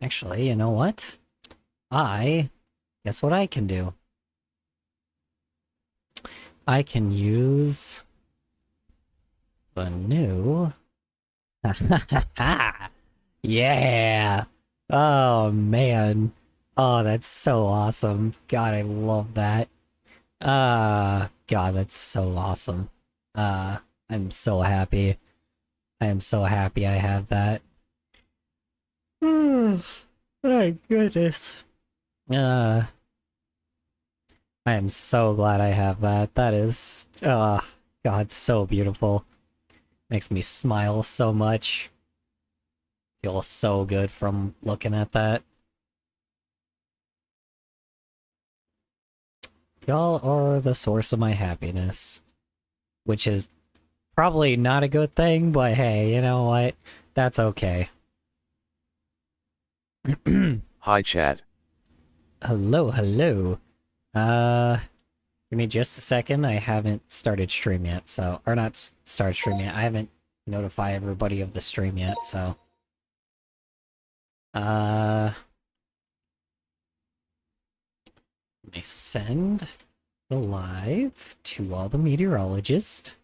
Actually, you know what? Guess what I can do? I can use the new... Yeah! Oh, man. Oh, that's so awesome. God, I love that. God, that's so awesome. I'm so happy. I am so happy I have that. My goodness. Uh, I am so glad I have that. That is, God, so beautiful. Makes me smile so much. Feel so good from looking at that. Y'all are the source of my happiness. Which is probably not a good thing, but hey, you know what? That's okay. Hi chat. Hello, hello. Give me just a second. I haven't started stream yet, so... Or not started stream yet. I haven't notified everybody of the stream yet, so... Let me send the live to all the meteorologists.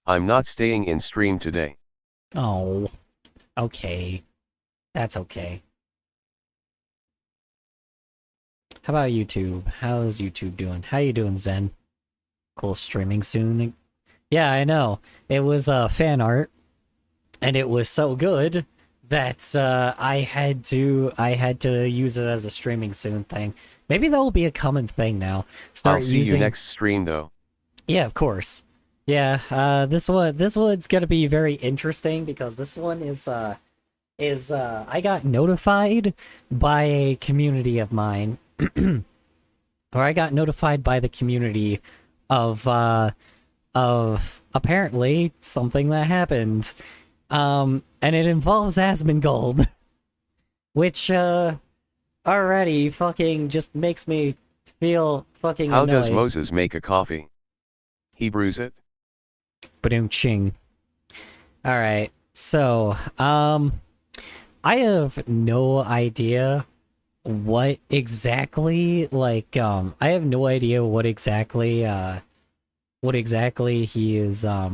I'm not staying in stream today. Oh, okay. That's okay. How about YouTube? How's YouTube doing? How you doing, Zen? Cool, streaming soon. Yeah, I know. It was fan art, and it was so good that I had to use it as a streaming soon thing. Maybe that will be a common thing now. I'll see you next stream though. Yeah, of course. Yeah, this one's gonna be very interesting because this one is I got notified by a community of mine, or I got notified by the community of apparently something that happened, and it involves Asmongold, which already fucking just makes me feel fucking How annoyed. does Moses make a coffee? He brews it? Ba-doom-ching. Alright, so, I have no idea what exactly, like, I have no idea what exactly he is, what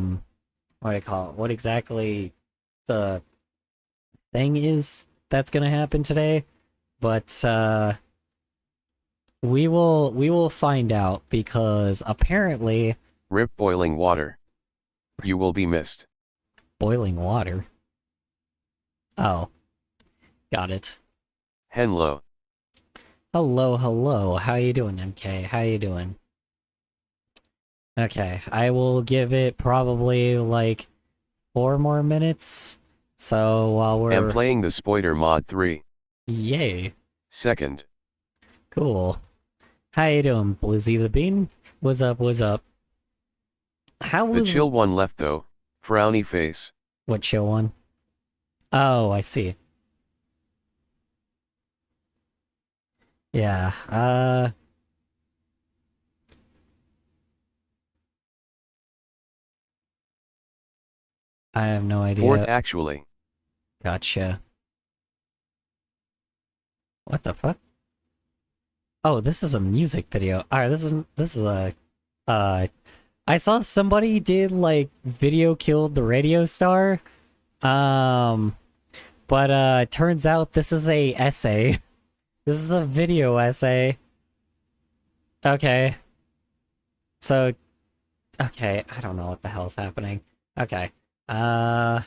do I call it? What exactly the thing is that's gonna happen today, but, we will find out, because apparently... Rip boiling water. You will be missed. Boiling water? Oh. Got it. Hello. Hello, hello. How you doing, MK? How you doing? Okay, I will give it probably, like, 4 more minutes. So, while we're... I'm playing the Spoiler mod 3. Yay. Second. Cool. How you doing, Blizzy the Bean? What's up, what's up? How was... The chill one left though. Frowny face. What chill one? Oh, I see. Yeah, I have no idea. Fourth actually. Gotcha. What the fuck? Oh, this is a music video. Alright, this is a... I saw somebody did, like, video killed the radio star. But, it turns out this is a essay. This is a video essay. Okay. So... Okay, I don't know what the hell's happening. Okay. Then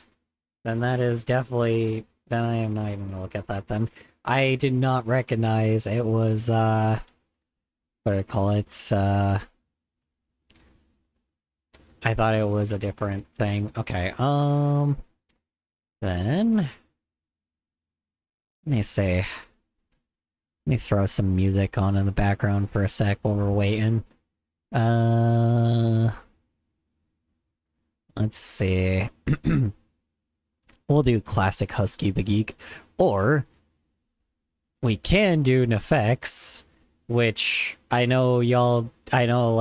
that is definitely... Then I am not even gonna look at that then. I did not recognize it was, what do I call it? I thought it was a different thing. Okay, then... Let me see. Let me throw some music on in the background for a sec while we're waiting. Let's see. We'll do classic Husky the Geek. Or... we can do Nefex, which I know y'all... I know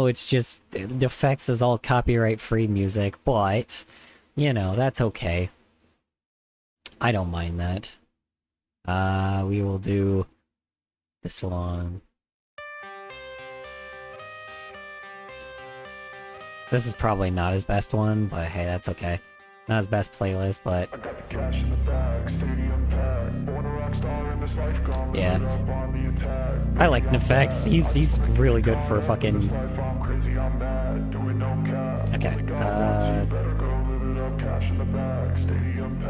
it's just... Nefex is all copyright-free music, but... you know, that's okay. I don't mind that. We will do this one. This is probably not his best one, but hey, that's okay. Not his best playlist, but yeah. I like Nefex. He's really good for fucking. Okay.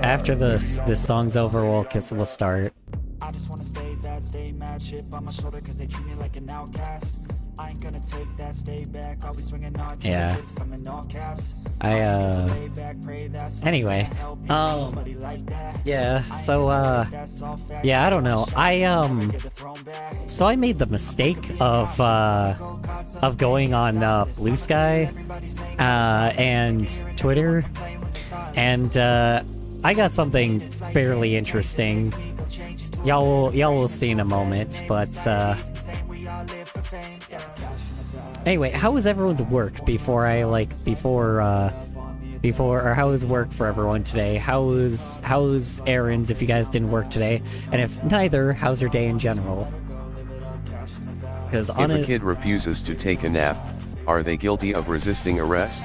After this song's over, we'll start. I just wanna stay bad, stay mad, chip on my shoulder cause they treat me like an outcast. I ain't gonna take that, stay back, I'll be swinging on yeah. coming all caps. Anyway, yeah, so, yeah, I don't know, so I made the mistake of going on, Blue Sky, and Twitter, and, I got something fairly interesting. Y'all will see in a moment, but, anyway, how was everyone's work before or how was work for everyone today? How was errands if you guys didn't work today? And if neither, how's your day in general? Because if a kid refuses to take a nap, are they guilty of resisting arrest?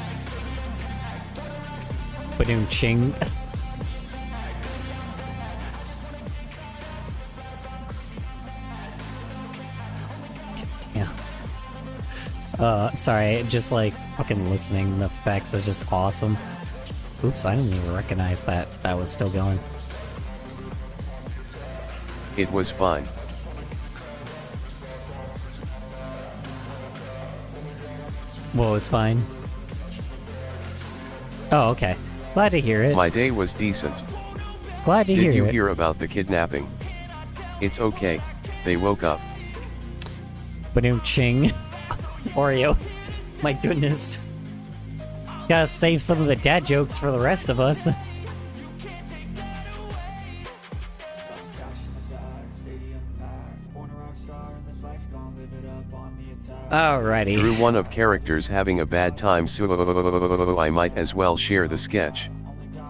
Ba-doom-ching. Sorry, just like fucking listening, the effects is just awesome. Oops, I didn't even recognize that was still going. It was fine. What was fine? Oh, okay. Glad to hear it. My day was decent. Glad to hear it. Did you hear about the kidnapping? It's okay, they woke up. Ba-doom-ching. Oreo. My goodness. Gotta save some of the dad jokes for the rest of us. Alrighty. Drew one of characters having a bad time, so I might as well share the sketch.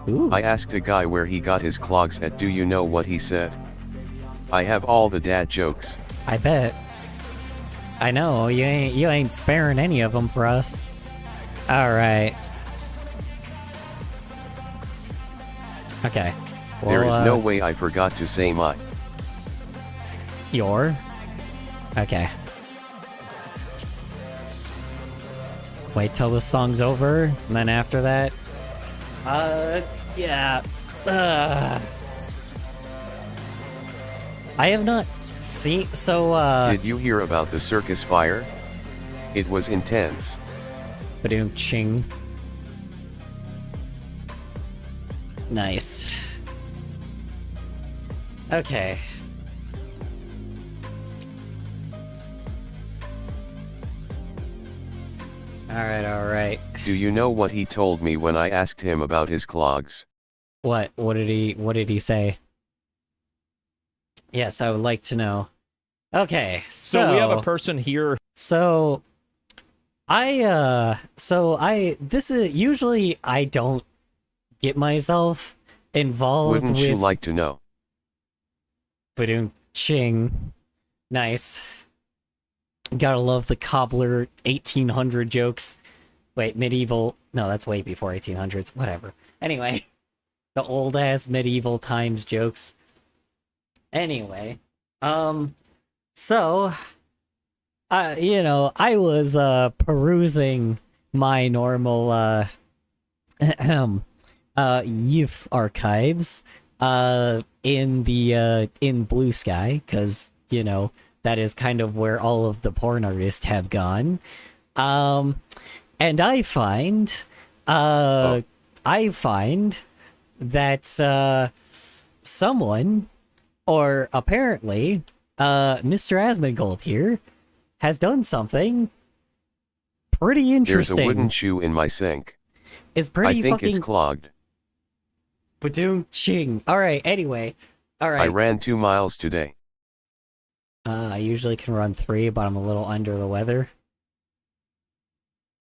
Ooh. I asked a guy where he got his clogs at. Do you know what he said? I have all the dad jokes. I bet. I know, you ain't sparing any of them for us. Alright. Okay. Well, there is no way I forgot to say my. Your? Okay. Wait till the song's over, and then after that... yeah. I have not seen... So, Did you hear about the circus fire? It was intense. Ba-doom-ching. Nice. Okay. Alright. Do you know what he told me when I asked him about his clogs? What did he say? Yes, I would like to know. Okay, so we have a person here. So this is usually I don't get myself involved Wouldn't with. you like to know? Ba-doom-ching. Nice. Gotta love the cobbler 1800 jokes. Wait, medieval. No, that's way before 1800s. Whatever. Anyway, the old ass medieval times jokes. Anyway, so, I was perusing my normal youth archives in Blue Sky, because that is kind of where all of the porn artists have gone. And I find that someone, or apparently Mr. Asmongold here, has done something pretty interesting. There's a wooden shoe in my sink. It's pretty I think fucking... it's clogged. Ba-doom-ching. Alright, anyway. Alright. I ran 2 miles today. I usually can run 3, but I'm a little under the weather.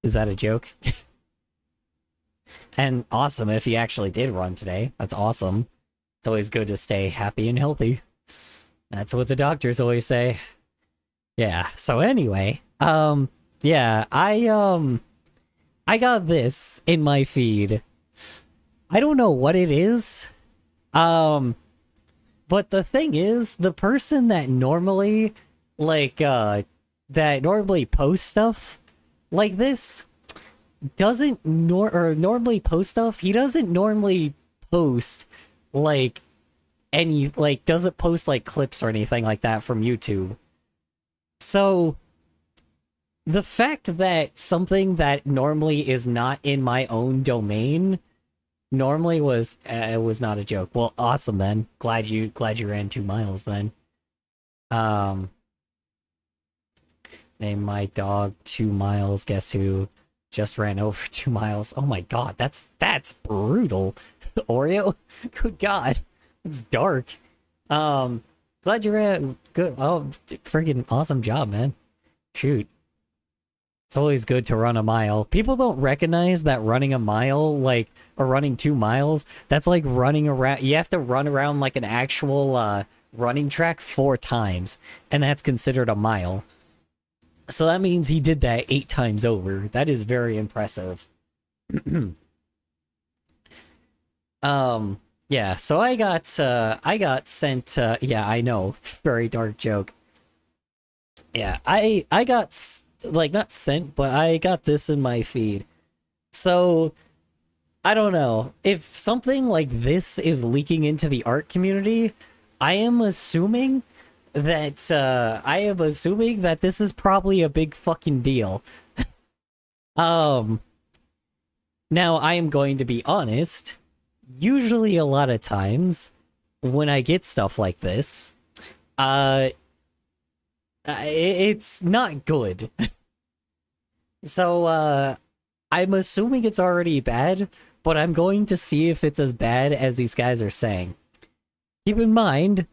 Is that a joke? And awesome if he actually did run today. That's awesome. It's always good to stay happy and healthy. That's what the doctors always say. Yeah, so anyway, yeah, I got this in my feed. I don't know what it is. But the thing is, the person that normally, like, that normally posts stuff like this doesn't normally post stuff. He doesn't normally post, like, doesn't post, like, clips or anything like that from YouTube. So, the fact that something that normally is not in my own domain normally was not a joke. Well, awesome then. Glad you ran 2 miles then. Name my dog 2 miles. Guess who just ran over 2 miles? Oh my god, that's brutal. Oreo? Good god. It's dark. Glad you ran. Good. Oh, freaking awesome job, man. Shoot. It's always good to run a mile. People don't recognize that running a mile, like, or running 2 miles, that's like running around. You have to run around like an actual running track 4 times, and that's considered a mile. So that means he did that 8 times over. That is very impressive. Yeah, so I got sent, yeah, I know, it's a very dark joke. Yeah, I got, like, not sent, but I got this in my feed. So, I don't know. If something like this is leaking into the art community, I am assuming that this is probably a big fucking deal. Now, I am going to be honest. Usually a lot of times when I get stuff like this, it's not good. So, I'm assuming it's already bad, but I'm going to see if it's as bad as these guys are saying. Keep in mind,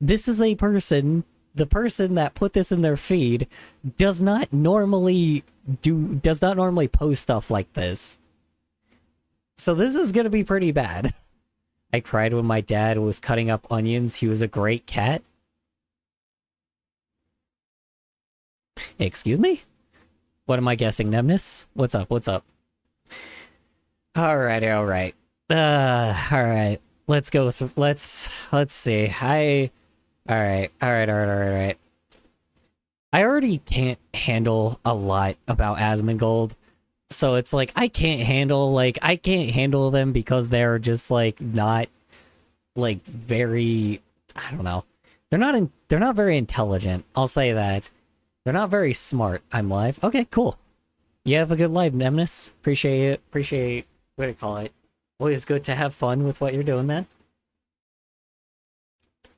this is a person, the person that put this in their feed does not normally post stuff like this. So this is gonna be pretty bad. I cried when my dad was cutting up onions. He was a great cat. Excuse me? What am I guessing, Nemnus? What's up? What's up? Alright. Alright. Let's go let's see. Alright. I already can't handle a lot about Asmongold. So it's like I can't handle them because they're just like not like very, I don't know. They're not very intelligent. I'll say that. They're not very smart. I'm live. Okay, cool. You have a good life, Nemnus. Appreciate it. Appreciate, what do you call it? Always good to have fun with what you're doing, man.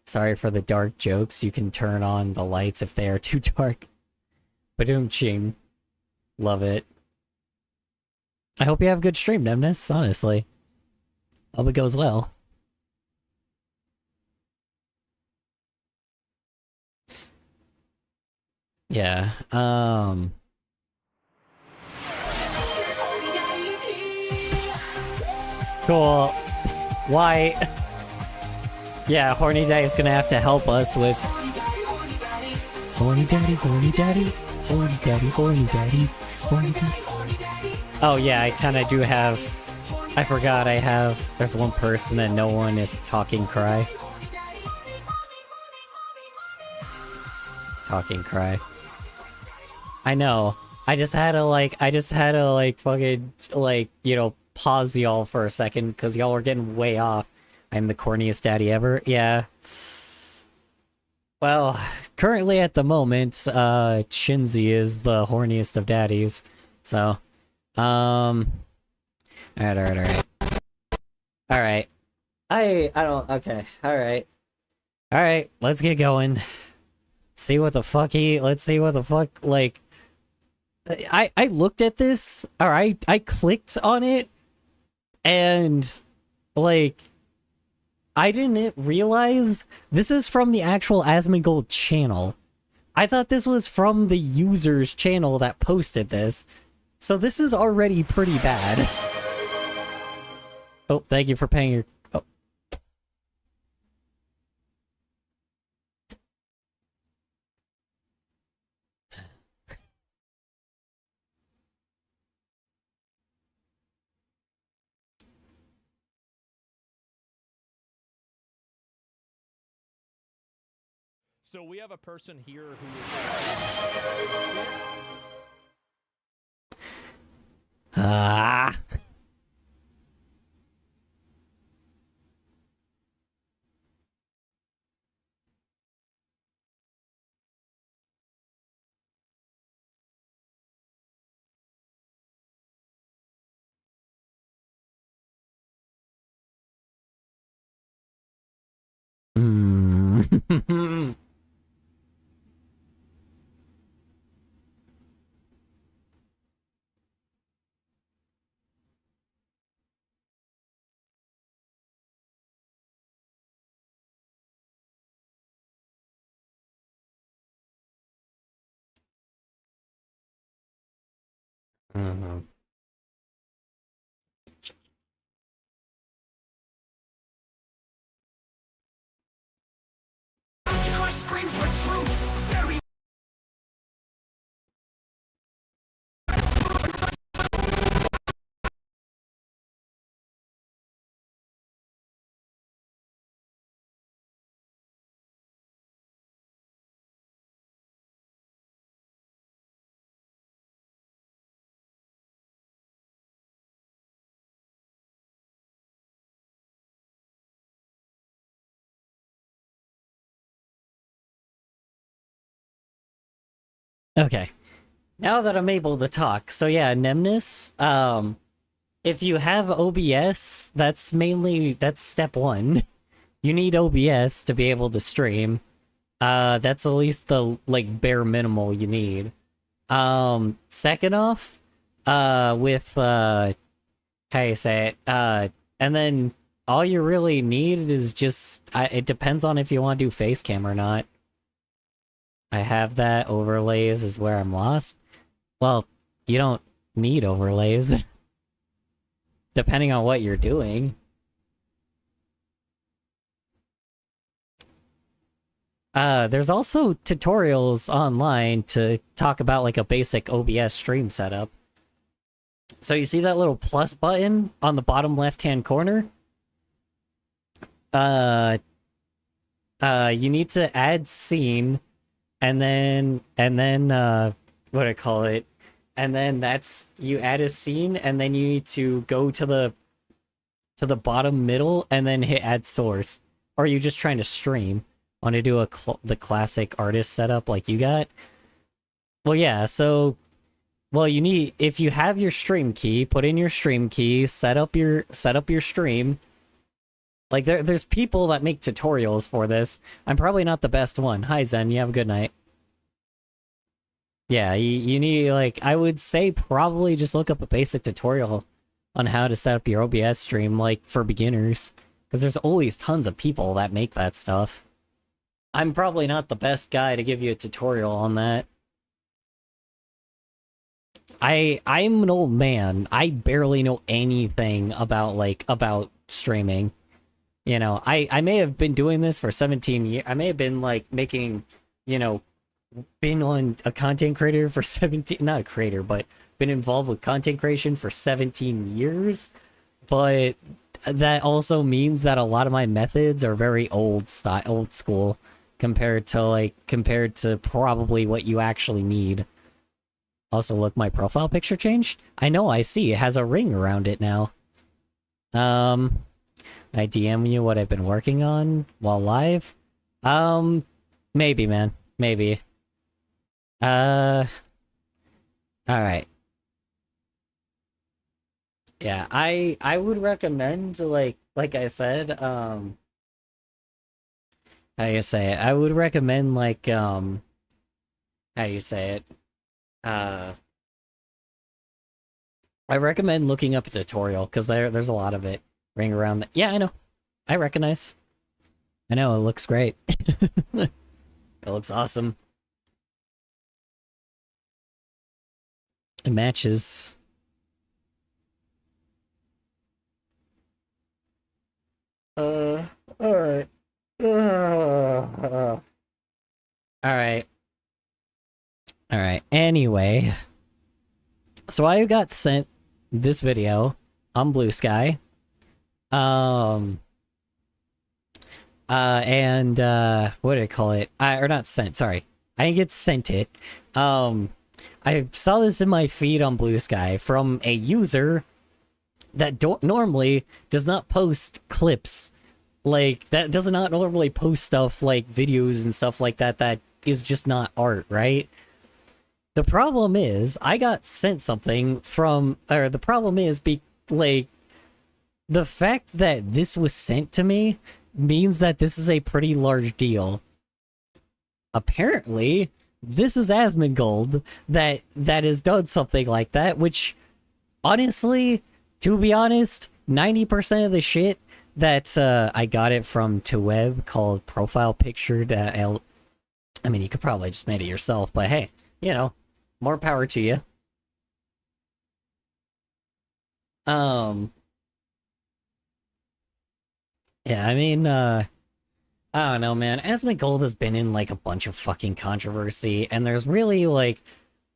Sorry for the dark jokes. You can turn on the lights if they are too dark. Ba-doom-ching. Love it. I hope you have a good stream, Nemnus, honestly. Hope it goes well. Yeah, Cool. Why? Yeah, Horny Daddy is gonna have to help us with... Horny Daddy, Horny Daddy, Horny Daddy, Horny Daddy, Horny Daddy. Oh yeah, I kinda do have... I forgot I have... There's one person and no one is talking cry. Talking cry. I know. I just had to fucking, like, you know, pause y'all for a second because y'all were getting way off. I'm the corniest daddy ever. Yeah. Well, currently at the moment, Shinzi is the horniest of daddies. So, alright. Alright. Okay. Alright, let's get going. Let's see what the fuck, like... I looked at this, or I clicked on it, and, like, I didn't realize this is from the actual Asmongold channel. I thought this was from the user's channel that posted this, so this is already pretty bad. Oh, thank you for paying your... Oh. So we have a person here who Ah. Mm. Mhm. Okay. Now that I'm able to talk, so yeah, Nemnis, if you have OBS, that's step one. You need OBS to be able to stream. That's at least the, like, bare minimal you need. Second off, with, how you say it, and then all you really need is just, it depends on if you want to do face cam or not. I have that. Overlays is where I'm lost. Well, you don't need overlays. Depending on what you're doing. There's also tutorials online to talk about, like, a basic OBS stream setup. So you see that little plus button on the bottom left-hand corner? You need to add scene, and then, what do I call it? And then you add a scene, and then you need to go to the bottom middle, and then hit add source. Or are you just trying to stream? Want to do the classic artist setup like you got? Well, yeah, so... Well, you need... If you have your stream key, put in your stream key, set up your stream. Like, there's people that make tutorials for this. I'm probably not the best one. Hi, Zen, you have a good night. Yeah, you need, like, I would say probably just look up a basic tutorial on how to set up your OBS stream, like, for beginners. Because there's always tons of people that make that stuff. I'm probably not the best guy to give you a tutorial on that. I'm an old man. I barely know anything about streaming. You know, I may have been doing this for 17 years. I may have been, like, making, you know, been on a content creator for 17, not a creator, but been involved with content creation for 17 years. But that also means that a lot of my methods are very old school compared to probably what you actually need. Also, look, my profile picture changed. I know, I see. It has a ring around it now. I DM you what I've been working on while live. Maybe, man. Maybe. Alright. Yeah, I would recommend, like I said, how you say it? I would recommend, like, how you say it? I recommend looking up a tutorial, because there's a lot of it ring around that. Yeah, I know. I recognize. I know, it looks great. It looks awesome. It matches. Alright. Alright, anyway. So I got sent this video on Blue Sky. What did I call it? Or not sent, sorry. I didn't get sent it. I saw this in my feed on Blue Sky from a user that normally does not post clips. Like, that does not normally post stuff like videos and stuff like that that is just not art, right? The problem is, I got sent something from, or the problem is, like, the fact that this was sent to me means that this is a pretty large deal. Apparently, this is Asmongold that has done something like that, which, honestly, to be honest, 90% of the shit that I got it from Tweb called profile picture. I mean, you could probably just made it yourself, but hey, you know, more power to you. Yeah, I mean, I don't know, man. Asmongold has been in, like, a bunch of fucking controversy, and there's really, like,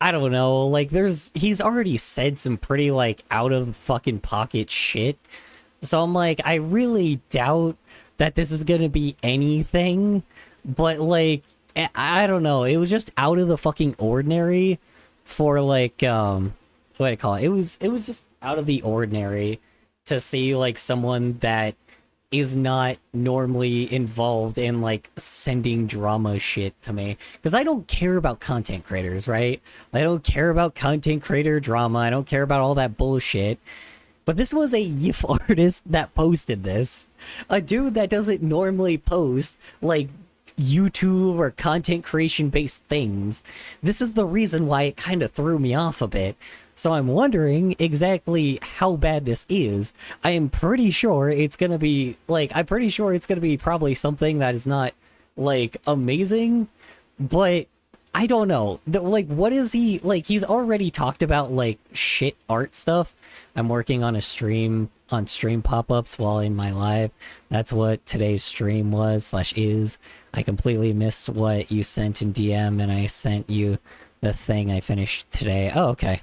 I don't know, like, he's already said some pretty, like, out of fucking pocket shit. So I'm like, I really doubt that this is gonna be anything, but, like, I don't know, it was just out of the fucking ordinary for, like, what do I call it? It was just out of the ordinary to see, like, someone that is not normally involved in, like, sending drama shit to me. Because I don't care about content creators, right? I don't care about content creator drama. I don't care about all that bullshit. But this was a YIF artist that posted this. A dude that doesn't normally post, like, YouTube or content creation based things. This is the reason why it kind of threw me off a bit. So I'm wondering exactly how bad this is. I am pretty sure it's gonna be, like, I'm pretty sure it's gonna be probably something that is not, like, amazing, but I don't know. Like, what is he, like, he's already talked about, like, shit art stuff. I'm working on a stream, on stream pop-ups while in my live. That's what today's stream was, / is. I completely missed what you sent in DM, and I sent you the thing I finished today. Oh, okay.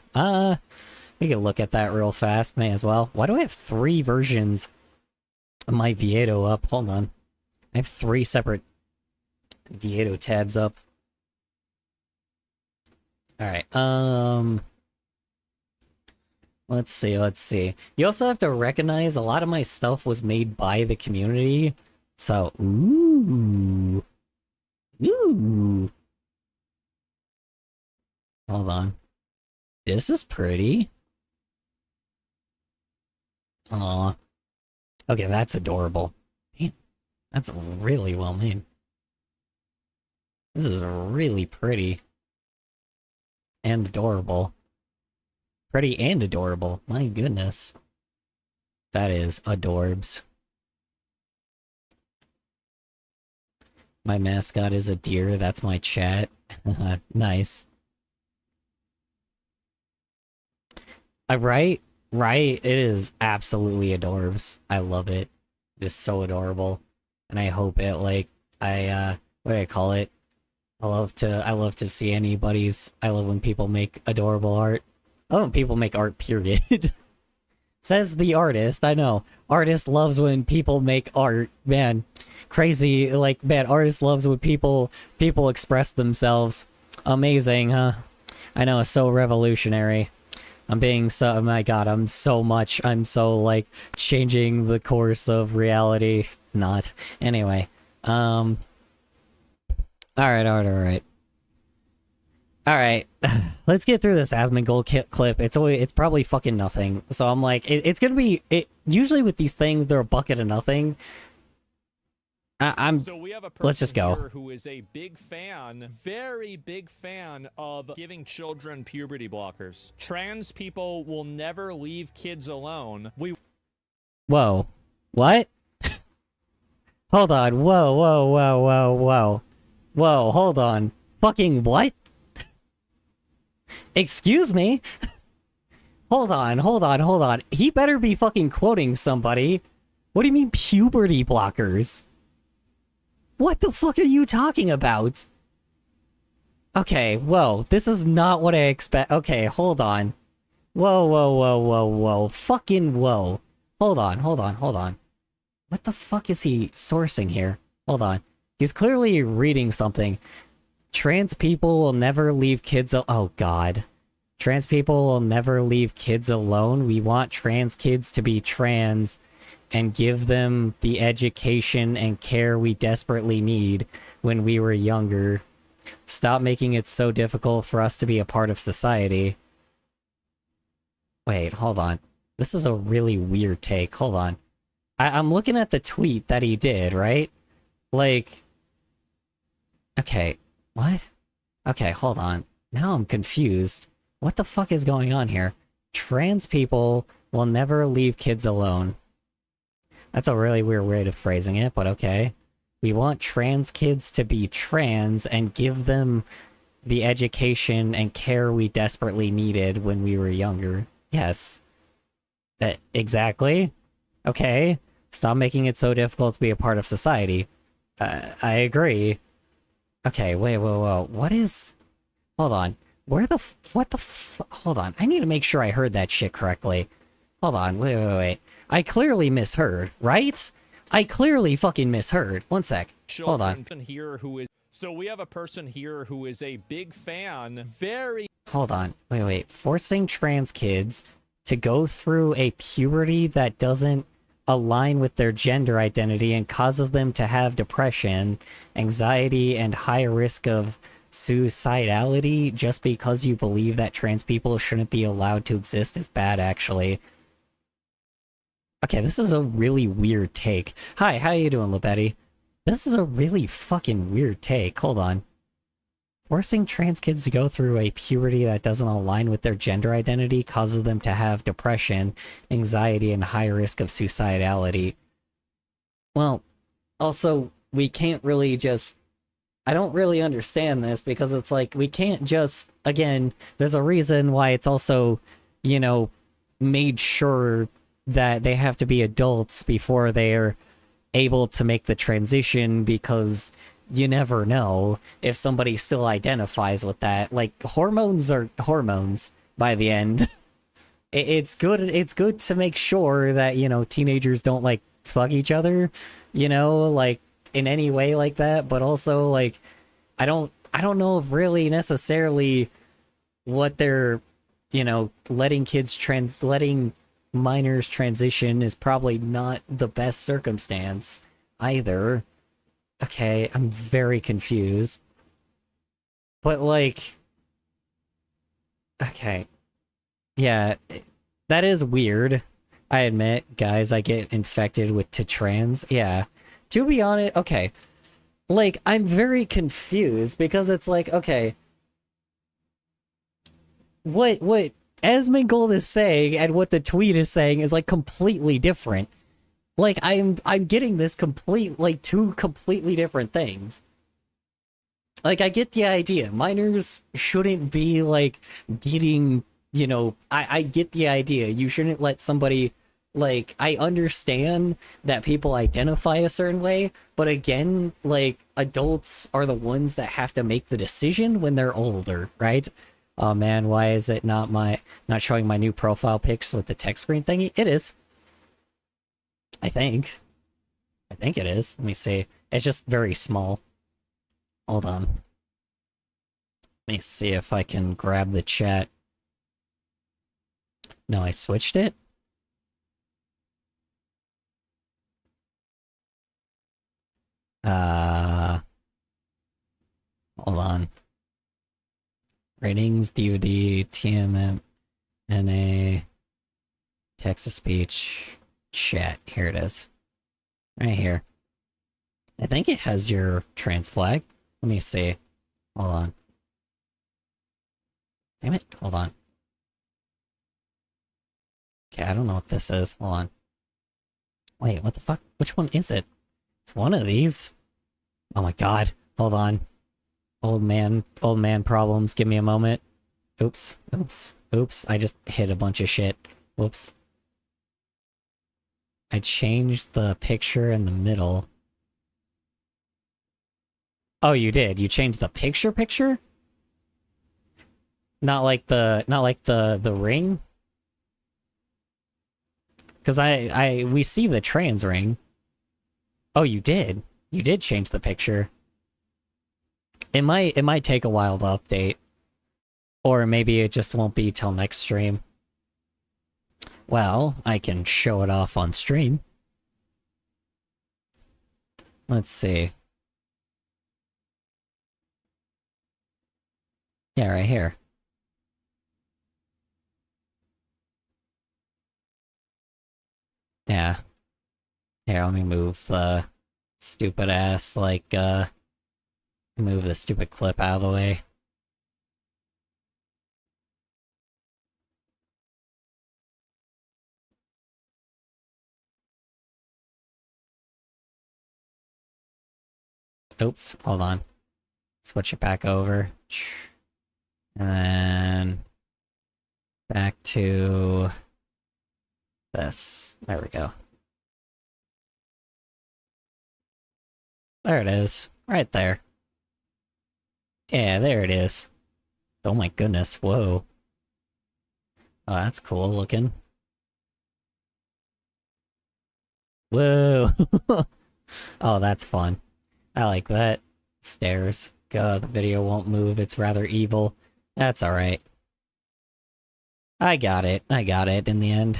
We can look at that real fast. May as well. Why do I have 3 versions of my Vieto up? Hold on. I have 3 separate Vieto tabs up. Alright, let's see. You also have to recognize a lot of my stuff was made by the community. So, ooh. Hold on. This is pretty. Aw. Okay, that's adorable. Damn, that's really well made. This is really pretty. And adorable. Pretty and adorable. My goodness. That is adorbs. My mascot is a deer. That's my chat. Nice. Right? Right? It is absolutely adorbs. I love it. Just so adorable. And I hope it, like, what do I call it? I love to see I love when people make adorable art. I love when people make art, period. Says the artist, I know. Artist loves when people make art, man. Crazy, like, man, artist loves when people express themselves. Amazing, huh? I know, it's so revolutionary. I'm being so, oh my god, I'm so, like, changing the course of reality. Not. Anyway, Alright. Alright, let's get through this Asmongold clip. It's probably fucking nothing. So I'm like, it's gonna be, usually with these things, they're a bucket of nothing. So we have a person let's just go. here who is a big fan, very big fan of giving children puberty blockers. Trans people will never leave kids alone. Whoa. What? Hold on. Whoa, hold on. Fucking what? Excuse me? Hold on. He better be fucking quoting somebody. What do you mean puberty blockers? What the fuck are you talking about? Okay, whoa, this is not what I expect. Okay, hold on. Whoa, whoa, whoa, whoa, whoa. Fucking whoa. Hold on, hold on, hold on. What the fuck is he sourcing here? Hold on. He's clearly reading something. Trans people will never leave kids oh god. Trans people will never leave kids alone. We want trans kids to be trans and give them the education and care we desperately need when we were younger. Stop making it so difficult for us to be a part of society. Wait, hold on. This is a really weird take. Hold on. I'm looking at the tweet that he did, right? Like... Okay, what? Okay, hold on. Now I'm confused. What the fuck is going on here? Trans people will never leave kids alone. That's a really weird way of phrasing it, but okay. We want trans kids to be trans and give them the education and care we desperately needed when we were younger. Yes. That exactly. Okay. Stop making it so difficult to be a part of society. I agree. Okay, wait, whoa, whoa. What is... Hold on. Where the what the hold on. I need to make sure I heard that shit correctly. Hold on, wait. I clearly misheard, right? I clearly fucking misheard. One sec. Hold on. Here who is... So we have a person here who is a big fan, Hold on. Wait. Forcing trans kids to go through a puberty that doesn't align with their gender identity and causes them to have depression, anxiety, and high risk of suicidality just because you believe that trans people shouldn't be allowed to exist is bad, actually. Okay, this is a really weird take. Hi, how you doing, LeBetty? This is a really fucking weird take. Hold on. Forcing trans kids to go through a puberty that doesn't align with their gender identity causes them to have depression, anxiety, and high risk of suicidality. Well, also, we can't really just... I don't really understand this because it's like, we can't just... Again, there's a reason why it's also, you know, made sure that they have to be adults before they're able to make the transition, because you never know if somebody still identifies with that. Like, hormones are hormones by the end. It's good to make sure that, you know, teenagers don't, like, fuck each other, you know, like, in any way like that, but also, like, I don't know if really necessarily what they're, you know, letting minors transition is probably not the best circumstance either. Okay, I'm very confused. But, like... Okay. Yeah, that is weird. I admit, guys, I get infected with trans. Yeah. To be honest, okay. Like, I'm very confused because it's like, okay. What Asmongold is saying and what the tweet is saying is, like, completely different. Like, I'm getting this two completely different things. Like, I get the idea. Minors shouldn't be, like, getting, you know, I get the idea. You shouldn't let somebody, like, I understand that people identify a certain way, but again, like, adults are the ones that have to make the decision when they're older, right? Oh man, why is it not showing my new profile pics with the text screen thingy? It is. I think it is. Let me see. It's just very small. Hold on. Let me see if I can grab the chat. No, I switched it? Hold on. Ratings, DOD, TMM, NA, text-to-speech, chat. Here it is. Right here. I think it has your trans flag. Let me see. Hold on. Damn it. Hold on. Okay, I don't know what this is. Hold on. Wait, what the fuck? Which one is it? It's one of these. Oh my god. Hold on. Old man problems. Give me a moment. Oops. I just hit a bunch of shit. Whoops. I changed the picture in the middle. Oh, you did? You changed the picture? Not like the ring? Because we see the trans ring. Oh, you did? You did change the picture. It might take a while to update. Or maybe it just won't be till next stream. Well, I can show it off on stream. Let's see. Yeah, right here. Yeah. Here, let me move the stupid ass, like, move the stupid clip out of the way. Oops, hold on. Switch it back over. And then back to this. There we go. There it is. Right there. Yeah, there it is. Oh my goodness, whoa. Oh, that's cool looking. Whoa. Oh, that's fun. I like that. Stairs. God, the video won't move. It's rather evil. That's alright. I got it. I got it in the end.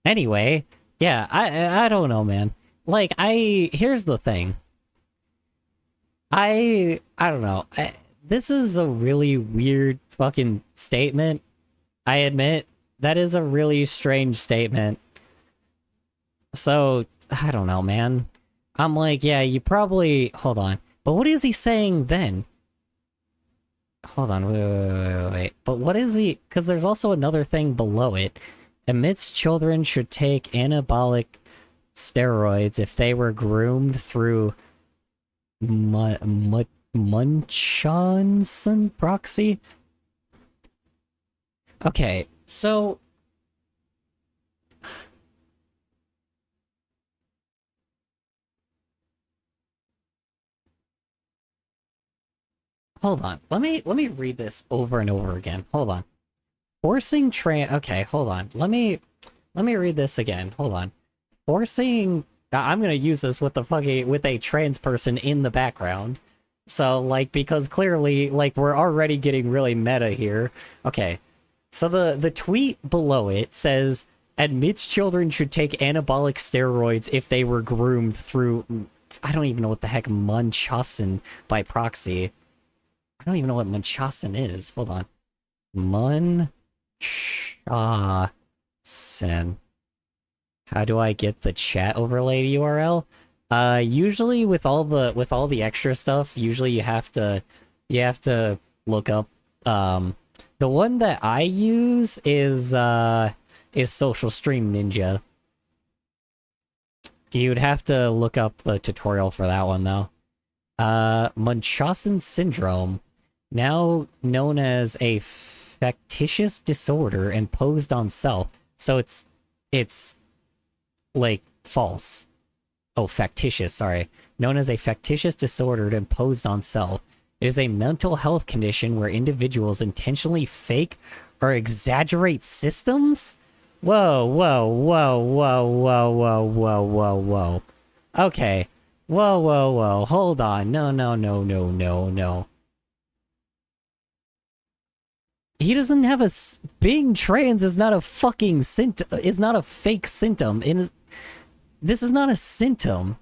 Anyway, yeah, I don't know, man. Like, here's the thing. I don't know. This is a really weird fucking statement. I admit, that is a really strange statement. So, I don't know, man. I'm like, yeah, you probably... Hold on. But what is he saying then? Hold on, wait. But what is he... Because there's also another thing below it. Admits children should take anabolic steroids if they were groomed through Munchausen proxy? Okay, so... Hold on. Let me read this over and over again. Hold on. Forcing okay, hold on. Let me read this again. Hold on. Forcing I'm gonna use this with a trans person in the background. So, like, because clearly, like, we're already getting really meta here. Okay. So the tweet below it says, admits children should take anabolic steroids if they were groomed through, I don't even know what the heck Munchausen by proxy. I don't even know what Munchausen is. Hold on. Munchausen. How do I get the chat overlay URL? Usually with all the extra stuff, usually you have to look up. The one that I use is Social Stream Ninja. You'd have to look up the tutorial for that one though. Munchausen syndrome, now known as a factitious disorder imposed on self. So it's like false. Oh, factitious, sorry. Known as a factitious disorder imposed on self. It is a mental health condition where individuals intentionally fake or exaggerate systems? Whoa, whoa, whoa, whoa, whoa, whoa, whoa, whoa, whoa. Okay. Whoa, whoa, whoa, hold on. No, no, no, no, no, no. He doesn't have a... Being trans is not a fucking symptom... is not a fake symptom. This is not a symptom.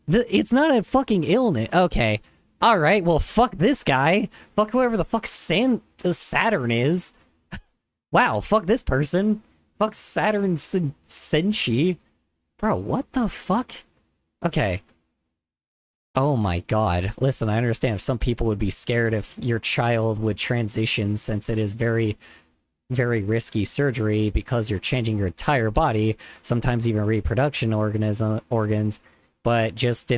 It's not a fucking illness. Okay. Alright, well, fuck this guy. Fuck whoever the fuck Saturn is. Wow, fuck this person. Fuck Saturn Senshi. Bro, what the fuck? Okay. Oh my god. Listen, I understand some people would be scared if your child would transition since it is very, very risky surgery because you're changing your entire body, sometimes even reproduction organs, but just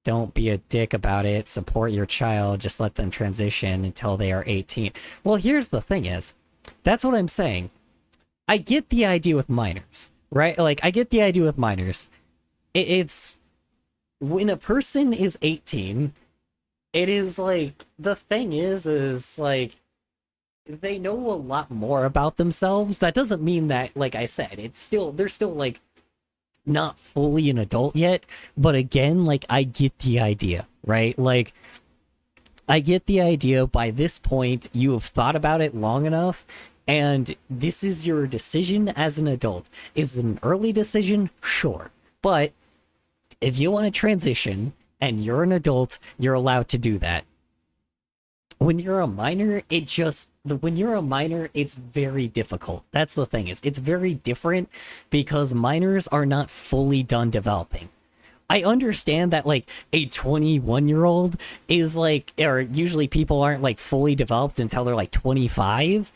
don't be a dick about it, support your child, just let them transition until they are 18. Well, here's the thing is, that's what I'm saying. I get the idea with minors, right? Like, I get the idea with minors. It's when a person is 18, it is like, the thing is like, they know a lot more about themselves. That doesn't mean that, like I said, they're still like not fully an adult yet, but again, like, I get the idea, right? Like, I get the idea. By this point, you have thought about it long enough, and this is your decision as an adult. Is it an early decision? Sure. But if you want to transition and you're an adult, you're allowed to do that. When you're a minor, when you're a minor, it's very difficult. That's the thing, is it's very different because minors are not fully done developing. I understand that, like, a 21-year-old is like, or usually people aren't like fully developed until they're like 25.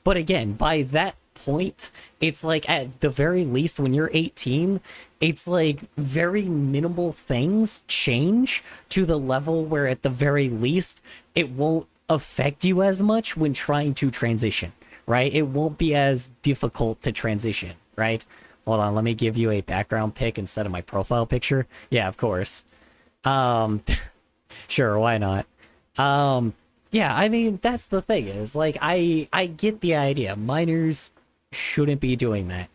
But again, by that point, it's like, at the very least, when you're 18, it's like very minimal things change to the level where at the very least it won't affect you as much when trying to transition, right? It won't be as difficult to transition, right? Hold on, let me give you a background pic instead of my profile picture. Yeah, of course. Sure, why not? Yeah, I mean, that's the thing, is like, I get the idea. Minors shouldn't be doing that.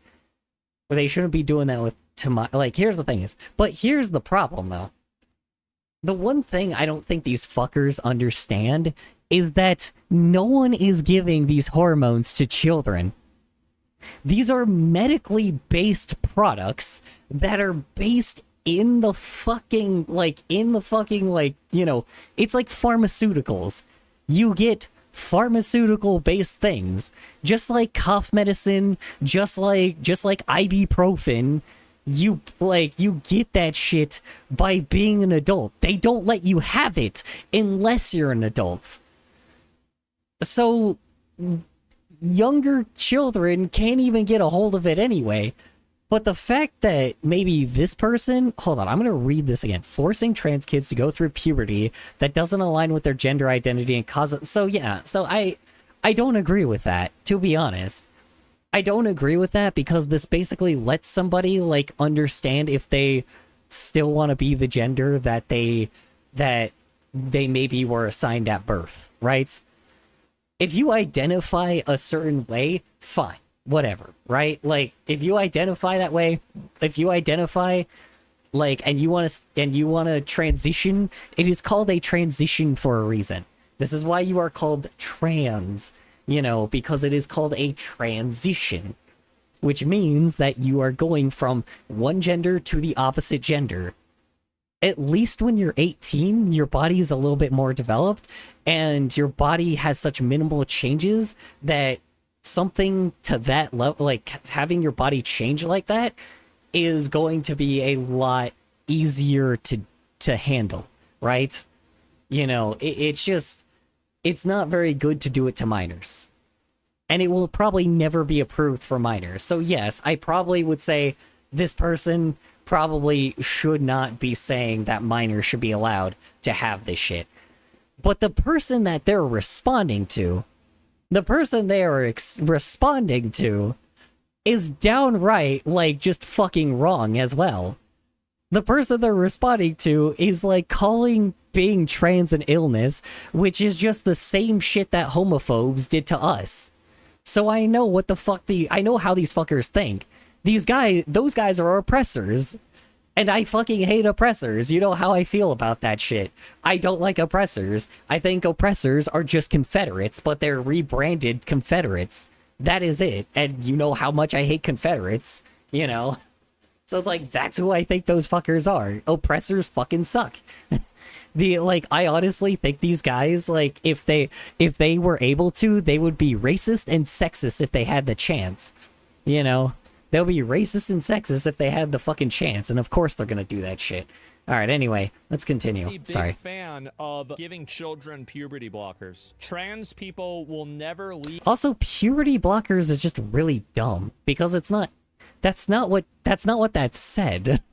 Or they shouldn't be doing that with, like, here's the thing is, but here's the problem though. The one thing I don't think these fuckers understand is that no one is giving these hormones to children. These are medically based products that are based in the fucking, like, you know, it's like pharmaceuticals. You get pharmaceutical based things, just like cough medicine, just like ibuprofen. You get that shit by being an adult. They don't let you have it unless you're an adult. So younger children can't even get a hold of it anyway. But the fact that maybe this person, hold on, I'm going to read this again. Forcing trans kids to go through puberty that doesn't align with their gender identity and cause it. So yeah, so I don't agree with that, to be honest. I don't agree with that because this basically lets somebody, like, understand if they still want to be the gender that they maybe were assigned at birth, right? If you identify a certain way, fine, whatever, right? Like, if you identify that way, if you identify, like, and you want to transition, it is called a transition for a reason. This is why you are called trans, you know, because it is called a transition, which means that you are going from one gender to the opposite gender. At least when you're 18, your body is a little bit more developed, and your body has such minimal changes that something to that level, like having your body change like that, is going to be a lot easier to handle, right? You know, it's not very good to do it to minors. And it will probably never be approved for minors. So yes, I probably would say this person probably should not be saying that minors should be allowed to have this shit. But the person that they're responding to, is downright, like, just fucking wrong as well. The person they're responding to is, like, calling being trans an illness, which is just the same shit that homophobes did to us. So I know what the fuck I know how these fuckers think. Those guys are oppressors. And I fucking hate oppressors. You know how I feel about that shit. I don't like oppressors. I think oppressors are just Confederates, but they're rebranded Confederates. That is it. And you know how much I hate Confederates, you know? So it's like, that's who I think those fuckers are. Oppressors fucking suck. I honestly think these guys, like, if they were able to, they would be racist and sexist if they had the chance. You know? They'll be racist and sexist if they had the fucking chance, and of course they're gonna do that shit. Alright, anyway, let's continue. Sorry. Big fan of giving children puberty blockers. Trans people will never leave. Also, puberty blockers is just really dumb, because that's not what that said.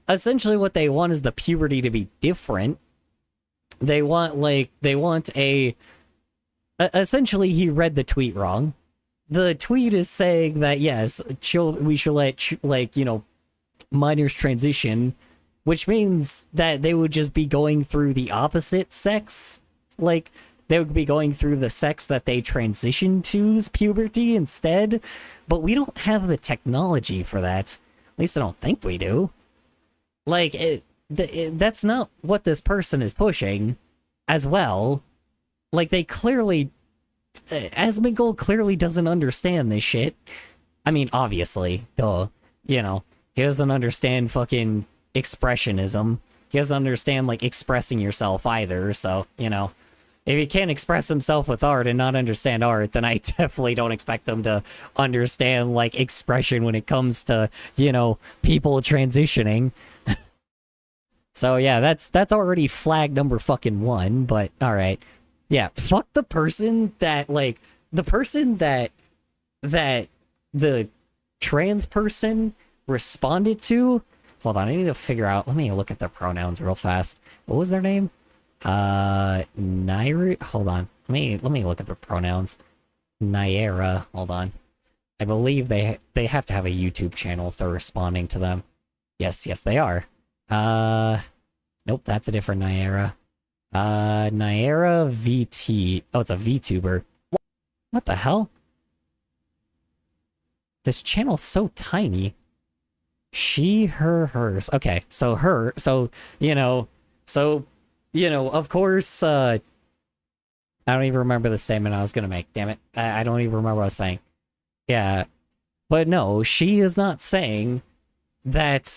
Essentially what they want is the puberty to be different. They want essentially he read the tweet wrong. The tweet is saying that yes, we should let minors transition, which means that they would just be going through the opposite sex. Like, they would be going through the sex that they transition to's puberty instead. But we don't have the technology for that. At least I don't think we do. Like, that's not what this person is pushing as well. Like, they clearly... Asmongold clearly doesn't understand this shit. I mean, obviously, duh. You know, he doesn't understand fucking expressionism. He doesn't understand, like, expressing yourself either, so, you know. If he can't express himself with art and not understand art, then I definitely don't expect him to understand, like, expression when it comes to, you know, people transitioning. So, yeah, that's already flag number fucking 1, but, alright. Yeah, fuck the person that, like, the person that the trans person responded to. Hold on, I need to figure out, let me look at their pronouns real fast. What was their name? Nyara, hold on. Let me look at their pronouns. Nyara, hold on. I believe they have to have a YouTube channel if they're responding to them. Yes, they are. Nope, that's a different Nyara. NyaraVT. Oh, it's a VTuber. What the hell? This channel's so tiny. She, her, hers. Okay, so her, of course, I don't even remember the statement I was gonna make. Damn it. I don't even remember what I was saying. Yeah. But no, she is not saying that,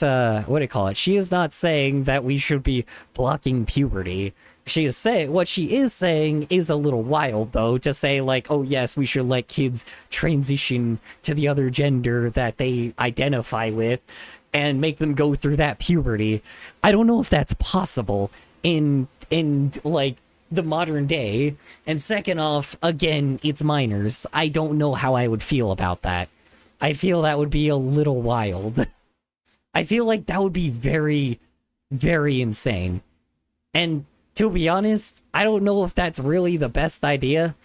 what do you call it? She is not saying that we should be blocking puberty. She is saying, what she is saying is a little wild, though, to say, like, oh yes, we should let kids transition to the other gender that they identify with and make them go through that puberty. I don't know if that's possible in like, the modern day. And second off, again, it's minors. I don't know how I would feel about that. I feel that would be a little wild. I feel like that would be very, very insane. And to be honest, I don't know if that's really the best idea.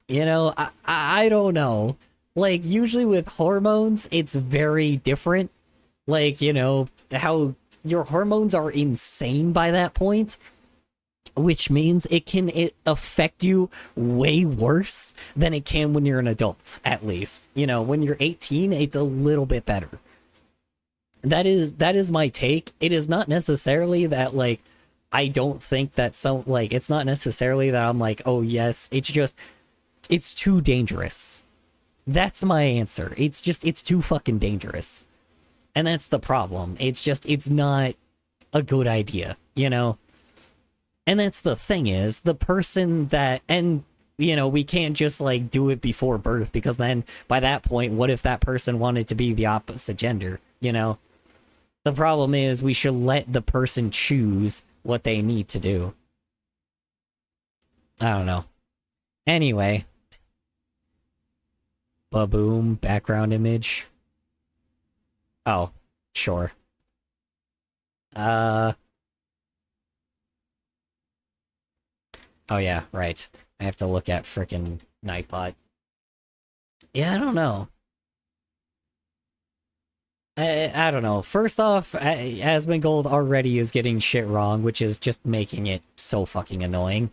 You know, I don't know. Like, usually with hormones, it's very different. Like, you know, how your hormones are insane by that point, which means it can affect you way worse than it can when you're an adult, at least. You know, when you're 18, it's a little bit better. That is my take. It is not necessarily that, like, I don't think that it's not necessarily that I'm like, oh yes, it's just, it's too dangerous. That's my answer. It's too fucking dangerous. And that's the problem. It's not a good idea, you know? And that's the thing is, the person that, and, you know, we can't just, like, do it before birth, because then, by that point, what if that person wanted to be the opposite gender, you know? The problem is, we should let the person choose what they need to do. I don't know. Anyway. Ba-boom, background image. Oh, sure. Oh yeah, right. I have to look at frickin' Nightbot. Yeah, I don't know. I don't know. First off, Asmongold already is getting shit wrong, which is just making it so fucking annoying.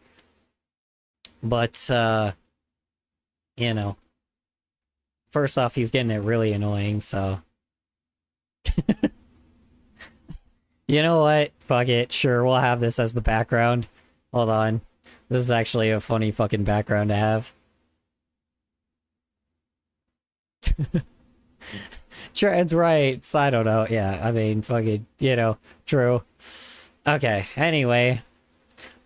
But, you know. First off, he's getting it really annoying, so... You know what? Fuck it. Sure, we'll have this as the background. Hold on. This is actually a funny fucking background to have. Trans rights, I don't know. Yeah, I mean, fucking, you know, true. Okay, anyway.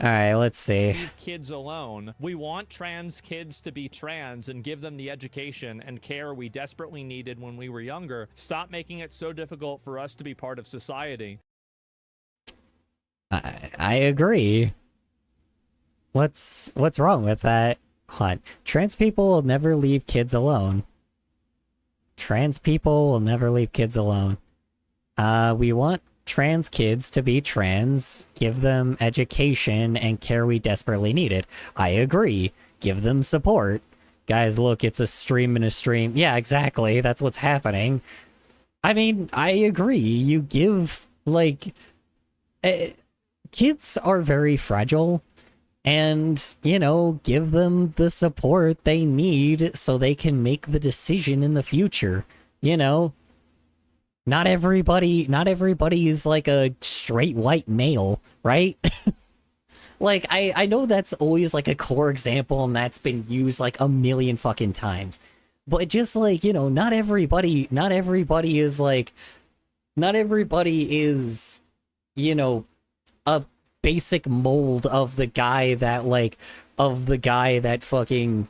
Alright, let's see. Leave kids alone. We want trans kids to be trans and give them the education and care we desperately needed when we were younger. Stop making it so difficult for us to be part of society. I agree. What's wrong with that? What? Trans people will never leave kids alone. Trans people will never leave kids alone. We want trans kids to be trans, give them education and care we desperately needed. I agree. Give them support. Guys, look, it's a stream in a stream. Yeah, exactly. That's what's happening. I mean, I agree. You give, like, kids are very fragile, and, you know, give them the support they need so they can make the decision in the future. You know, not everybody is like a straight white male, right? Like, I know that's always like a core example and that's been used like a million fucking times. But just like, you know, not everybody is like, not everybody is, you know, a basic mold of the guy that like, of the guy that fucking,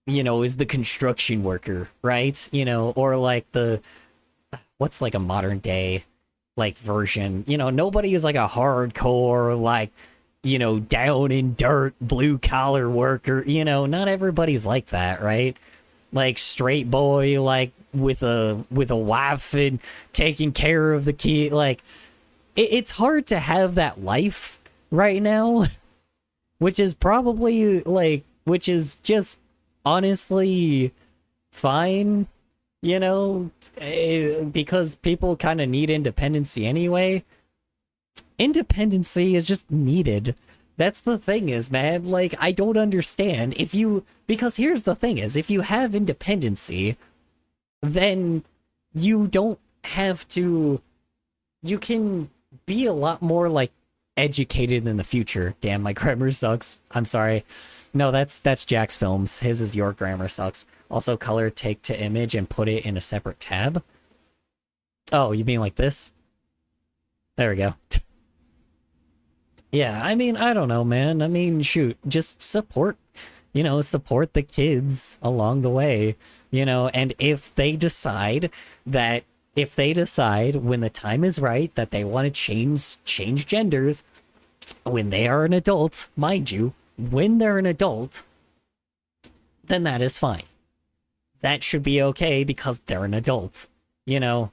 you know, is the construction worker, right? You know, or like what's like a modern day like version, you know, nobody is like a hardcore, like, you know, down in dirt, blue collar worker, you know, not everybody's like that, right? Like straight boy, like with a wife and taking care of the kid. Like it's hard to have that life right now, which is probably like, which is just honestly fine, you know, because people kind of need independency anyway. Independency is just needed. That's the thing is, man, like, I don't understand if you, because here's the thing is, if you have independency, then you don't have to, you can be a lot more, like, educated in the future. Damn, my grammar sucks. I'm sorry. No, that's Jack's films. His is your grammar sucks. Also, color take to image and put it in a separate tab. Oh, you mean like this? There we go. Yeah, I mean, I don't know, man. I mean, shoot, just support, you know, support the kids along the way, you know, and if they decide when the time is right that they want to change genders when they are an adult, mind you, when they're an adult, then that is fine. That should be okay because they're an adult, you know.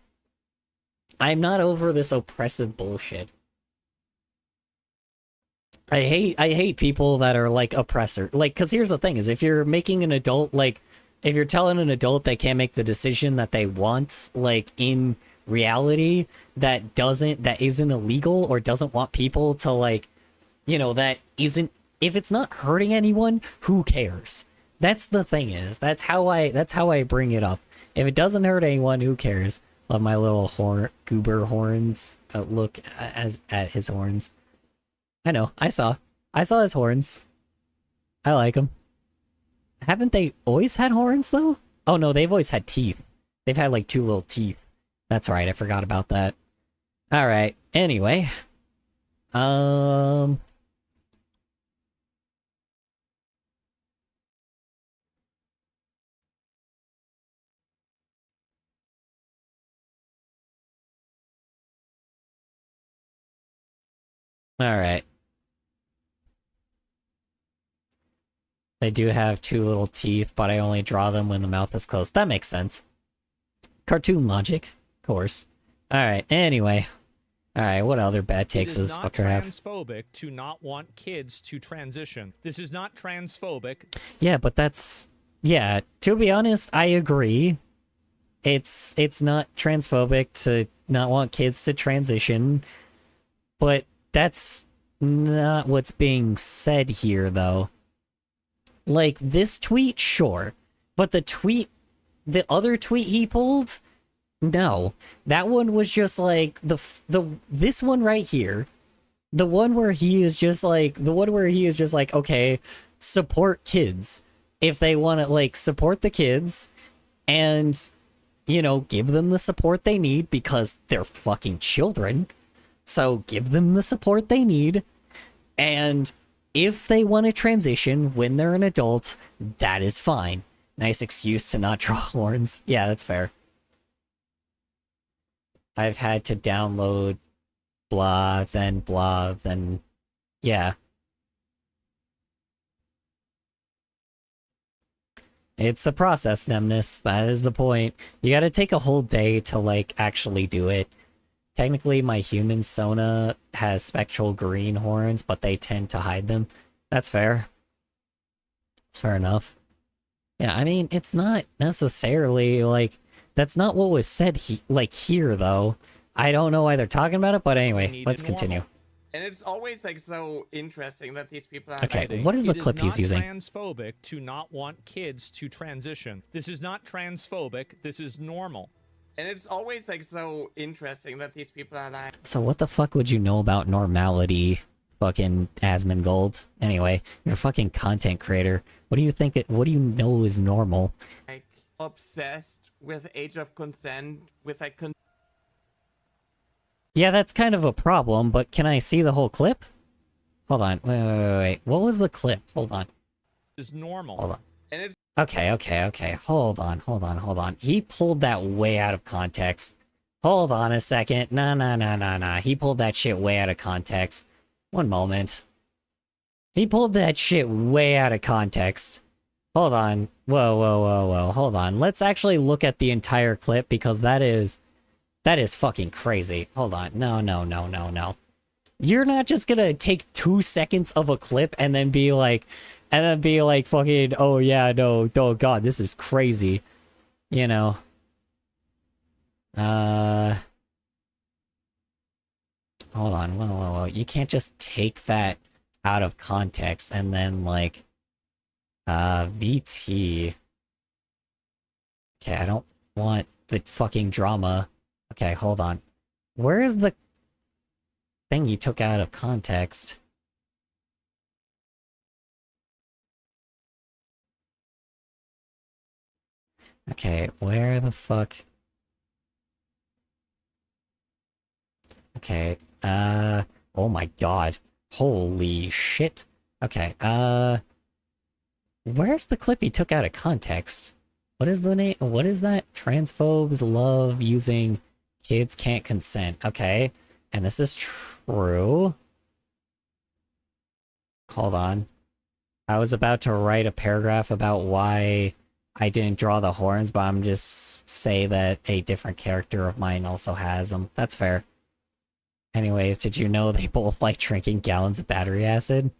I'm not over this oppressive bullshit. I hate people that are like oppressor. Like, cause here's the thing is if you're making an adult, like, if you're telling an adult they can't make the decision that they want, like in reality, that isn't illegal or doesn't want people to like, you know, that isn't, if it's not hurting anyone, who cares? That's the thing is, that's how I bring it up. If it doesn't hurt anyone, who cares? Love my little goober horns. Look at his horns. I know, I saw his horns. I like them. Haven't they always had horns, though? Oh, no, they've always had teeth. They've had, like, 2 little teeth. That's right, I forgot about that. Alright, anyway. Alright. They do have 2 little teeth, but I only draw them when the mouth is closed. That makes sense. Cartoon logic, of course. Alright, anyway. Alright, what other bad takes does this fucker have? It is not transphobic to not want kids to transition. This is not transphobic. Yeah, but that's... Yeah, to be honest, I agree. It's not transphobic to not want kids to transition, but that's not what's being said here, though. Like, this tweet, sure. But the other tweet he pulled, no. That one was just like, this one right here, the one where he is just like, okay, support kids. If they want to, like, support the kids, and, you know, give them the support they need, because they're fucking children. So, give them the support they need, and if they want to transition when they're an adult, that is fine. Nice excuse to not draw horns. Yeah, that's fair. I've had to download blah, then yeah. It's a process, Nemnus. That is the point. You gotta take a whole day to, like, actually do it. Technically, my human Sona has spectral green horns, but they tend to hide them. That's fair. It's fair enough. Yeah, I mean, it's not necessarily, like, That's not what was said here, though. I don't know why they're talking about it, but anyway, let's continue. And it's always like so interesting that these people are Okay, like, what is the clip he's using? It is not transphobic to not want kids to transition. This is not transphobic. This is normal. and it's always like so interesting that these people are like, So what the fuck would you know about normality, fucking Asmongold? Anyway, you're a fucking content creator. What do you think? What do you know is normal? Obsessed with age of consent, with like Yeah, that's kind of a problem, but can I see the whole clip? Hold on. Wait. What was the clip? Hold on. Is normal. Hold on. and it's Okay. Hold on. He pulled that way out of context. Hold on a second. Nah. He pulled that shit way out of context. One moment. He pulled that shit way out of context. Hold on. Whoa. Hold on. Let's actually look at the entire clip because that is fucking crazy. Hold on. No. You're not just gonna take 2 seconds of a clip and then be like, fucking, oh yeah, no, oh god, this is crazy. You know. Hold on. Whoa. You can't just take that out of context and then like, VT. Okay, I don't want the fucking drama. Okay, hold on. Where is the thing you took out of context? Okay, where the fuck? Okay, oh my god. Holy shit. Okay, where's the clip he took out of context? What is the name? What is that? Transphobes love using kids can't consent. Okay, and this is true. Hold on. I was about to write a paragraph about why I didn't draw the horns, but I'm just say that a different character of mine also has them. That's fair. Anyways, did you know they both like drinking gallons of battery acid?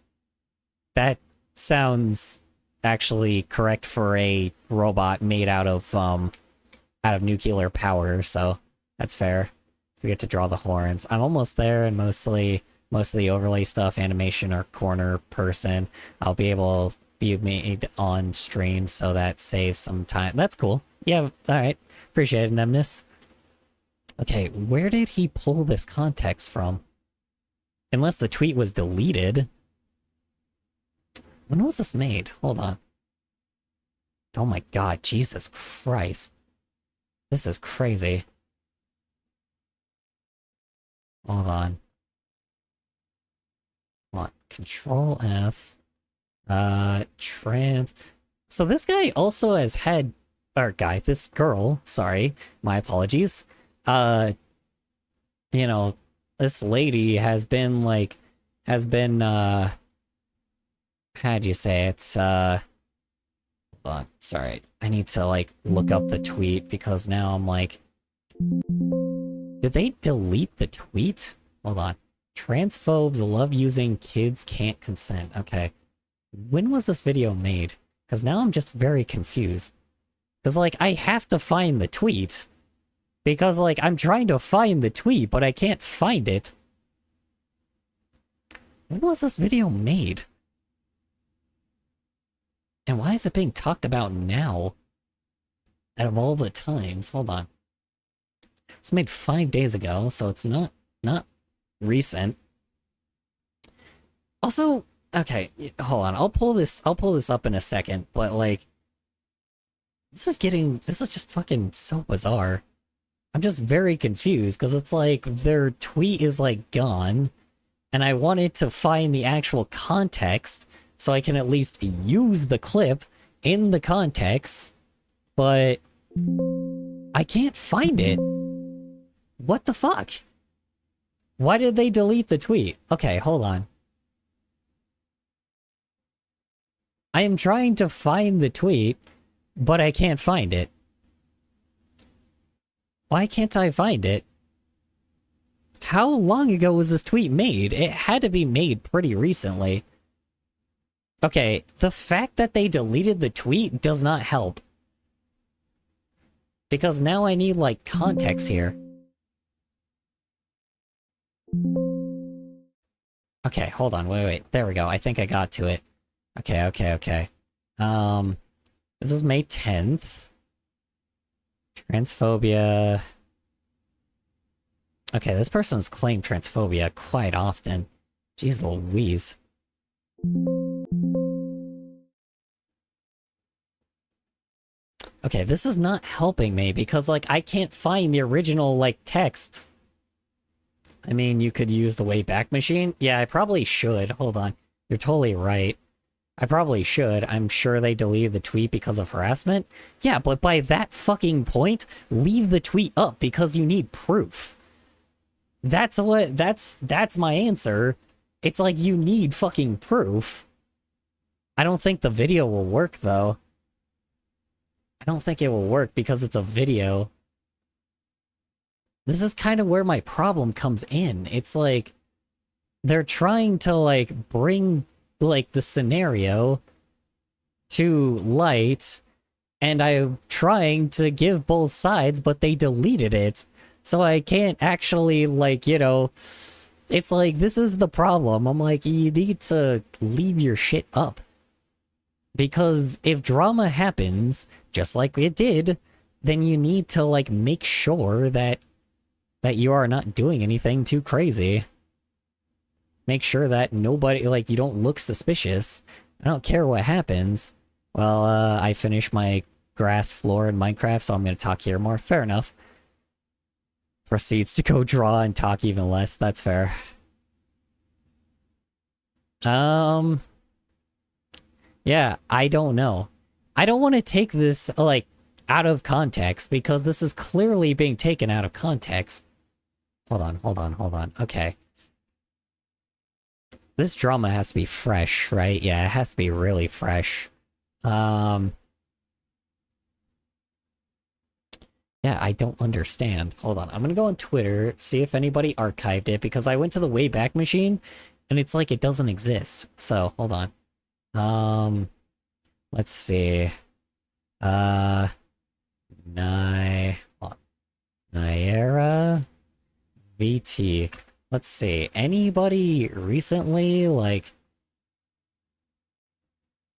That sounds actually correct for a robot made out of nuclear power, so that's fair. Forget to draw the horns. I'm almost there, and most of the overlay stuff, animation or corner person, I'll be able to be made on stream, so that saves some time. That's cool. Yeah, alright. Appreciate it, Nemnus. Okay, where did he pull this context from? Unless the tweet was deleted. When was this made? Hold on. Oh my god, Jesus Christ. This is crazy. Hold on. What? Control F. Trans. So this guy also has had, this girl, sorry, my apologies. You know, this lady has been how'd you say it's, hold on, sorry. I need to, like, look up the tweet because now I'm like, did they delete the tweet? Hold on. Transphobes love using kids can't consent. Okay. When was this video made? Because now I'm just very confused. Because, like, I have to find the tweet. Because, like, I'm trying to find the tweet, but I can't find it. When was this video made? And why is it being talked about now? Out of all the times. Hold on. It's made 5 days ago, so it's not recent. Also, okay, hold on. I'll pull this up in a second, but like this is just fucking so bizarre. I'm just very confused because it's like their tweet is like gone and I wanted to find the actual context so I can at least use the clip in the context, but I can't find it. What the fuck? Why did they delete the tweet? Okay, hold on. I am trying to find the tweet, but I can't find it. Why can't I find it? How long ago was this tweet made? It had to be made pretty recently. Okay, the fact that they deleted the tweet does not help. Because now I need, like, context here. Okay, hold on, wait. There we go. I think I got to it. Okay. This is May 10th. Transphobia. Okay, this person's claimed transphobia quite often. Jeez Louise. Okay, this is not helping me because, like, I can't find the original, like, text. I mean, you could use the Wayback Machine. Yeah, I probably should. Hold on. You're totally right. I probably should. I'm sure they deleted the tweet because of harassment. Yeah, but by that fucking point, leave the tweet up because you need proof. That's my answer. It's like you need fucking proof. I don't think the video will work though. I don't think it will work because it's a video. This is kind of where my problem comes in. It's like they're trying to like bring like the scenario to light, and I'm trying to give both sides, but they deleted it. So I can't actually, like, you know, it's like, this is the problem. I'm like, you need to leave your shit up. Because if drama happens, just like it did, then you need to, like, make sure that you are not doing anything too crazy. Make sure that nobody, like, you don't look suspicious. I don't care what happens. Well, I finished my grass floor in Minecraft, so I'm gonna talk here more. Fair enough. Proceeds to go draw and talk even less. That's fair. Yeah, I don't know. I don't want to take this, like, out of context, because this is clearly being taken out of context. Hold on. Okay. This drama has to be fresh, right? Yeah, it has to be really fresh. Yeah, I don't understand. Hold on. I'm gonna go on Twitter, see if anybody archived it, because I went to the Wayback Machine, and it's like it doesn't exist. So, hold on. Let's see. NyaraVT. Let's see. Anybody recently, like...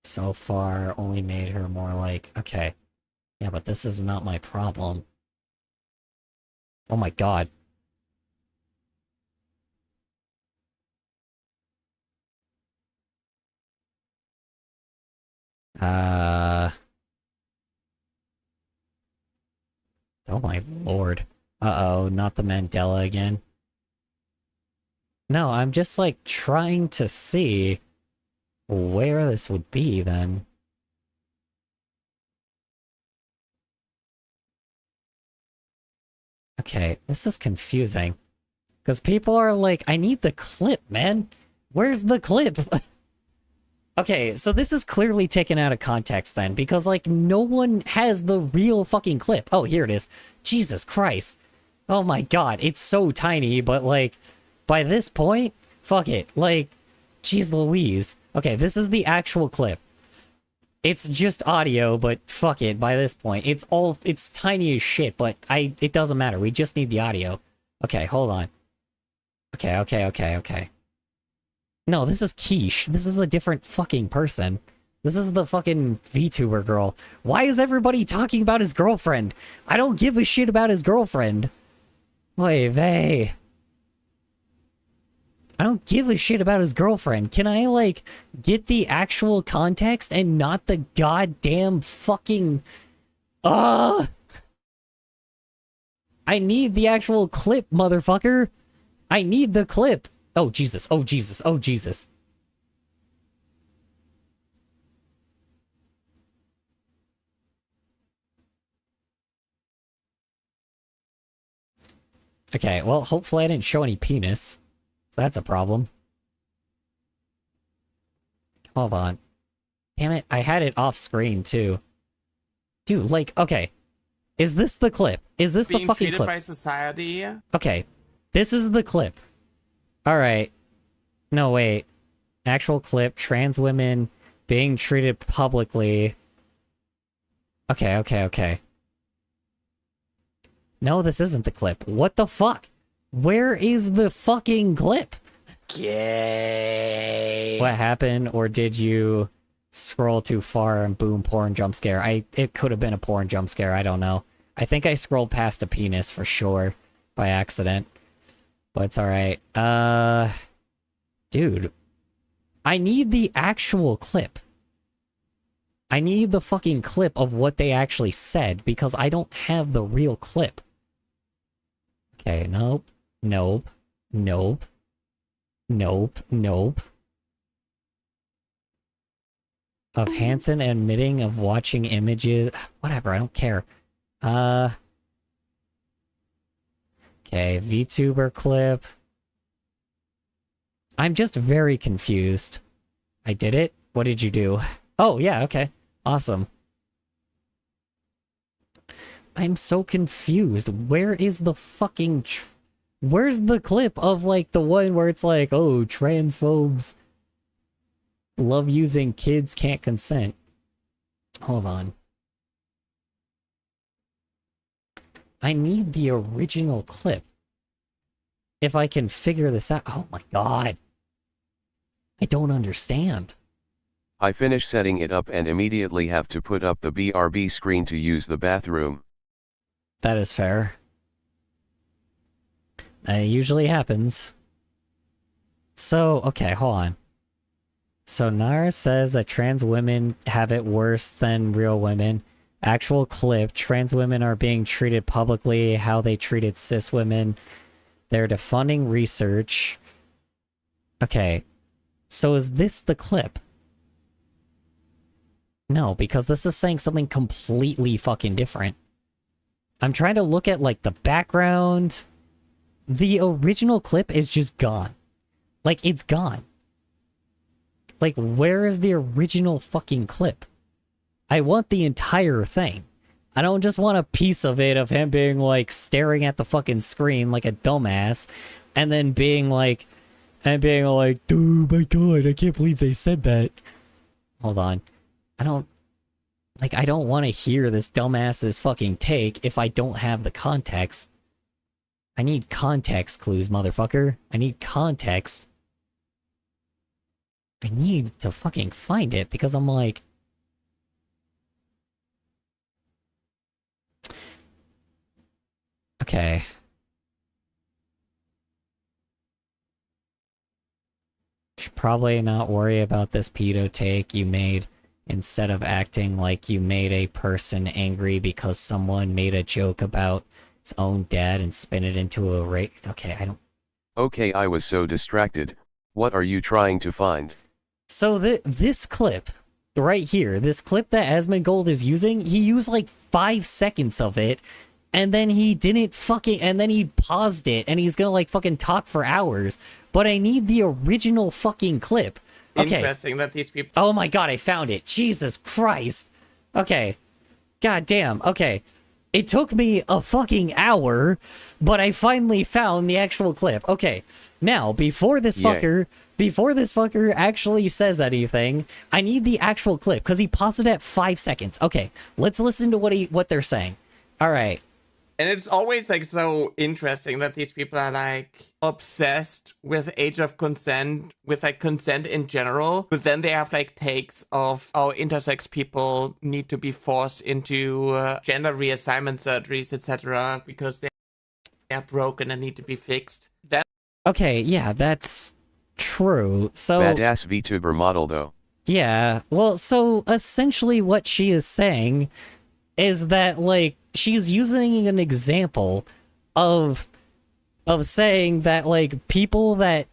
So far, only made her more like... Okay. Yeah, but this is not my problem. Oh my god. Oh my lord. Uh-oh, not the Mandela again. No, I'm just, like, trying to see where this would be, then. Okay, this is confusing. Because people are like, I need the clip, man. Where's the clip? Okay, so this is clearly taken out of context then, because, like, no one has the real fucking clip. Oh, here it is. Jesus Christ. Oh my god, it's so tiny, but, like, by this point, fuck it. Like, jeez Louise. Okay, this is the actual clip. It's just audio, but fuck it, by this point. It's tiny as shit, but it doesn't matter. We just need the audio. Okay, hold on. Okay. No, this is Quiche. This is a different fucking person. This is the fucking VTuber girl. Why is everybody talking about his girlfriend? I don't give a shit about his girlfriend. Oy vey. I don't give a shit about his girlfriend. Can I, like, get the actual context and not the goddamn fucking... I need the actual clip, motherfucker. I need the clip. Oh, Jesus. Oh, Jesus. Oh, Jesus. Okay, well, hopefully I didn't show any penis. So that's a problem. Hold on. Damn it, I had it off screen too. Dude, like, okay. Is this the clip? Is this the fucking clip? By society? Okay, this is the clip. Alright. No, wait. Actual clip, trans women being treated publicly. Okay. No, this isn't the clip. What the fuck? Where is the fucking clip? Gay. What happened? Or did you scroll too far and boom, porn jump scare? It could have been a porn jump scare. I don't know. I think I scrolled past a penis for sure by accident. But it's alright. Dude. I need the actual clip. I need the fucking clip of what they actually said because I don't have the real clip. Okay, nope. Nope. Nope. Nope. Nope. Of Hansen admitting of watching images. Whatever, I don't care. Okay, VTuber clip. I'm just very confused. I did it? What did you do? Oh, yeah, okay. Awesome. I'm so confused. Where is the fucking... Where's the clip of, like, the one where it's like, oh, transphobes love using kids can't consent? Hold on. I need the original clip. If I can figure this out. Oh my god. I don't understand. I finish setting it up and immediately have to put up the BRB screen to use the bathroom. That is fair. That usually happens. So, okay, hold on. So Nyara says that trans women have it worse than real women. Actual clip, trans women are being treated publicly how they treated cis women. They're defunding research. Okay, so is this the clip? No, because this is saying something completely fucking different. I'm trying to look at, like, the background. The original clip is just gone. Like, it's gone. Like, where is the original fucking clip? I want the entire thing. I don't just want a piece of it of him being, like, staring at the fucking screen like a dumbass, and then being like, oh my god, I can't believe they said that. Hold on. I don't want to hear this dumbass's fucking take if I don't have the context. I need context clues, motherfucker. I need context. I need to fucking find it because I'm like... Okay. Should probably not worry about this pedo take you made instead of acting like you made a person angry because someone made a joke about his own dad and spin it into a rape. Okay, I don't... Okay, I was so distracted. What are you trying to find? So this clip, right here, this clip that Asmongold is using, he used like 5 seconds of it, and then he didn't fucking, and then he paused it, and he's gonna like fucking talk for hours. But I need the original fucking clip. Okay. Interesting that these people... Oh my god, I found it. Jesus Christ. Okay. God damn. Okay. It took me a fucking hour, but I finally found the actual clip. Okay. Now, before this fucker actually says anything, I need the actual clip, because he paused it at 5 seconds. Okay, let's listen to what they're saying. Alright. And it's always like so interesting that these people are like obsessed with age of consent, with like consent in general, but then they have like takes of how intersex people need to be forced into gender reassignment surgeries, etc., because they're broken and need to be fixed. Then Okay, yeah, that's true. So Badass VTuber model though. yeah, well, so essentially what she is saying is that, like, she's using an example of saying that, like, people that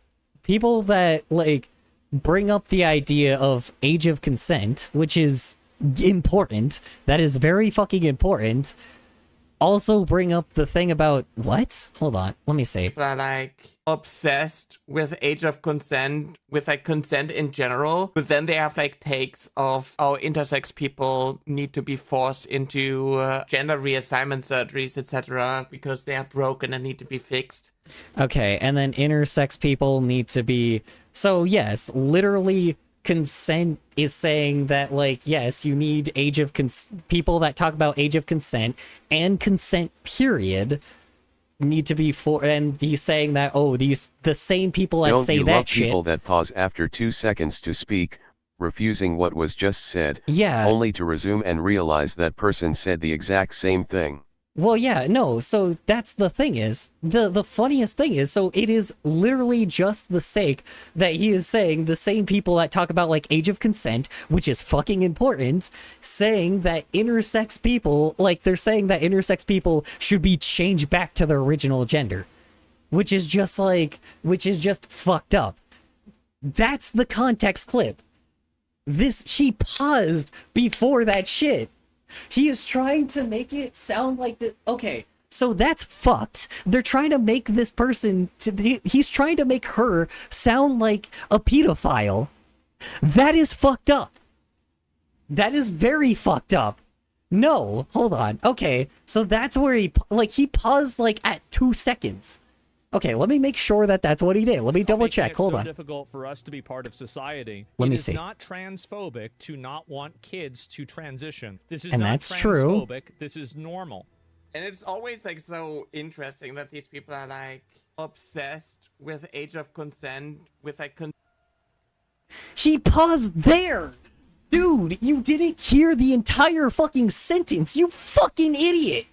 like bring up the idea of age of consent, which is important, that is very fucking important, also bring up the thing about what? Hold on, let me see. people are like obsessed with age of consent, with like consent in general, but then they have like takes of how intersex people need to be forced into gender reassignment surgeries, etc., because they are broken and need to be fixed. Okay, and then intersex people need to be... So yes, literally consent is saying that, like, yes, you need people that talk about age of consent and consent period need to be for, and he's saying that, oh, the same people that say that love shit. People that pause after 2 seconds to speak, refusing what was just said, Yeah. only to resume and realize that person said the exact same thing. Well, yeah, no, so that's the thing is, the funniest thing is, so it is literally just the sake that he is saying the same people that talk about, like, age of consent, which is fucking important, saying that intersex people, like, they're saying that intersex people should be changed back to their original gender, which is just fucked up. That's the context clip. He paused before that shit. He is trying to make it sound like the okay, so that's fucked. They're trying to make this person he's trying to make her sound like a pedophile. That is fucked up. That is very fucked up. No, hold on. Okay, so that's where he paused like at 2 seconds. Okay, let me make sure that that's what he did. Let me double check. Hold on. It's so difficult for us to be part of society. Let me see. It is not transphobic to not want kids to transition. This is And not that's true. transphobic. This is normal. And it's always like so interesting that these people are like obsessed with age of consent, with like He paused there! Dude, you didn't hear the entire fucking sentence, you fucking idiot!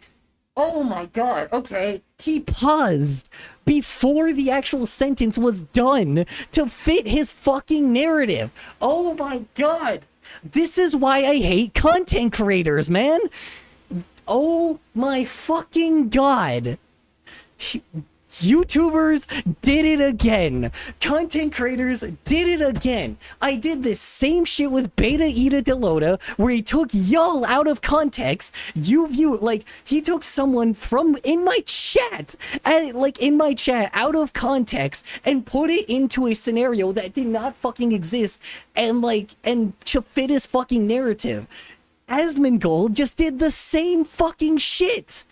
Oh my god, okay. He paused before the actual sentence was done to fit his fucking narrative. Oh my god! This is why I hate content creators, man! Oh my fucking god! YouTubers did it again. Content creators did it again. I did this same shit with Beta Ida Delota, where he took y'all out of context. He took someone from in my chat, out of context, and put it into a scenario that did not fucking exist, and to fit his fucking narrative. Asmongold just did the same fucking shit.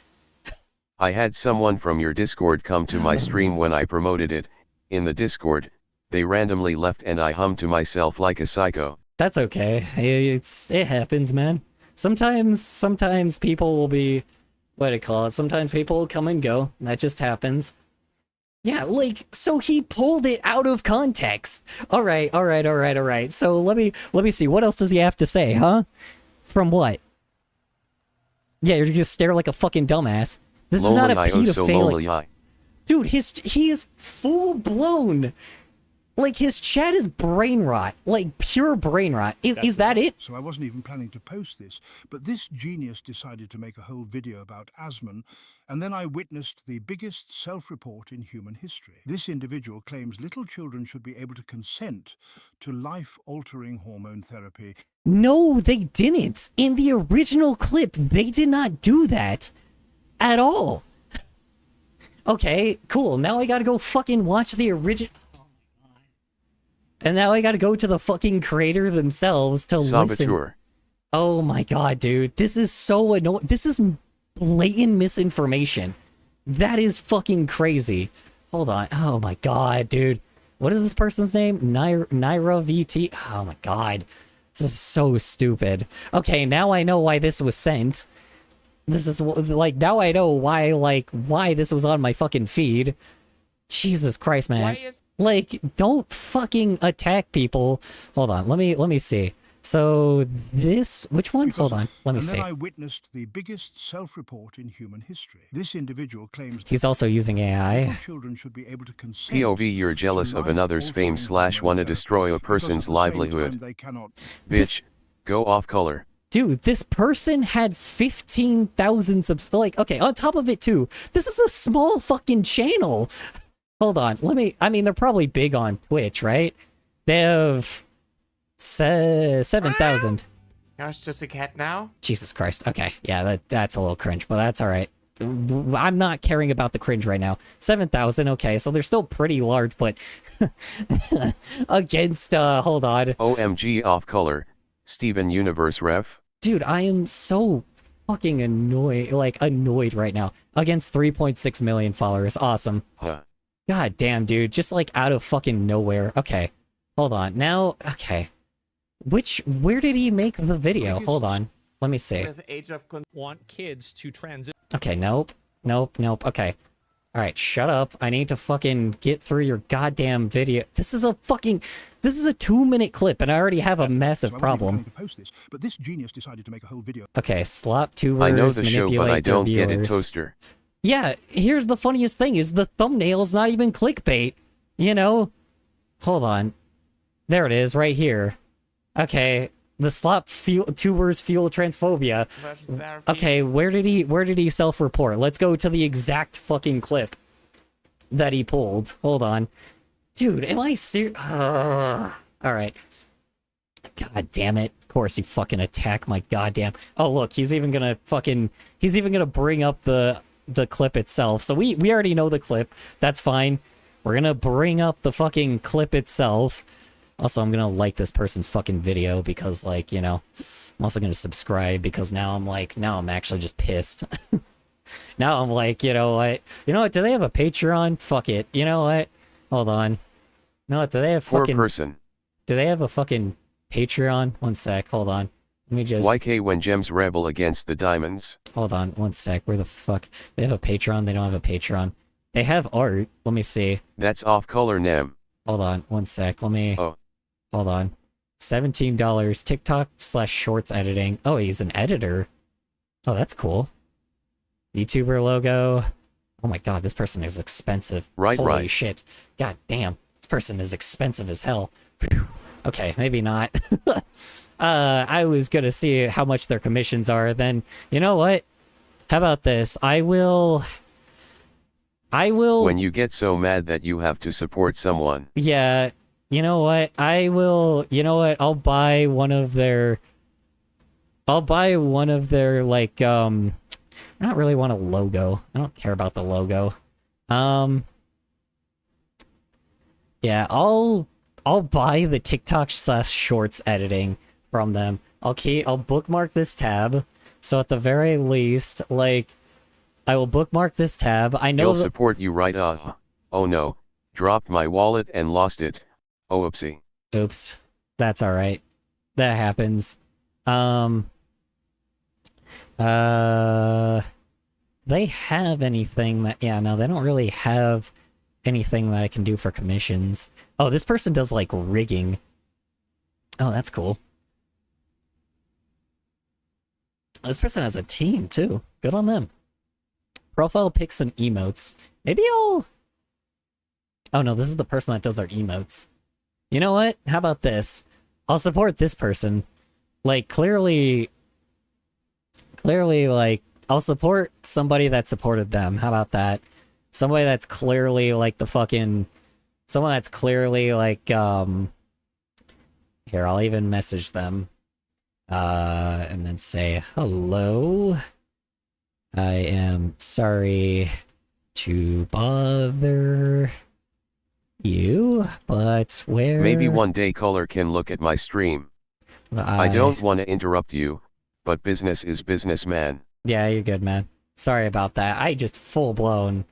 I had someone from your Discord come to my stream when I promoted it. In the Discord, they randomly left and I hummed to myself like a psycho. That's okay. It happens, man. Sometimes people will be, sometimes people will come and go. That just happens. Yeah, so he pulled it out of context. All right. So let me see. What else does he have to say, huh? From what? Yeah, you're just stare like a fucking dumbass. This is not a pedophile. Dude, he is full blown. Like, his chat is brain rot. Like, pure brain rot. Is that it? So I wasn't even planning to post this, but this genius decided to make a whole video about Asmon, and then I witnessed the biggest self-report in human history. This individual claims little children should be able to consent to life-altering hormone therapy. No, they didn't. In the original clip, they did not do that. At all. Okay, cool. Now I gotta go fucking watch the original. Oh my god. And now I gotta go to the fucking creator themselves to listen. Oh my god, dude. This is so annoying. This is blatant misinformation. That is fucking crazy. Hold on. Oh my god, dude. What is this person's name? NyaraVT? Oh my god. This is so stupid. Okay, now I know why this was sent. This is now I know why this was on my fucking feed. Jesus Christ, man. Don't fucking attack people. Hold on, let me see. So which one? Hold on, let me see. And then I witnessed the biggest self-report in human history. This individual claims he's also using AI. Children should be able to consent. POV, you're jealous of another's fame / want to destroy a person's livelihood. Bitch, go off color. Dude, this person had 15,000 subs. Okay, on top of it too, this is a small fucking channel. Hold on, they're probably big on Twitch, right? They have 7,000. Now it's just a cat now? Jesus Christ. Okay, yeah, that's a little cringe, but that's all right. I'm not caring about the cringe right now. 7,000, okay, so they're still pretty large, but against, hold on. OMG off color, Steven Universe ref. Dude, I am so fucking annoyed right now. Against 3.6 million followers. Awesome. God damn, dude. Just out of fucking nowhere. Okay. Hold on. Now, okay. Where did he make the video? Hold on. Let me see. With age of consent. Want kids to transition. Okay, nope. Okay. Alright, shut up. I need to fucking get through your goddamn video. This is a 2-minute clip, and I already have a massive problem. To post this, but this genius decided to make a whole video. Okay, slop tubers I know the show, manipulate but I don't their get it, viewers. Toaster. Yeah, here's the funniest thing is the thumbnail's not even clickbait. You know? Hold on. There it is, right here. Okay, the slop tubers fuel transphobia. Okay, where did he self-report? Let's go to the exact fucking clip that he pulled. Hold on. Dude, am I serious? Alright. God damn it. Of course he fucking attacked my goddamn... Oh, look, he's even gonna bring up the clip itself. So we already know the clip. That's fine. We're gonna bring up the fucking clip itself. Also, I'm gonna like this person's fucking video because, like, you know, I'm also gonna subscribe because now I'm actually just pissed. Now I'm like, you know what, do they have a Patreon? Fuck it. You know what? Hold on. You know what, do they have Poor fucking... person. Do they have a fucking Patreon? One sec, hold on. Let me just... YK when gems rebel against the diamonds. Hold on, one sec, where the fuck... They have a Patreon? They don't have a Patreon. They have art. Let me see. That's off color nem. Hold on, one sec, let me... Oh. Hold on. $17. TikTok/shorts editing. Oh, he's an editor. Oh, that's cool. YouTuber logo. Oh my god, this person is expensive. Right. Holy shit. God damn. This person is expensive as hell. Whew. Okay, maybe not. I was gonna see how much their commissions are, then, you know what? How about this? I will... When you get so mad that you have to support someone. Yeah, you know what? I'll buy one of their, like, I don't really want a logo. I don't care about the logo. Yeah, I'll buy the TikTok/shorts editing from them. I'll bookmark this tab, so at the very least, like, I will bookmark this tab. I know He'll support you, right? Oh no, dropped my wallet and lost it. Oh, oopsie. Oops. That's alright. That happens. They have anything that... Yeah, no, they don't really have anything that I can do for commissions. Oh, this person does, like, rigging. Oh, that's cool. This person has a team, too. Good on them. Profile pics and emotes. Maybe I'll... Oh, no, this is the person that does their emotes. You know what? How about this? I'll support this person. Like, clearly, like, I'll support somebody that supported them. How about that? Somebody that's clearly, like, someone that's clearly, like, Here, I'll even message them. And then say, hello. I am sorry to bother you, but where... Maybe one day Color can look at my stream. I don't want to interrupt you, but business is business, man. Yeah, you're good, man. Sorry about that. I just full-blown...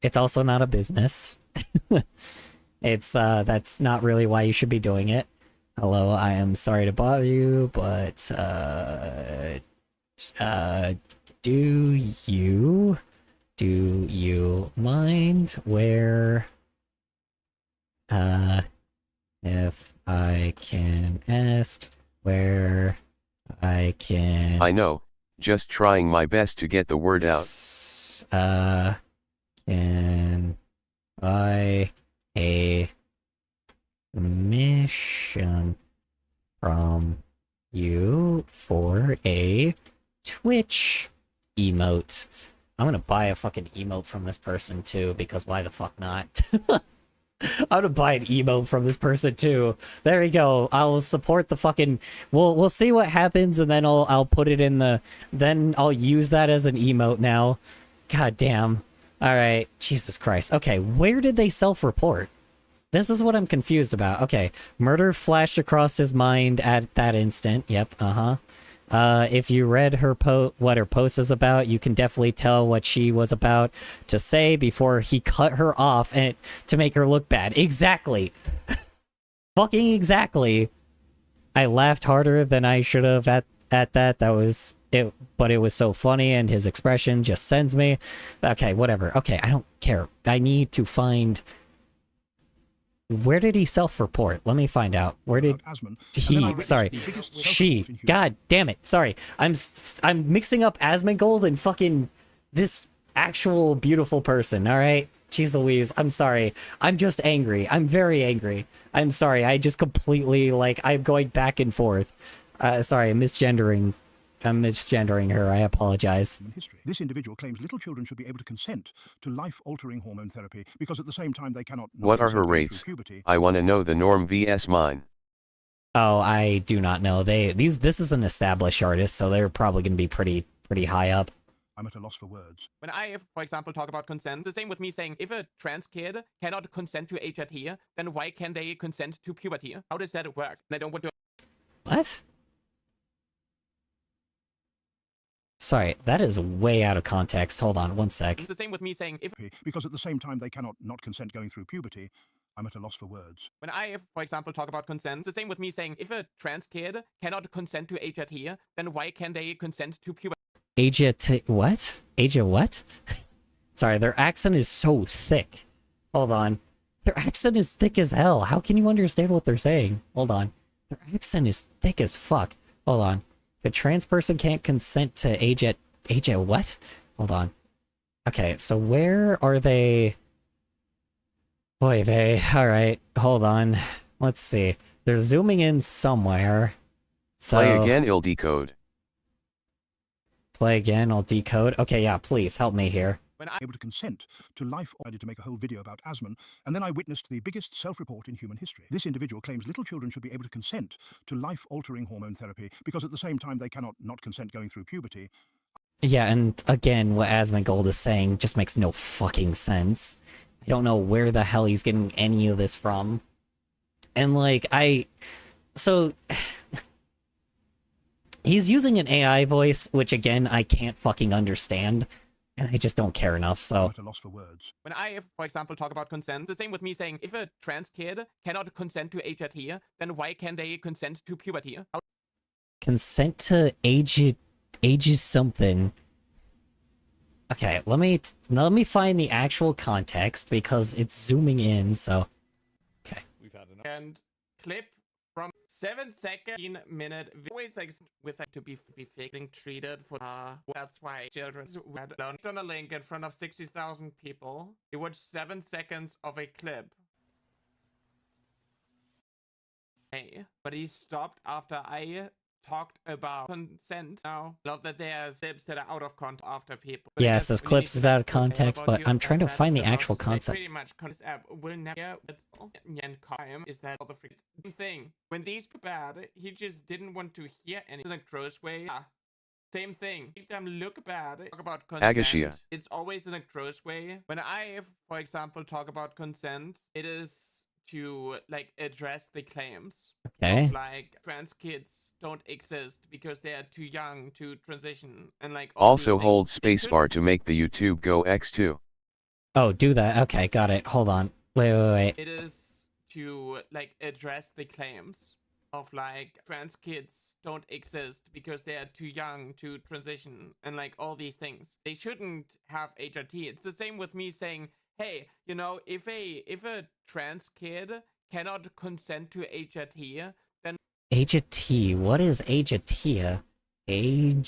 It's also not a business. It's, that's not really why you should be doing it. Hello, I am sorry to bother you, but, do you mind where... if I can ask where I can... I know, just trying my best to get the word out. Can buy a mission from you for a Twitch emote. I'm gonna buy a fucking emote from this person too, because why the fuck not? I'm gonna buy an emote from this person too. There we go. I'll support the fucking... We'll see what happens, and then I'll put it in the... Then I'll use that as an emote now. God damn. Alright. Jesus Christ. Okay, where did they self-report? This is what I'm confused about. Okay. Murder flashed across his mind at that instant. Yep, if you read her what her post is about, you can definitely tell what she was about to say before he cut her off and to make her look bad. Exactly. Fucking exactly. I laughed harder than I should have at that. That was it, but it was so funny, and his expression just sends me. Okay, whatever. Okay, I don't care. I need to find. Where did he self-report? Let me find out. Where did he? Sorry, she. God damn it! Sorry, I'm mixing up Asmongold and fucking this actual beautiful person. All right, jeez Louise. I'm sorry. I'm just angry. I'm very angry. I'm sorry. I just completely like. I'm going back and forth. Sorry, I'm misgendering her. I apologize. History. This individual claims little children should be able to consent to life-altering hormone therapy because at the same time they cannot. What are her rates? I want to know the norm vs mine. Oh, I do not know. This is an established artist, so they're probably going to be pretty high up. I'm at a loss for words. When I, for example, talk about consent, the same with me saying if a trans kid cannot consent to HRT, then why can they consent to puberty? How does that work? And I don't want to. What? Sorry, that is way out of context. Hold on, one sec. The same with me saying if. Because at the same time they cannot not consent going through puberty. I'm at a loss for words. When I, for example, talk about consent, the same with me saying if a trans kid cannot consent to HRT, then why can they consent to puberty? What? What? Sorry, their accent is so thick. Hold on. Their accent is thick as hell. How can you understand what they're saying? Hold on. Their accent is thick as fuck. Hold on. If a trans person can't consent to age at what? Hold on. Okay, so where are they? Boy, alright, hold on. Let's see. They're zooming in somewhere. So Play again, I'll decode. Play again, I'll decode. Okay, yeah, please help me here. When I able to consent to life, I decided to make a whole video about Asmon, and then I witnessed the biggest self-report in human history. This individual claims little children should be able to consent to life-altering hormone therapy because at the same time they cannot not consent going through puberty. Yeah, and again, what Asmongold is saying just makes no fucking sense. I don't know where the hell he's getting any of this from. And like, so he's using an AI voice, which again, I can't fucking understand. And I just don't care enough, so. At a loss for words. When I, for example, talk about consent, the same with me saying if a trans kid cannot consent to HRT, then why can they consent to puberty? Consent to ages something. Okay, let me find the actual context because it's zooming in, so. Okay. We've had enough. And clip from 7-second minute always like with to be being treated for that's why children read on a link in front of 60,000 people. He watched 7 seconds of a clip. Hey, but he stopped after I talked about consent. Now, love that there's clips that are out of context after people. But Yes, this clips is out of context, but I'm trying to find the actual concept. Pretty much, this app will never time is that all the freaking thing. When these were bad, he just didn't want to hear anything in a gross way. Same thing. Make them look bad. Talk about consent. Agashia. It's always in a gross way. When I, for example, talk about consent, it is to like address the claims. Okay. Of, like trans kids don't exist because they are too young to transition and like Also hold spacebar to make the YouTube go X2. Oh, do that. Okay, got it. Hold on. Wait. It is to like address the claims of like trans kids don't exist because they are too young to transition and like all these things. They shouldn't have HRT. It's the same with me saying, hey, you know, if a trans kid cannot consent to HRT, then HRT. What is HRT? I'm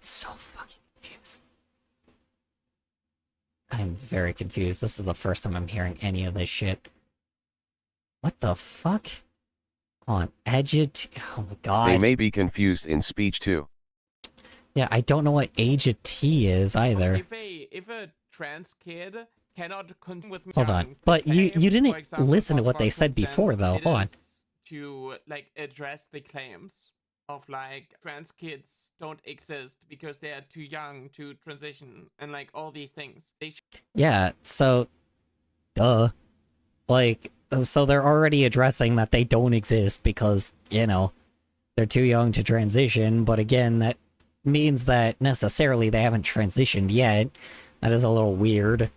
so fucking confused. I'm very confused. This is the first time I'm hearing any of this shit. What the fuck? On agit. Oh my god. They may be confused in speech too. Yeah, I don't know what HRT is either. If a trans kid cannot consent with me. Hold on. But you didn't listen to what they said before though. Hold on. To like address the claims of like trans kids don't exist because they are too young to transition and like all these things. Yeah, so duh. Like, so they're already addressing that they don't exist because, you know, they're too young to transition, but again, that means that necessarily they haven't transitioned yet. That is a little weird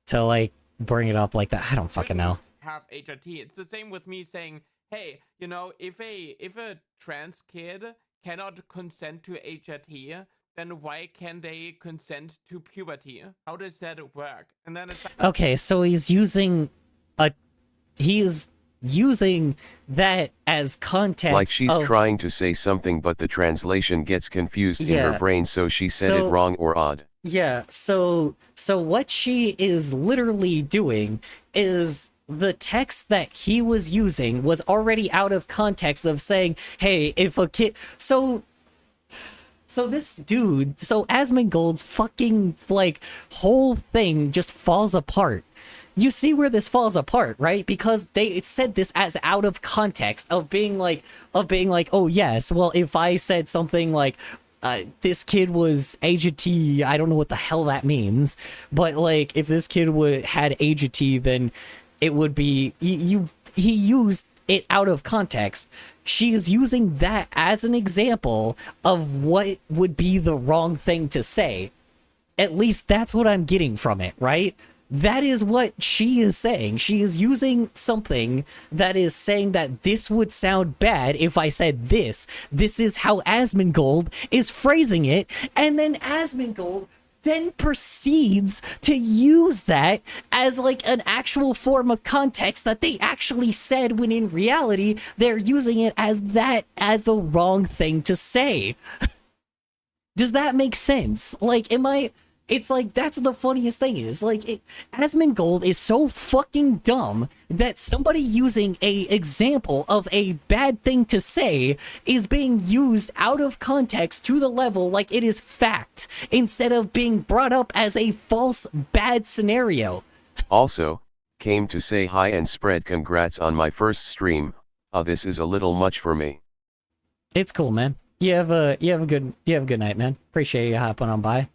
to like bring it up like that. I don't fucking know. have HRT. It's the same with me saying, hey, you know, if a trans kid cannot consent to HRT, then why can they consent to puberty? How does that work? And then it's like, Okay, so he's using that as context. Like she's of, trying to say something, but the translation gets confused in her Yeah. brain, so she said So- it wrong or odd. Yeah, so what she is literally doing is the text that he was using was already out of context of saying, hey, if a kid so this dude, so Asmongold's fucking like whole thing just falls apart. You see where this falls apart, right? Because they said this as out of context of being like, oh yes, well if I said something like this kid was AGT, I don't know what the hell that means, but like if this kid had AGT, then it would be he used it out of context. She is using that as an example of what would be the wrong thing to say. At least that's what I'm getting from it, right? That is what she is saying. She is using something that is saying that this would sound bad if I said this. This is how Asmongold is phrasing it. And then Asmongold then proceeds to use that as like an actual form of context that they actually said, when in reality, they're using it as the wrong thing to say. Does that make sense? Like, it's like, that's the funniest thing is, like, Asmongold is so fucking dumb that somebody using a example of a bad thing to say is being used out of context to the level like it is fact, instead of being brought up as a false bad scenario. Also, came to say hi and spread congrats on my first stream. This is a little much for me. It's cool, man. You have a good night, man. Appreciate you hopping on by.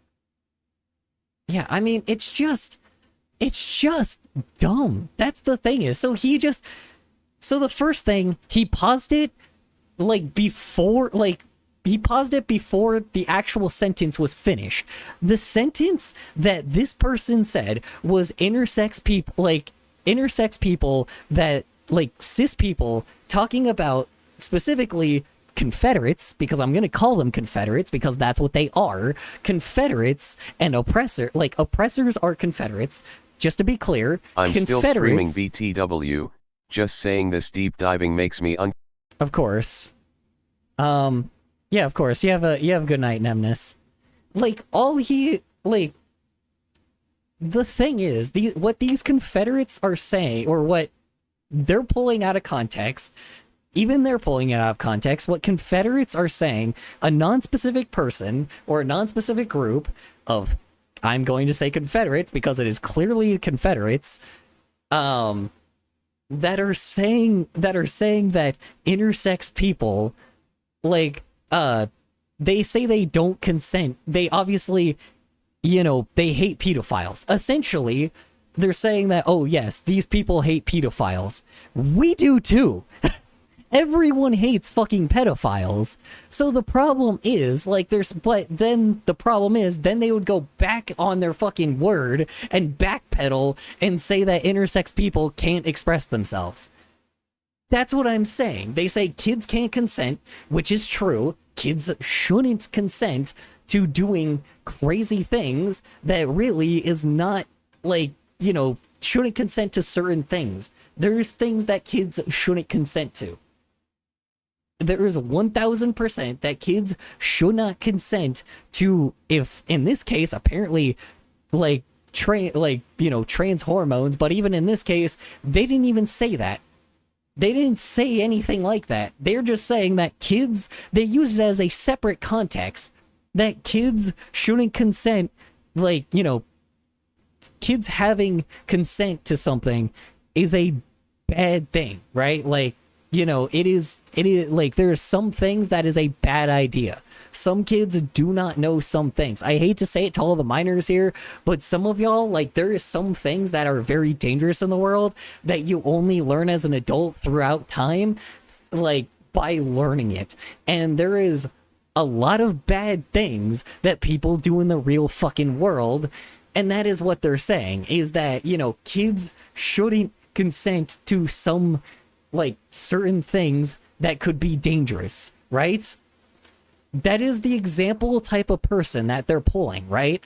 Yeah, I mean, it's just dumb. That's the thing is, so the first thing, he paused it before the actual sentence was finished. The sentence that this person said was intersex people that, like, cis people talking about specifically Confederates, because I'm going to call them Confederates because that's what they are. Confederates and oppressors are Confederates. Just to be clear, I'm still screaming Confederates. BTW. Just saying this deep diving makes me Of course. Yeah, of course. You have a good night, Nemnus. Like, the thing is, what these Confederates are saying, or what they're pulling out of context, even they're pulling it out of context, what Confederates are saying, a non-specific person or a non-specific group of, I'm going to say Confederates because it is clearly Confederates, that are saying that intersex people, like, they say they don't consent. They obviously, they hate pedophiles. Essentially, they're saying that, oh yes, these people hate pedophiles. We do too. Everyone hates fucking pedophiles. So the problem is, then they would go back on their fucking word and backpedal and say that intersex people can't express themselves. That's what I'm saying. They say kids can't consent, which is true. Kids shouldn't consent to doing crazy things that really is not, shouldn't consent to certain things. There's things that kids shouldn't consent to. There is 1000% that kids should not consent to, if in this case apparently trans hormones, but even in this case they didn't even say that. They didn't say anything like that. They're just saying that kids, they use it as a separate context, that kids shouldn't consent, kids having consent to something is a bad thing, right? It is there are some things that is a bad idea. Some kids do not know some things. I hate to say it to all the minors here, but some of y'all, there is some things that are very dangerous in the world that you only learn as an adult throughout time, by learning it. And there is a lot of bad things that people do in the real fucking world, and that is what they're saying, is that, kids shouldn't consent to some, like, certain things that could be dangerous, right? That is the example type of person that they're pulling, right?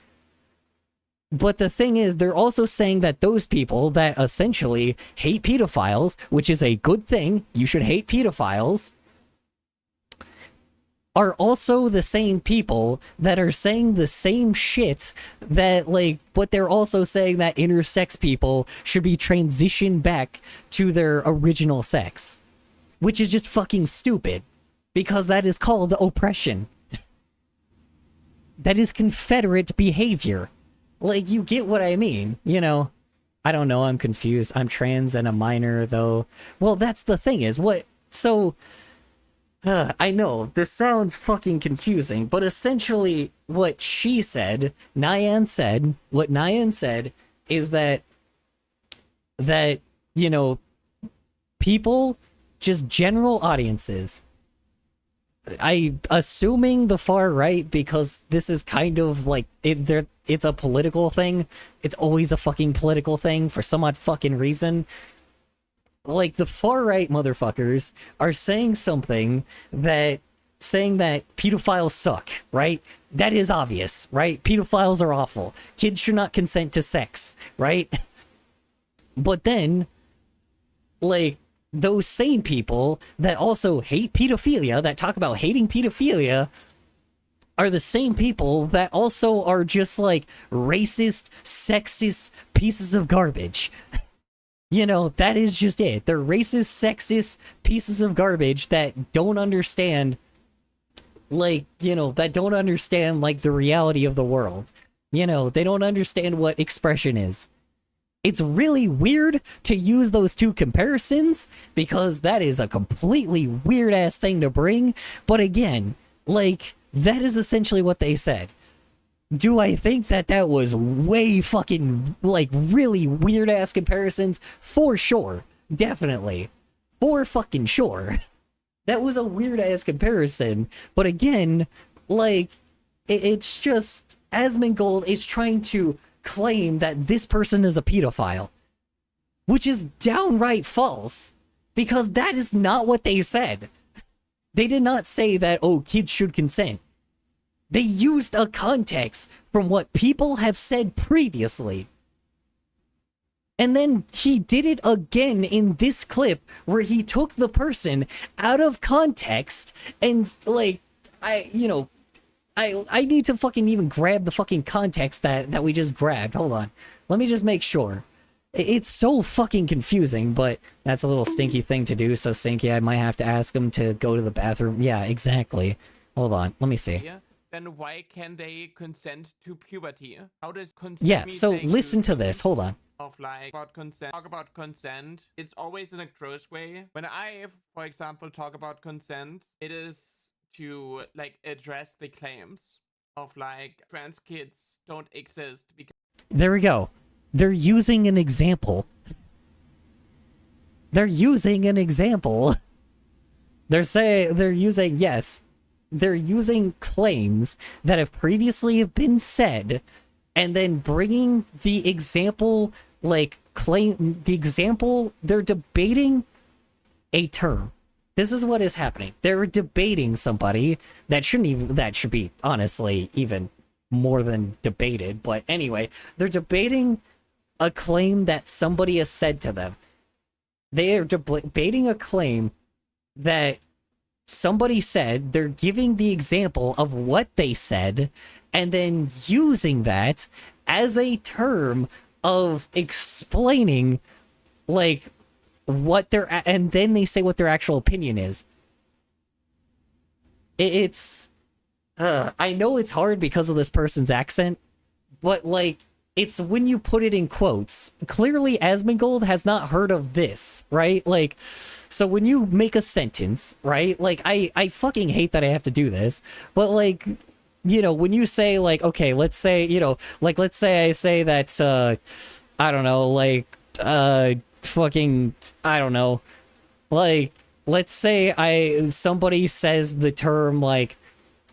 But the thing is, they're also saying that those people that essentially hate pedophiles, which is a good thing, you should hate pedophiles, are also the same people that are saying the same shit that, like, but they're also saying that intersex people should be transitioned back to their original sex. Which is just fucking stupid. Because that is called oppression. That is Confederate behavior. Like, you get what I mean, you know? I don't know, I'm confused. I'm trans and a minor, though. Well, that's the thing is, what... So... I know, this sounds fucking confusing, but essentially what she said, Nyan said is that, you know, people, just general audiences, assuming the far right, because this is kind of like, it's a political thing, it's always a fucking political thing for some odd fucking reason. Like, the far-right motherfuckers are saying something that... saying that pedophiles suck, right? That is obvious, right? Pedophiles are awful. Kids should not consent to sex, right? But then, like, those same people that also hate pedophilia, that talk about hating pedophilia, are the same people that also are just, like, racist, sexist pieces of garbage. You know, that is just it. They're racist, sexist pieces of garbage that don't understand, like, you know, that don't understand, like, the reality of the world. You know, they don't understand what expression is. It's really weird to use those two comparisons, because that is a completely weird-ass thing to bring. But again, like, that is essentially what they said. Do I think that that was way fucking, like, really weird-ass comparisons? For sure. Definitely. For fucking sure. That was a weird-ass comparison. But again, like, it's just... Asmongold is trying to claim that this person is a pedophile. Which is downright false. Because that is not what they said. They did not say that, oh, kids should consent. They used a context from what people have said previously. And then he did it again in this clip where he took the person out of context and, like, I need to fucking even grab the fucking context that we just grabbed. Hold on. Let me just make sure. It's so fucking confusing, but that's a little stinky thing to do, so Stinky, I might have to ask him to go to the bathroom. Yeah, exactly. Hold on. Let me see. Yeah. Then why can they consent to puberty? How does consent? Yeah, so listen to this. Hold on. Of like about consent, talk about consent. It's always in a gross way. When I, for example, talk about consent, it is to like address the claims of like trans kids don't exist because. There we go. They're using an example. They're using an example. They're using claims that have previously been said, and then bringing the example, like, they're debating a term. This is what is happening. They're debating somebody that should be, honestly, even more than debated, but anyway, they're debating a claim that somebody has said to them. They are debating a claim that somebody said. They're giving the example of what they said, and then using that as a term of explaining, like, what and then they say what their actual opinion is. It's I know it's hard because of this person's accent, but, like, it's when you put it in quotes. Clearly Asmongold has not heard of this, right? Like, so when you make a sentence, right? Like, I fucking hate that I have to do this, but, like, you know, when you say, like, okay, let's say, you know, like, let's say I say that, I don't know, like, fucking, I don't know, like, let's say somebody says the term, like,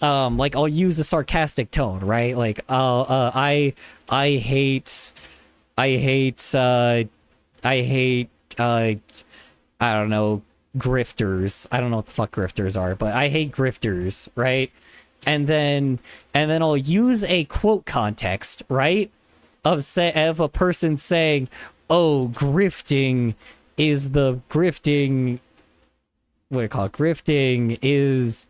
I'll use a sarcastic tone, right? Like, I hate I don't know, grifters. I don't know what the fuck grifters are, but I hate grifters, right? And then I'll use a quote context, right? Of a person saying, "Oh, grifting is the grifting. What do you call it? Grifting is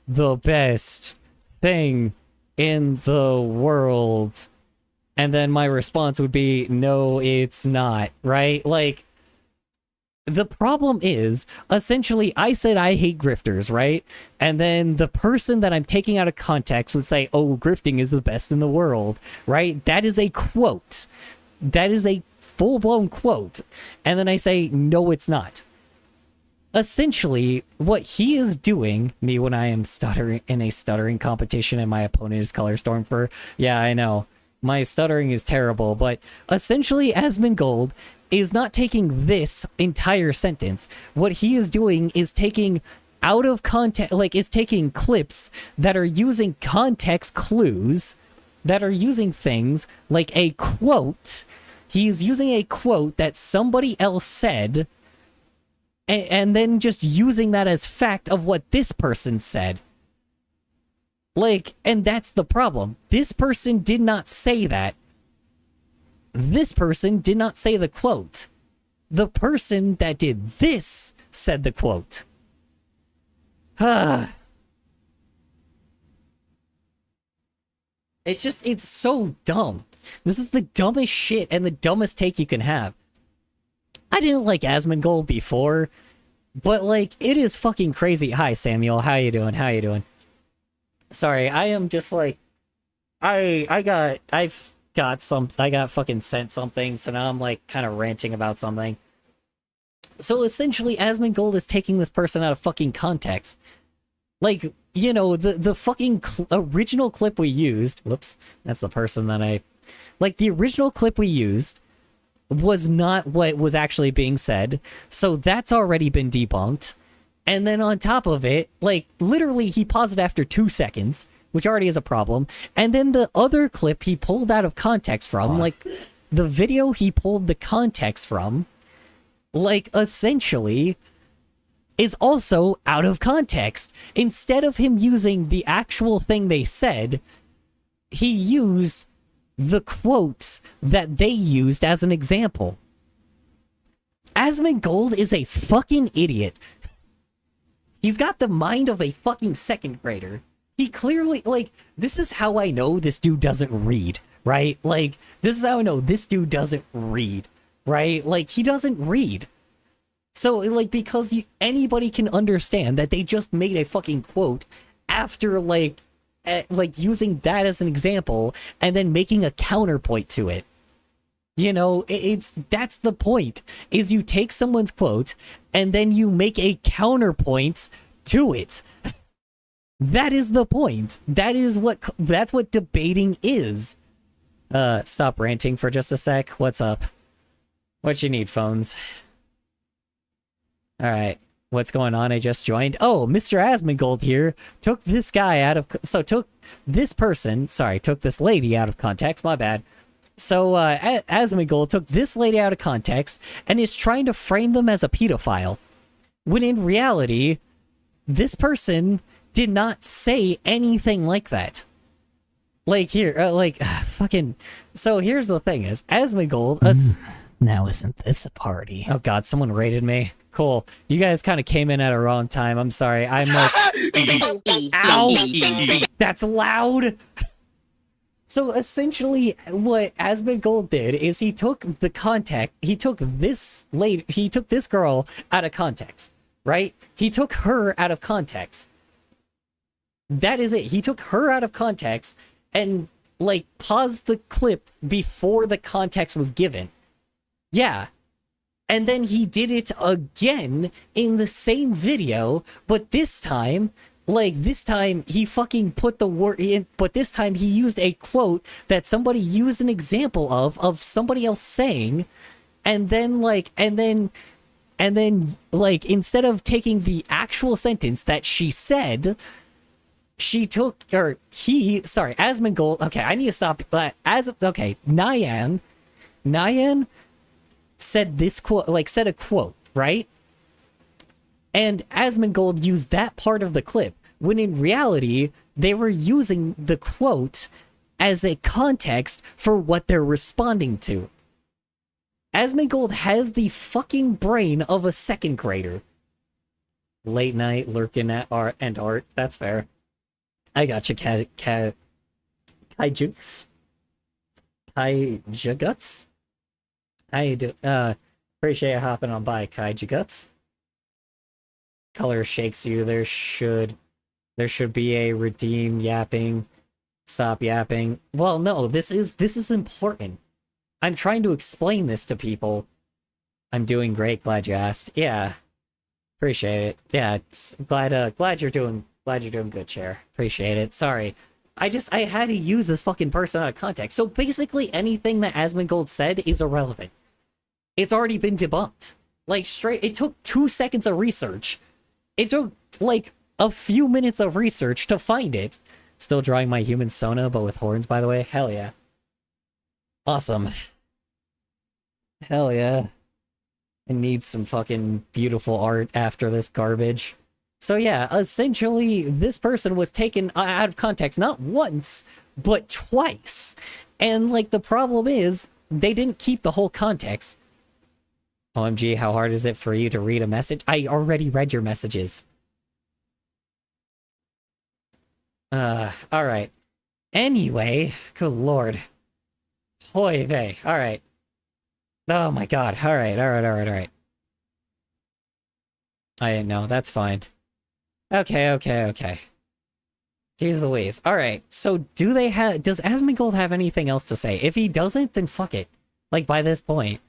the best thing in the world." And then my response would be, "No, it's not," right? Like, the problem is, essentially, I said I hate grifters, right? And then the person that I'm taking out of context would say, "Oh, grifting is the best in the world," right? That is a quote. That is a full-blown quote. And then I say, "No, it's not." Essentially, what he is doing, me when I am stuttering in a stuttering competition and my opponent is Color Stormfur, yeah, I know. My stuttering is terrible, but essentially Asmongold is not taking this entire sentence. What he is doing is taking out of context, like, is taking clips that are using context clues, that are using things like a quote. He's using a quote that somebody else said, and then just using that as fact of what this person said. Like, and that's the problem. This person did not say that. This person did not say the quote. The person that did this said the quote. It's so dumb. This is the dumbest shit and the dumbest take you can have. I didn't like Asmongold before, but, like, it is fucking crazy. Hi, Samuel. How you doing? How you doing? Sorry, I am just like, I got fucking sent something, so now I'm like kind of ranting about something. So essentially, Asmongold is taking this person out of fucking context. Like, you know, the fucking original clip we used, whoops, that's the person that the original clip we used was not what was actually being said, so that's already been debunked. And then on top of it, like, literally he paused it after 2 seconds, which already is a problem. And then the other clip he pulled out of context from, like, the video he pulled the context from, like, essentially is also out of context. Instead of him using the actual thing they said, he used the quotes that they used as an example. Asmongold is a fucking idiot. He's got the mind of a fucking second grader. He clearly, like, this is how I know this dude doesn't read, right? Like, this is how I know this dude doesn't read, right? Like, he doesn't read. So, like, because anybody can understand that they just made a fucking quote after, like, using that as an example and then making a counterpoint to it. You know, that's the point, is you take someone's quote and then you make a counterpoint to it. That is the point. That's what debating is. Stop ranting for just a sec. What's up? What you need, phones? All right. What's going on? I just joined. Oh, Mr. Asmongold here took this guy out of... took this lady out of context. My bad. So, Asmongold took this lady out of context and is trying to frame them as a pedophile. When in reality, this person did not say anything like that. Like, here, fucking... So, here's the thing is, Asmongold... Now isn't this a party? Oh god, someone raided me. Cool. You guys kind of came in at a wrong time. I'm sorry. I'm like... Ow! That's loud! So essentially, what Asmongold did is he took this girl out of context, right? He took her out of context. That is it. He took her out of context and, like, paused the clip before the context was given. Yeah. And then he did it again in the same video, but this time he fucking put the word in, but this time he used a quote that somebody used an example of somebody else saying, and then instead of taking the actual sentence that she said, Asmongold, okay, I need to stop, Nyan said this quote, like said a quote, right? And Asmongold used that part of the clip, when in reality, they were using the quote as a context for what they're responding to. Asmongold has the fucking brain of a second grader. Late night lurking at art and art. That's fair. I got you, Kaijuts. Kaijuguts? How you do? Appreciate you hopping on by, Kaijuguts. Color shakes you. There should be a redeem yapping. Stop yapping. Well, no, this is important. I'm trying to explain this to people. I'm doing great. Glad you asked. Yeah, appreciate it. Yeah, glad you're doing good, Chair. Appreciate it. Sorry, I had to use this fucking person out of context. So basically, anything that Asmongold said is irrelevant. It's already been debunked. Like straight. It took 2 seconds of research. It took like a few minutes of research to find it. Still drawing my human Sona, but with horns, by the way. Hell yeah. Awesome. Hell yeah. I need some fucking beautiful art after this garbage. So yeah, essentially, this person was taken out of context not once, but twice. And like, the problem is, they didn't keep the whole context. OMG, how hard is it for you to read a message? I already read your messages. Alright. Anyway, good lord. Hoy vey. Alright. Oh my god. Alright. I didn't know. That's fine. Okay. Jeez Louise. Alright, so does Asmongold have anything else to say? If he doesn't, then fuck it. Like, by this point.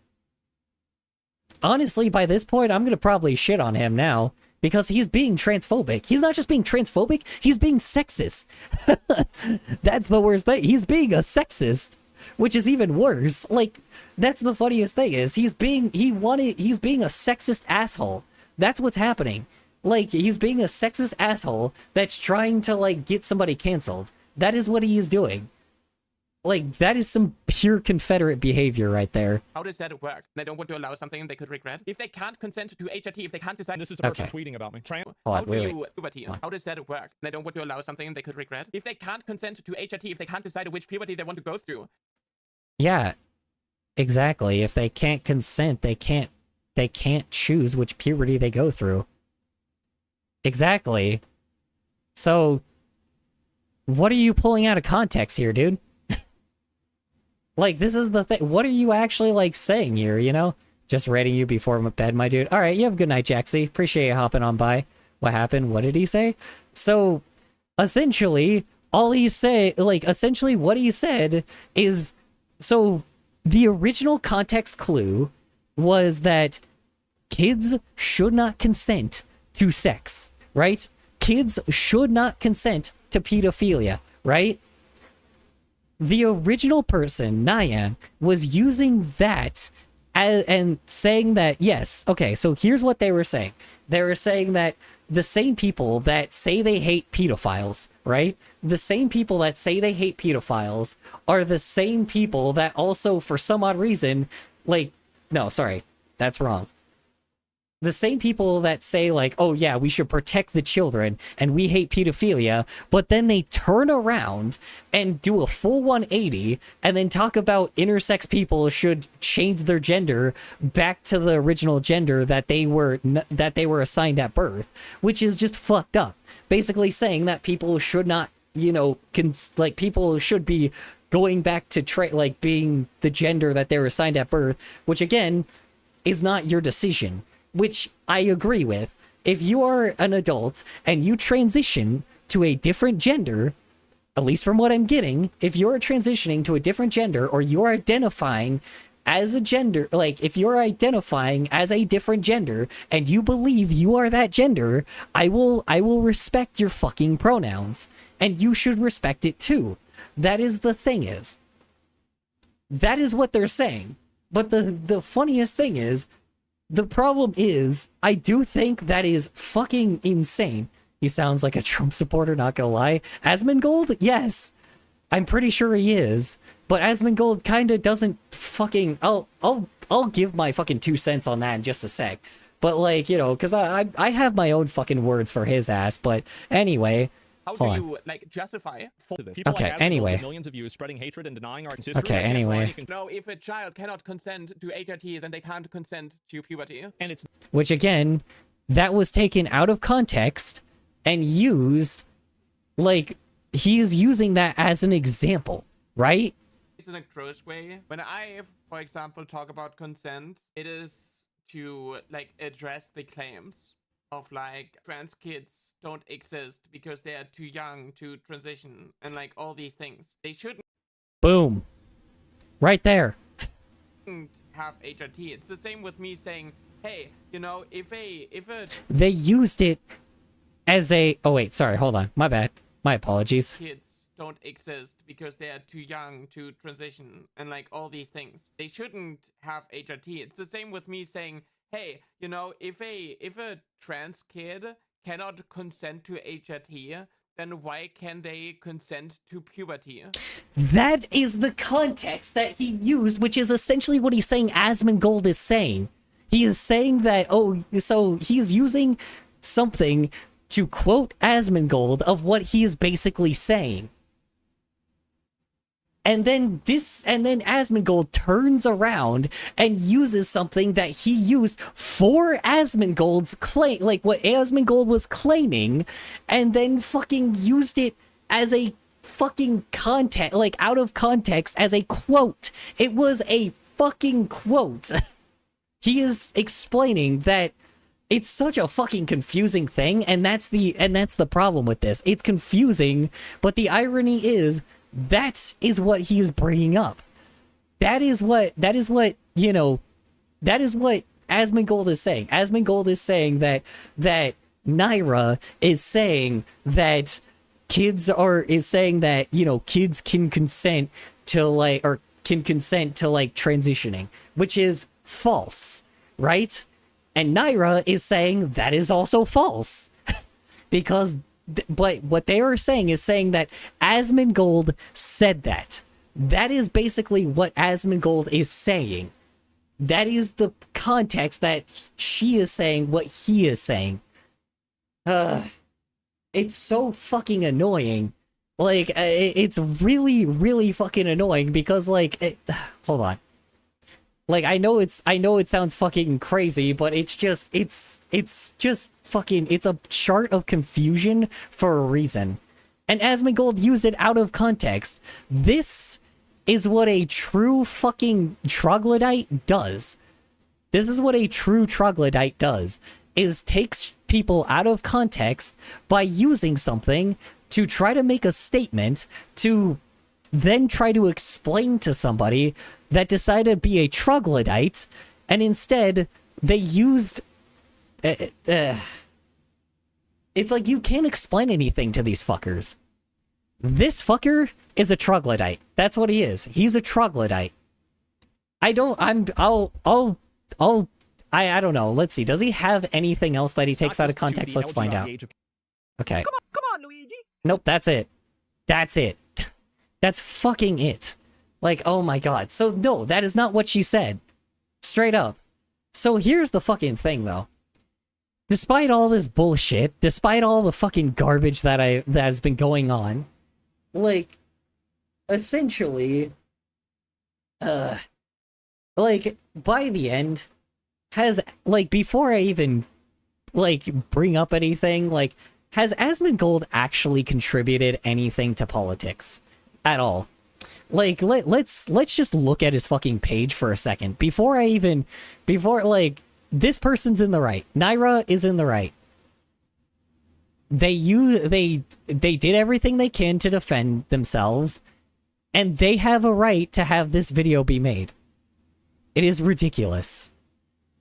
Honestly, by this point, I'm gonna probably shit on him now. Because he's being transphobic. He's not just being transphobic, he's being sexist. That's the worst thing. He's being a sexist. Which is even worse. Like, that's the funniest thing is he's being a sexist asshole. That's what's happening. Like, he's being a sexist asshole that's trying to, like, get somebody canceled. That is what he is doing. Like, that is some pure Confederate behavior right there. How does that work? They don't want to allow something they could regret? If they can't consent to HRT, if they can't decide... This is a person tweeting about me. How does that work? They don't want to allow something they could regret? If they can't consent to HRT, if they can't decide which puberty they want to go through... Yeah, exactly. If they can't consent, they can't choose which puberty they go through. Exactly. So, what are you pulling out of context here, dude? Like, this is the thing. What are you actually, like, saying here, you know? Just rating you before bed, my dude. All right, you have a good night, Jaxie. Appreciate you hopping on by. What happened? What did he say? So, essentially, what he said is... So, the original context clue was that kids should not consent to sex, right? Kids should not consent to pedophilia, right? The original person, Nyan, was using that and saying that, yes, okay, so here's what they were saying. They were saying that the same people that say they hate pedophiles, right? The same people that say they hate pedophiles are the same people that also, for some odd reason, like, no, sorry, that's wrong. The same people that say, like, oh yeah, we should protect the children and we hate pedophilia, but then they turn around and do a full 180 and then talk about intersex people should change their gender back to the original gender that they were assigned at birth, which is just fucked up. Basically saying that people should not, you know, people should be going back to being the gender that they were assigned at birth, which again is not your decision. Which I agree with. If you are an adult and you transition to a different gender, at least from what I'm getting, if you're transitioning to a different gender or you're identifying as a gender, like if you're identifying as a different gender and you believe you are that gender, I will respect your fucking pronouns and you should respect it too. That is the thing is. That is what they're saying. But the funniest thing is, the problem is, I do think that is fucking insane. He sounds like a Trump supporter, not gonna lie. Asmongold? Yes. I'm pretty sure he is. But Asmongold kinda doesn't fucking... I'll I'll give my fucking 2 cents on that in just a sec. But like, you know, because I have my own fucking words for his ass. But anyway, How do hold on. you like justify to this. People Okay, like Asmongold anyway. with millions of views spreading hatred and denying our history. Okay, and that's why anyway. you can- No, if a child cannot consent to HRT, then they can't consent to puberty. And it's Which again, that was taken out of context and used, like, he is using that as an example, right? It's in a gross way. When I, for example, talk about consent, it is to like address the claims of like trans kids don't exist because they are too young to transition and like all these things. They shouldn't Boom. Right there. have HRT. It's the same with me saying, hey, you know, if a They used it as a... Oh, wait, sorry, hold on. My bad. My apologies. kids don't exist because they are too young to transition and like all these things, they shouldn't have HRT. It's the same with me saying, hey, you know, if a trans kid cannot consent to HRT, then why can they consent to puberty? That is the context that he used, which is essentially what he's saying Asmongold is saying. He is saying that, oh, so he is using something to quote Asmongold of what he is basically saying. And then Asmongold turns around and uses something that he used for Asmongold's claim, like what Asmongold was claiming, and then fucking used it as a fucking context, like out of context, as a quote. It was a fucking quote. He is explaining that it's such a fucking confusing thing, and that's the problem with this. It's confusing, but the irony is that is what he is bringing up. That is what you know. That is what Asmongold is saying. Asmongold is saying that Nyra is saying that kids you know, kids can consent to like transitioning, which is false, right? And Nyra is saying that is also false. Because, but what they are saying is saying that Asmongold said that. That is basically what Asmongold is saying. That is the context that she is saying what he is saying. It's so fucking annoying. Like, it's really, really fucking annoying because, like, hold on. Like, I know it sounds fucking crazy, but it's just fucking, it's a chart of confusion for a reason. And Asmongold used it out of context. This is what a true fucking troglodyte does. This is what a true troglodyte does, is takes people out of context by using something to try to make a statement, to then try to explain to somebody that decided to be a troglodyte, and instead they used it's like you can't explain anything to these fuckers. This fucker is a troglodyte. That's what he is. He's a troglodyte. I don't know. Let's see. Does he have anything else that he takes out of context? Let's find out. Okay. Come on, Luigi. Nope, that's it. That's it. That's fucking it. Like, oh my god. So, no, that is not what she said. Straight up. So, here's the fucking thing, though. Despite all this bullshit, despite all the fucking garbage that has been going on, like, essentially, like, by the end, has, like, before I even, like, bring up anything, like, has Asmongold actually contributed anything to politics at all? Like, let's just look at his fucking page for a second. Before like, this person's in the right. Nyra is in the right. They did everything they can to defend themselves, and they have a right to have this video be made. It is ridiculous.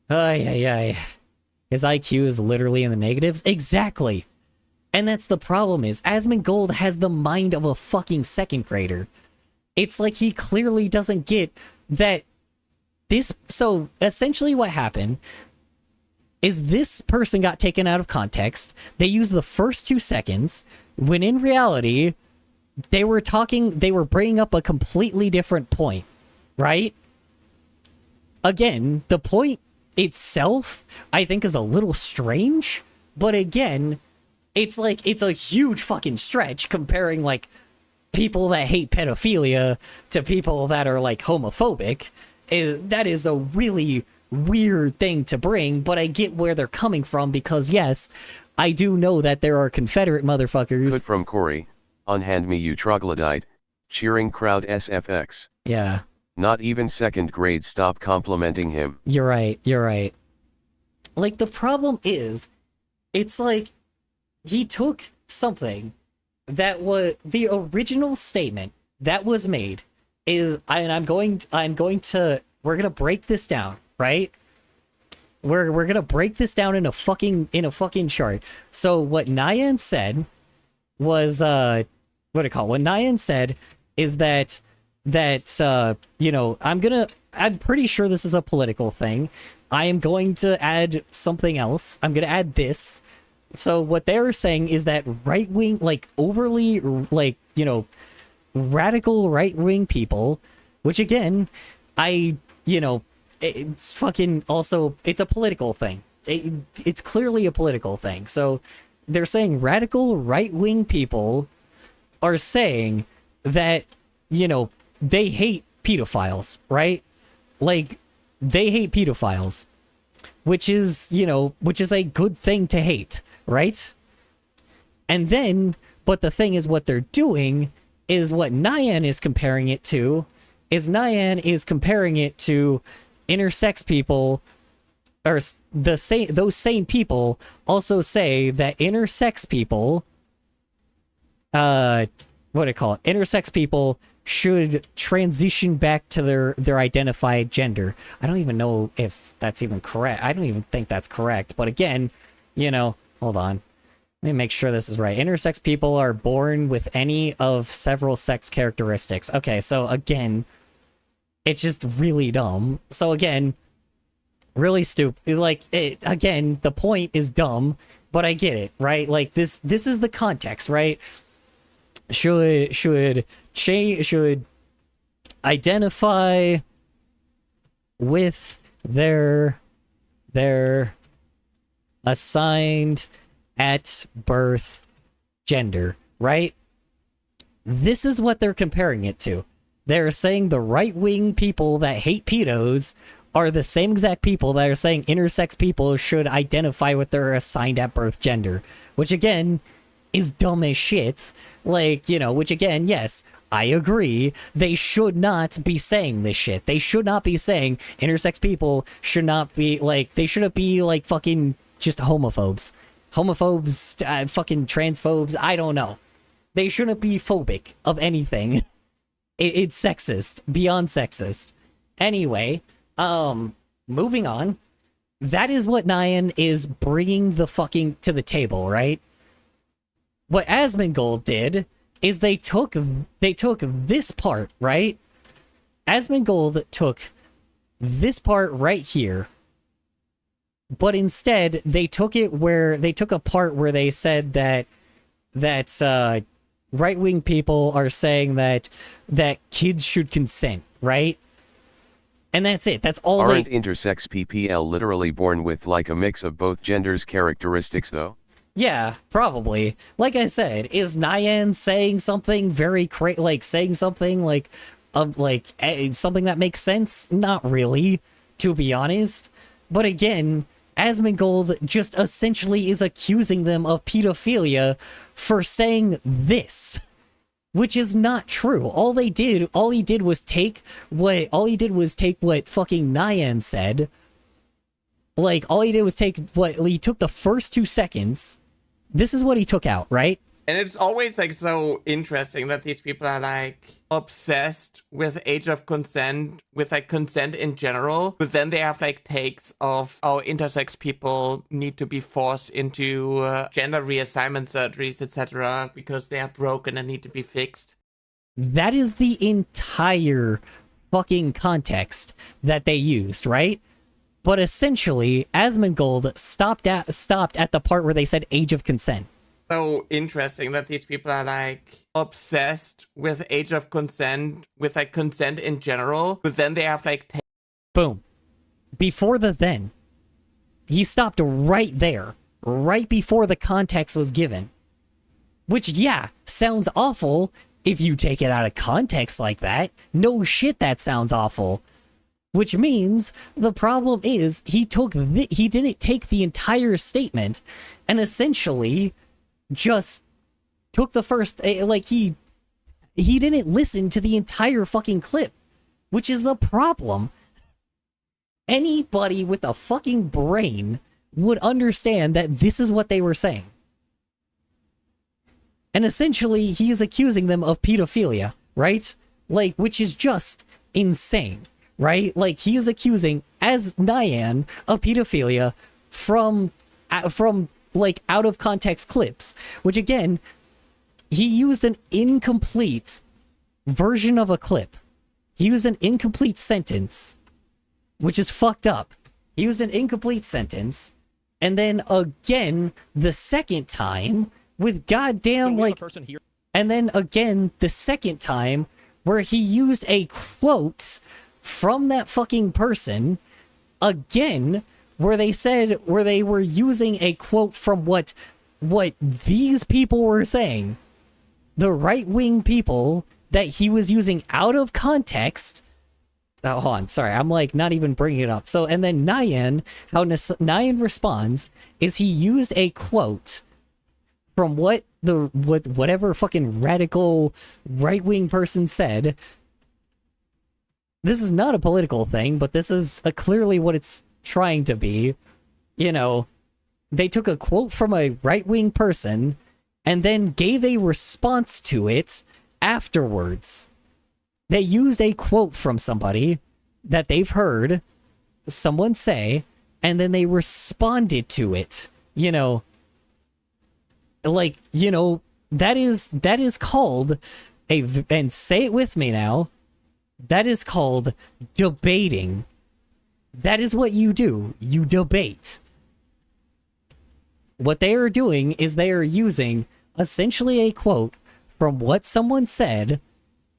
Ay. His IQ is literally in the negatives. Exactly. And that's the problem is Asmongold has the mind of a fucking second grader. It's like he clearly doesn't get that this... So, essentially what happened is this person got taken out of context. They used the first 2 seconds, when in reality, they were bringing up a completely different point, right? again, the point itself, I think, is a little strange. But again, it's like, it's a huge fucking stretch comparing, like, people that hate pedophilia to people that are, like, homophobic. That is a really weird thing to bring, but I get where they're coming from because, yes, I do know that there are Confederate motherfuckers. Good from Corey, unhand me you troglodyte, cheering crowd SFX. Yeah. Not even second grade stop complimenting him. You're right. Like, the problem is, it's like, he took something that was the original statement that was made is, we're gonna break this down, right? We're gonna break this down in a fucking chart. So what Nyan said was what Nyan said is that you know, I'm pretty sure this is a political thing. I am going to add something else. I'm gonna add this. So what they're saying is that right wing, like overly, like, you know, radical right wing people, which again, it's fucking also, it's a political thing. It's clearly a political thing. So they're saying radical right wing people are saying that, you know, they hate pedophiles, right? Like, they hate pedophiles, which is, you know, which is a good thing to hate, right? And then, but the thing is, what they're doing is what Nyan is comparing it to, is comparing it to intersex people, or those same people also say that intersex people, intersex people should transition back to their identified gender. I don't even know if that's even correct. I don't even think that's correct. But again, you know, hold on. Let me make sure this is right. Intersex people are born with any of several sex characteristics. Okay, so again, it's just really dumb. So again, really stupid. Like, again, the point is dumb, but I get it, right? Like, this is the context, right? Should identify with their assigned at birth gender, right? This is what they're comparing it to. They're saying the right-wing people that hate pedos are the same exact people that are saying intersex people should identify with their assigned at birth gender, which again is dumb as shit. Like, you know, which again, yes, I agree. They should not be saying this shit. They should not be saying intersex people should not be, like, they shouldn't be, like, fucking just homophobes. Homophobes, fucking transphobes, I don't know. They shouldn't be phobic of anything. It's sexist, beyond sexist. Anyway, moving on. That is what Nyan is bringing the fucking to the table, right? What Asmongold did is they took this part, right? Asmongold took this part right here, but instead they took a part where they said that right-wing people are saying that kids should consent, right? And that's it. That's all. Aren't intersex PPL literally born with like a mix of both genders' characteristics though? Yeah, probably. Like I said, is Nyan saying something very saying something like something that makes sense? Not really, to be honest. But again, Asmongold just essentially is accusing them of pedophilia for saying this, which is not true. All he did was take what fucking Nyan said. Like, all he did was he took the first 2 seconds. This is what he took out, right? And it's always like so interesting that these people are like obsessed with age of consent, with like consent in general, but then they have like takes of how intersex people need to be forced into gender reassignment surgeries, etc., because they are broken and need to be fixed. That is the entire fucking context that they used, right? But essentially, Asmongold stopped at the part where they said age of consent. So interesting that these people are like obsessed with age of consent, with like consent in general, but then they have like boom. before the then. He stopped right there, right before the context was given. Which, yeah, sounds awful if you take it out of context like that. No shit, that sounds awful. Which means the problem is he didn't take the entire statement and essentially just took the first, like, he didn't listen to the entire fucking clip, which is a problem. Anybody with a fucking brain would understand that this is what they were saying. And essentially, he is accusing them of pedophilia, right? Like, which is just insane, right? Like, he is accusing, as Nyan, of pedophilia from like, out of context clips, which again, he used an incomplete version of a clip. He used an incomplete sentence, which is fucked up. He used an incomplete sentence, and then again, the second time, with goddamn, So like, person here. and then again, the second time, where he used a quote from that fucking person, again, where they were using a quote from what these people were saying. The right-wing people that he was using out of context. Oh, hold on, sorry, I'm like not even bringing it up. So, and then Nyan, how Nyan responds is he used a quote from whatever fucking radical right-wing person said. This is not a political thing, but this is clearly what it's trying to be. You know, they took a quote from a right-wing person and then gave a response to it afterwards. They used a quote from somebody that they've heard someone say, and then they responded to it. You know, like, you know, that is called and say it with me now, that is called debating. That is what you do. You debate. What they are doing is they are using essentially a quote from what someone said.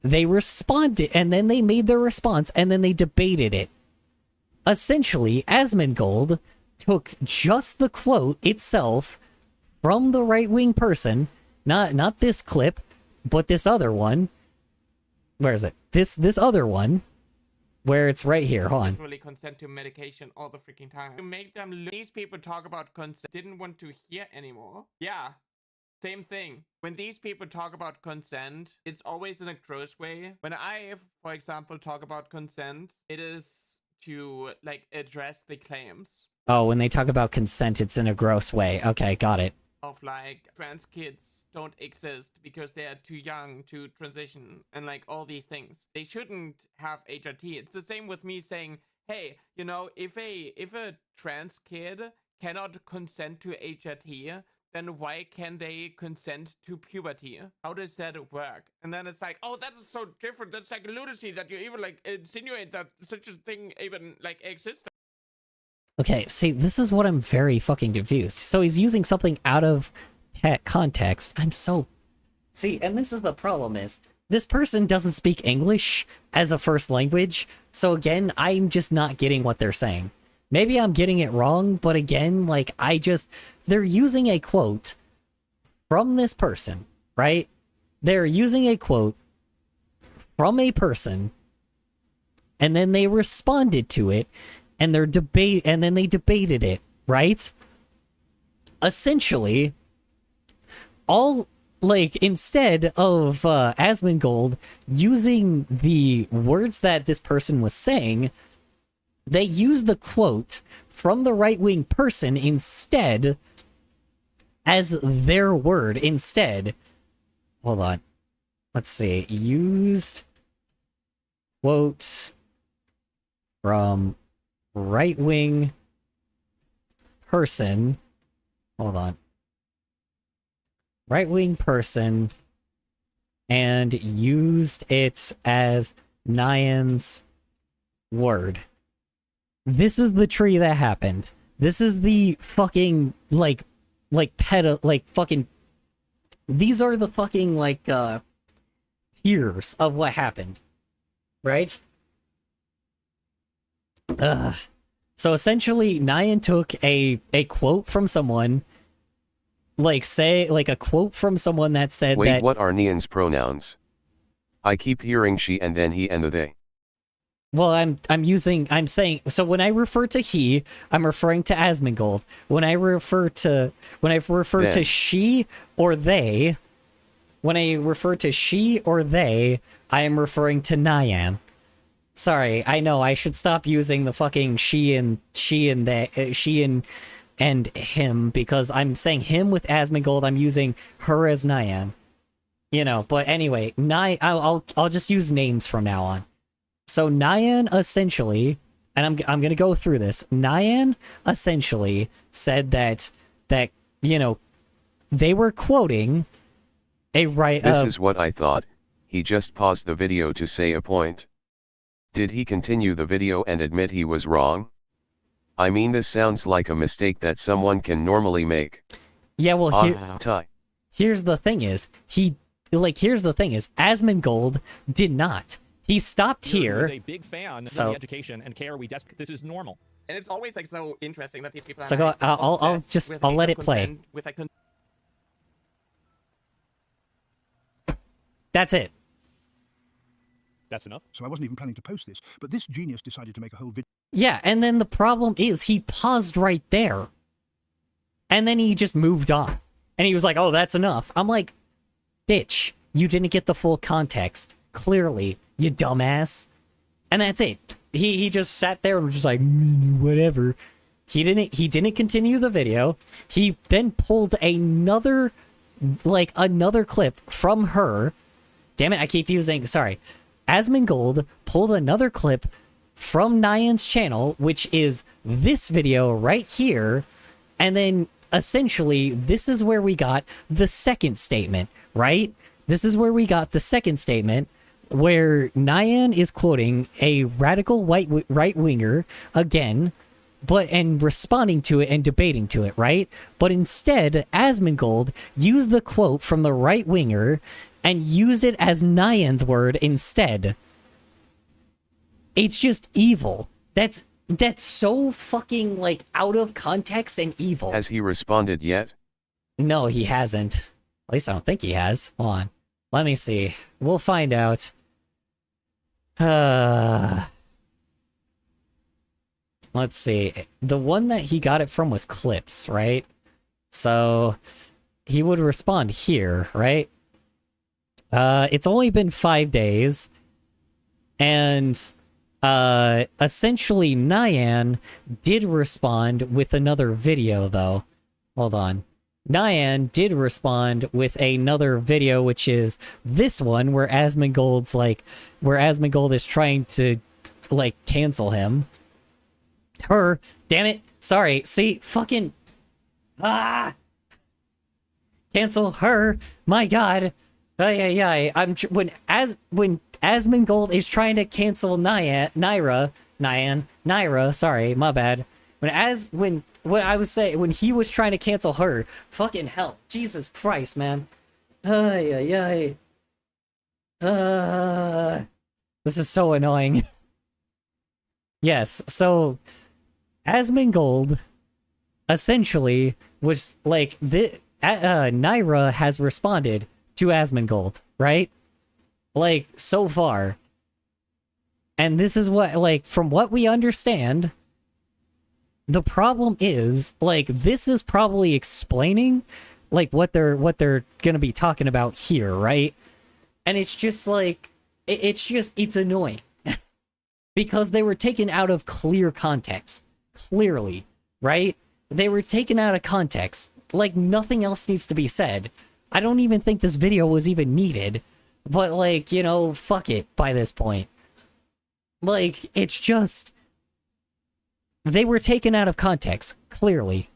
They responded, and then they made their response, and then they debated it. Essentially, Asmongold took just the quote itself from the right-wing person, not this clip, but this other one. Where is it? This other one, where it's right here. Hold on. Really consent to medication all the freaking time. To make them, these people talk about consent, didn't want to hear anymore. Yeah. Same thing. When these people talk about consent, it's always in a gross way. When I, for example, talk about consent, it is to, like, address the claims. Oh, when they talk about consent, it's in a gross way. Okay, got it. Of, like, trans kids don't exist because they are too young to transition and, like, all these things. They shouldn't have HRT. It's the same with me saying, hey, you know, if a trans kid cannot consent to HRT, then why can they consent to puberty? How does that work? And then it's like, oh, that is so different. That's like lunacy that you even, like, insinuate that such a thing even, like, exists. Okay, see, this is what I'm very fucking confused. So he's using something out of context. See, and this is the problem is, this person doesn't speak English as a first language, so again, I'm just not getting what they're saying. Maybe I'm getting it wrong, but again, like, they're using a quote from this person, right? They're using a quote from a person, and then they responded to it, and then they debated it, right? Essentially, instead of Asmongold using the words that this person was saying, they used the quote from the right-wing person instead as their word instead. Hold on. Let's see. Used quote from right-wing person. Hold on. Right-wing person and used it as Nyan's word. This is the tree that happened. This is the fucking, fucking... These are the fucking, tiers of what happened. Right? Ugh. So essentially, Nyan took a quote from someone, like a quote from someone that said Wait, that. what are Nyan's pronouns? I keep hearing she and then he and the they. Well, I'm saying, so when I refer to he, I'm referring to Asmongold. When I refer to Then. she or they, when I refer to she or they, I am referring to Nyan. Sorry, I know I should stop using the fucking she and they, she and him, because I'm saying him with Asmongold, I'm using her as Nyan. You know, but anyway, I'll just use names from now on. So Nyan essentially, and I'm gonna go through this. Nyan essentially said that you know, they were quoting a right. This is what I thought. He just paused the video to say a point. Did he continue the video and admit he was wrong? I mean, this sounds like a mistake that someone can normally make. Yeah, well, here's the thing is, Asmongold did not. He stopped here. He's a big fan of the education and care we this is normal. And it's always like so interesting that these people are So like, I'll let it play. That's it. That's enough. So I wasn't even planning to post this, but this genius decided to make a whole video. Yeah, and then the problem is he paused right there. And then he just moved on. And he was like, oh, that's enough. I'm like, bitch, you didn't get the full context. Clearly, you dumbass. And that's it. He just sat there and was just like, whatever. He didn't continue the video. He then pulled another clip from her. Damn it, I keep using, sorry. Asmongold pulled another clip from Nyan's channel, which is this video right here. And then essentially, this is where we got the second statement, right? This is where we got the second statement, where Nyan is quoting a radical right-winger again, and responding to it and debating to it, right? But instead, Asmongold used the quote from the right-winger and use it as Nyan's word instead. It's just evil. That's so fucking, like, out of context and evil. Has he responded yet? No, he hasn't. At least I don't think he has. Hold on. Let me see. We'll find out. Let's see. The one that he got it from was clips, right? So he would respond here, right? It's only been 5 days, and essentially Nyan did respond with another video, though. Hold on. Nyan did respond with another video, which is this one, where Asmongold is trying to, like, cancel him. Her, damn it, sorry, see, fucking, cancel her, my god. When Asmongold is trying to cancel Nyara, sorry, my bad. When he was trying to cancel her, fucking hell, Jesus Christ, man. This is so annoying. Yes, so Asmongold essentially was like, Nyra has responded to Asmongold, right? Like, so far. And this is what, like, from what we understand, the problem is, like, this is probably explaining, like, what they're gonna be talking about here, right? And it's just like, it's annoying. Because they were taken out of clear context. Clearly, right? They were taken out of context. Like, nothing else needs to be said. I don't even think this video was even needed. But, like, you know, fuck it by this point. Like, it's just... They were taken out of context, clearly.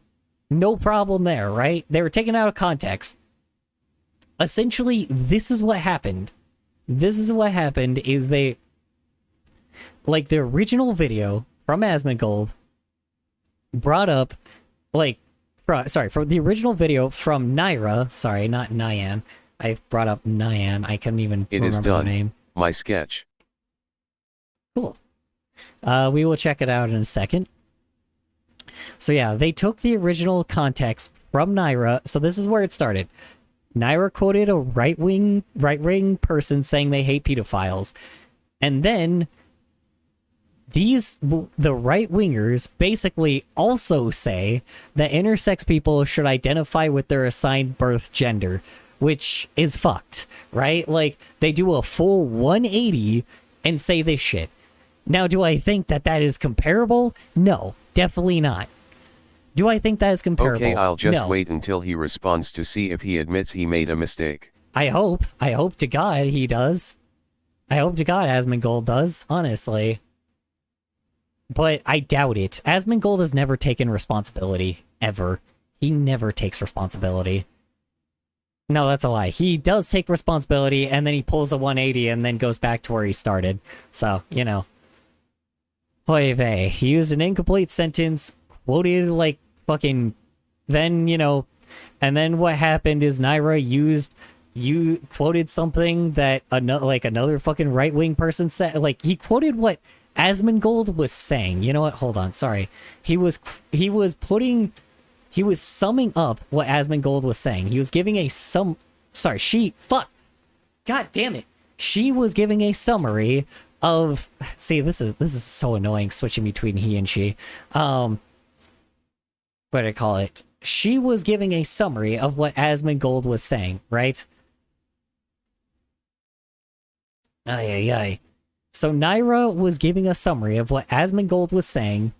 No problem there, right? They were taken out of context. Essentially, this is what happened. This is what happened is they... Like, the original video from Asmongold brought up, like... from the original video from Nyra, sorry, not Nyan. I brought up Nyan. I couldn't even remember the name. My sketch. Cool. We will check it out in a second. So yeah, they took the original context from Nyra. So this is where it started. Nyra quoted a right-wing person saying they hate pedophiles. And then the right-wingers basically also say that intersex people should identify with their assigned birth gender, which is fucked, right? Like, they do a full 180 and say this shit. Now, do I think that that is comparable? No, definitely not. Do I think that is comparable? Okay, I'll just No. wait until he responds to see if he admits he made a mistake. I hope to God he does. I hope to God Asmongold does, honestly. But I doubt it. Asmongold has never taken responsibility, ever. He never takes responsibility. No, that's a lie. He does take responsibility, and then he pulls a 180 and then goes back to where he started. So, you know. Oy vey. He used an incomplete sentence, quoted like fucking... Then, you know... And then what happened is Nyra quoted something that another fucking right-wing person said. Like, he quoted what Asmongold was saying. You know what? Hold on. Sorry. He was summing up what Asmongold was saying. He was giving a God damn it. She was giving a summary of... See, this is so annoying, switching between he and she. What do I call it? She was giving a summary of what Asmongold was saying, right? Ay, ay, ay. So Nyra was giving a summary of what Asmongold was saying,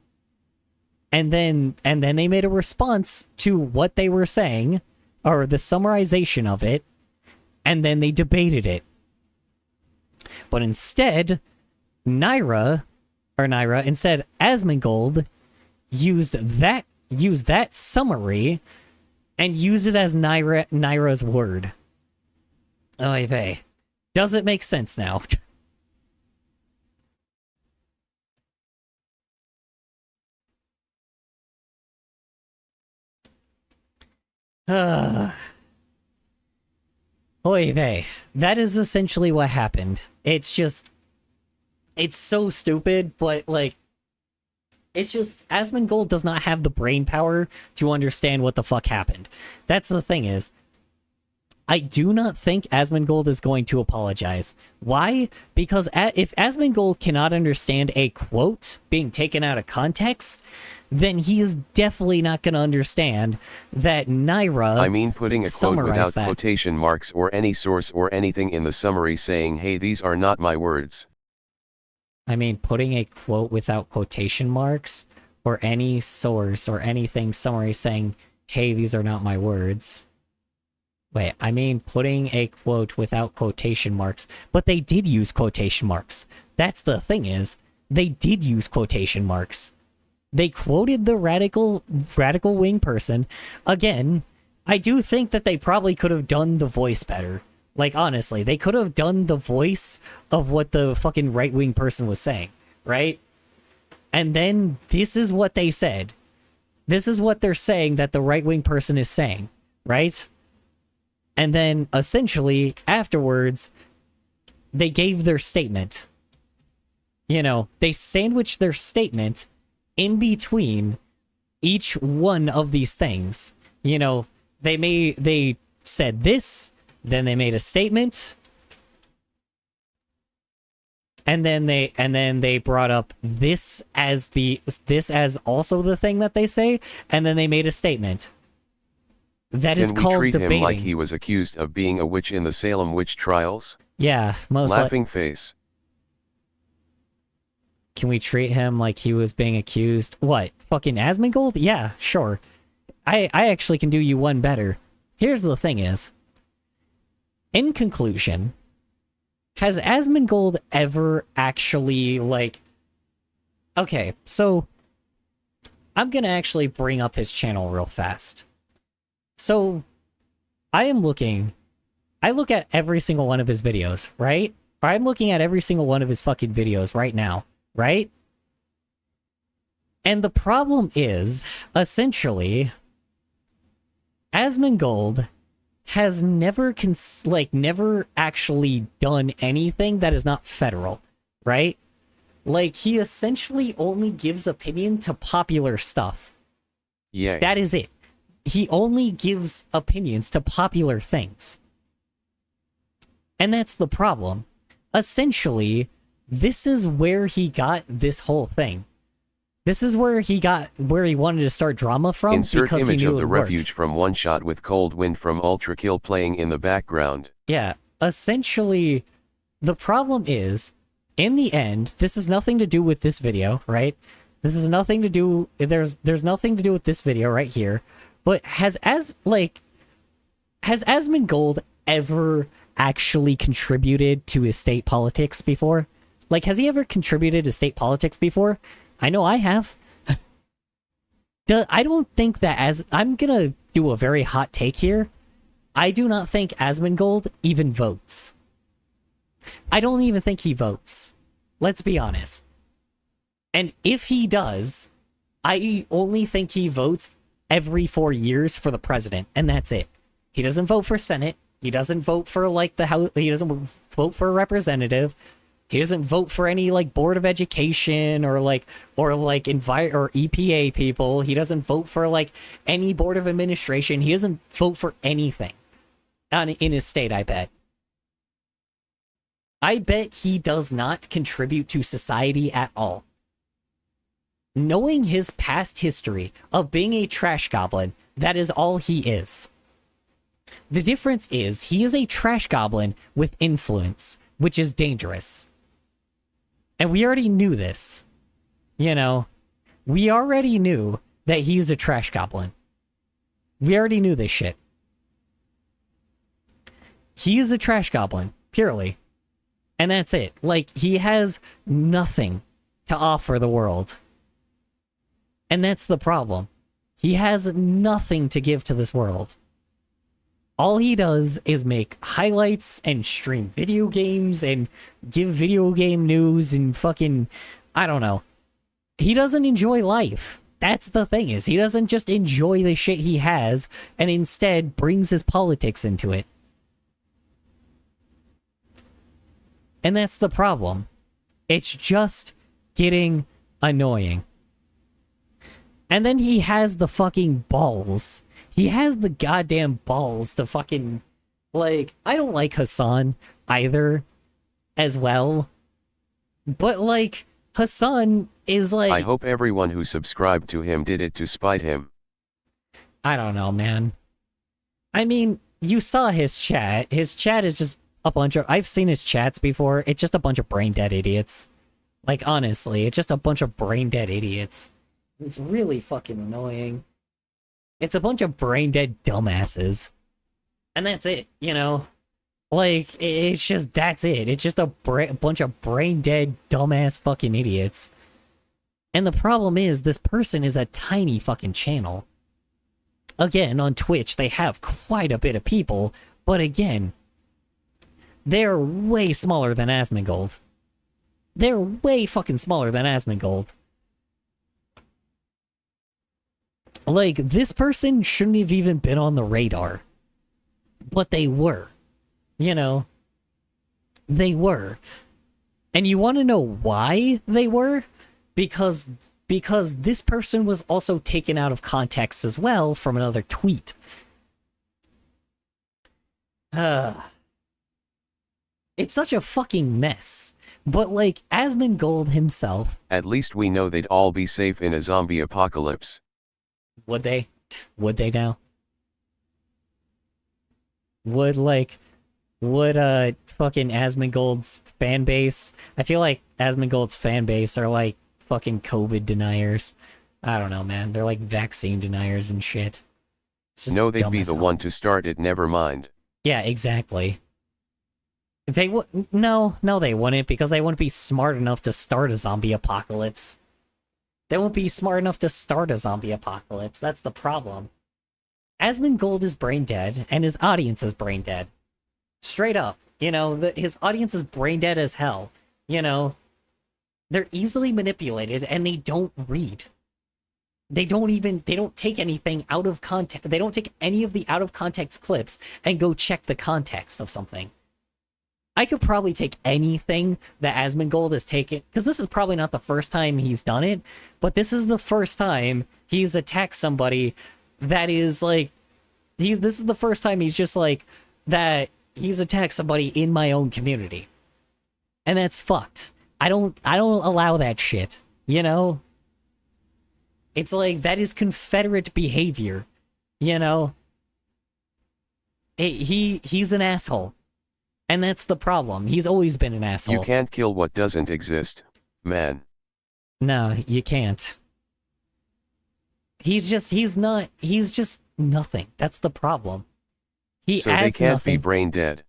and then they made a response to what they were saying, or the summarization of it, and then they debated it. But instead, instead, Asmongold used that summary and used it as Nyra's word. Oy vey. Does it make sense now? Oy vey. That is essentially what happened. It's so stupid, but like, it's just, Asmongold does not have the brain power to understand what the fuck happened. That's the thing is, I do not think Asmongold is going to apologize. Why? Because if Asmongold cannot understand a quote being taken out of context, then he is definitely not going to understand that Nyra I mean, putting a quote without that. quotation marks or any source or anything in the summary saying, hey, these are not my words. I mean, putting a quote without quotation marks or any source or anything summary saying, hey, these are not my words. Wait, I mean putting a quote without quotation marks, but they did use quotation marks. That's the thing is, they did use quotation marks. They quoted the radical wing person. Again, I do think that they probably could have done the voice better. Like, honestly, they could have done the voice of what the fucking right-wing person was saying, right? And then this is what they said. This is what they're saying that the right-wing person is saying, right? And then, essentially, afterwards, they gave their statement. You know, they sandwiched their statement in between each one of these things. You know, they said this, then they made a statement, and then they brought up this as also the thing that they say, and then they made a statement. That is called debating. Can we treat him like he was accused of being a witch in the Salem witch trials? Yeah, Laughing face. Can we treat him like he was being accused? What? Fucking Asmongold? Yeah, sure. I actually can do you one better. Here's the thing is, in conclusion, has Asmongold ever actually, like... Okay, so I'm gonna actually bring up his channel real fast. So, I look at every single one of his videos, right? Or I'm looking at every single one of his fucking videos right now, right? And the problem is, essentially, Asmongold has never actually done anything that is not federal, right? Like, he essentially only gives opinion to popular stuff, Yay. That is it. He only gives opinions to popular things. And that's the problem. Essentially, this is where he got this whole thing. This is where he wanted to start drama from. Insert because image he knew of the it would work. refuge from One Shot with Cold Wind from Ultra Kill playing in the background. Yeah, essentially, the problem is, in the end, this has nothing to do with this video, right? This is nothing to do. There's nothing to do with this video right here. But has Asmongold ever actually contributed to his state politics before? Like, has he ever contributed to state politics before? I know I have. I don't think that I'm gonna do a very hot take here. I do not think Asmongold even votes. I don't even think he votes. Let's be honest. And if he does, I only think he votes every 4 years for the president, and that's it. He doesn't vote for Senate. He doesn't vote for like the House. He doesn't vote for a representative. He doesn't vote for any like board of education or EPA people. He doesn't vote for like any board of administration. He doesn't vote for anything in his state. I bet he does not contribute to society at all. Knowing his past history of being a trash goblin, that is all he is. The difference is he is a trash goblin with influence, which is dangerous. And we already knew this. You know, we already knew that he is a trash goblin. We already knew this shit. He is a trash goblin, purely. And that's it. Like, he has nothing to offer the world. And that's the problem. He has nothing to give to this world. All he does is make highlights and stream video games and give video game news and fucking, I don't know. He doesn't enjoy life. That's the thing, is he doesn't just enjoy the shit he has and instead brings his politics into it. And that's the problem. It's just getting annoying. And then he has the fucking balls. He has the goddamn balls to fucking, like, I don't like Hassan either, as well. But, like, Hassan is like... I hope everyone who subscribed to him did it to spite him. I don't know, man. I mean, you saw his chat. His chat is just a bunch of... I've seen his chats before. It's just a bunch of brain-dead idiots. Like, honestly, it's just a bunch of brain-dead idiots. It's really fucking annoying. It's a bunch of brain-dead dumbasses. And that's it, you know? Like, it's just, that's it. It's just a bunch of brain-dead, dumbass fucking idiots. And the problem is, this person is a tiny fucking channel. Again, on Twitch, they have quite a bit of people, but again, they're way smaller than Asmongold. They're way fucking smaller than Asmongold. Like, this person shouldn't have even been on the radar. But they were. You know? They were. And you want to know why they were? Because this person was also taken out of context as well from another tweet. It's such a fucking mess. But, like, Asmongold himself... At least we know they'd all be safe in a zombie apocalypse. Would they? Would they now? Would fucking Asmongold's fan base... I feel like Asmongold's fan base are like fucking COVID deniers. I don't know, man. They're like vaccine deniers and shit. No, they'd be the one to start it, never mind. Yeah, exactly. They would... No, they wouldn't, because they wouldn't be smart enough to start a zombie apocalypse. They won't be smart enough to start a zombie apocalypse. That's the problem. Asmongold is brain dead, and his audience is brain dead. Straight up. You know, his audience is brain dead as hell. You know, they're easily manipulated, and they don't read. They don't take anything out of context. They don't take any of the out of context clips and go check the context of something. I could probably take anything that Asmongold has taken, because this is probably not the first time he's done it, but this is the first time he's attacked somebody that is like, this is the first time he's just like, that he's attacked somebody in my own community. And that's fucked. I don't allow that shit, you know? It's like, that is Confederate behavior, you know? He's an asshole. And that's the problem. He's always been an asshole. You can't kill what doesn't exist, man. No, you can't. He's just nothing. That's the problem. He So adds they can't nothing. be brain dead.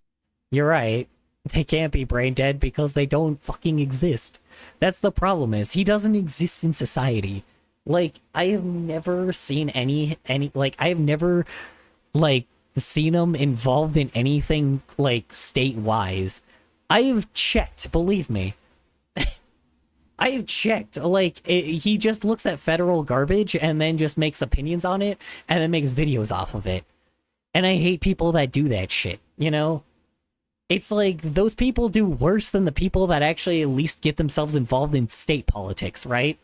You're right. They can't be brain dead because they don't fucking exist. That's the problem is, he doesn't exist in society. Like, I have never seen any, like, I have never, like, seen him involved in anything, like, state-wise. I have checked, believe me. I have checked. Like, he just looks at federal garbage and then just makes opinions on it and then makes videos off of it. And I hate people that do that shit, you know? It's like, those people do worse than the people that actually at least get themselves involved in state politics, right?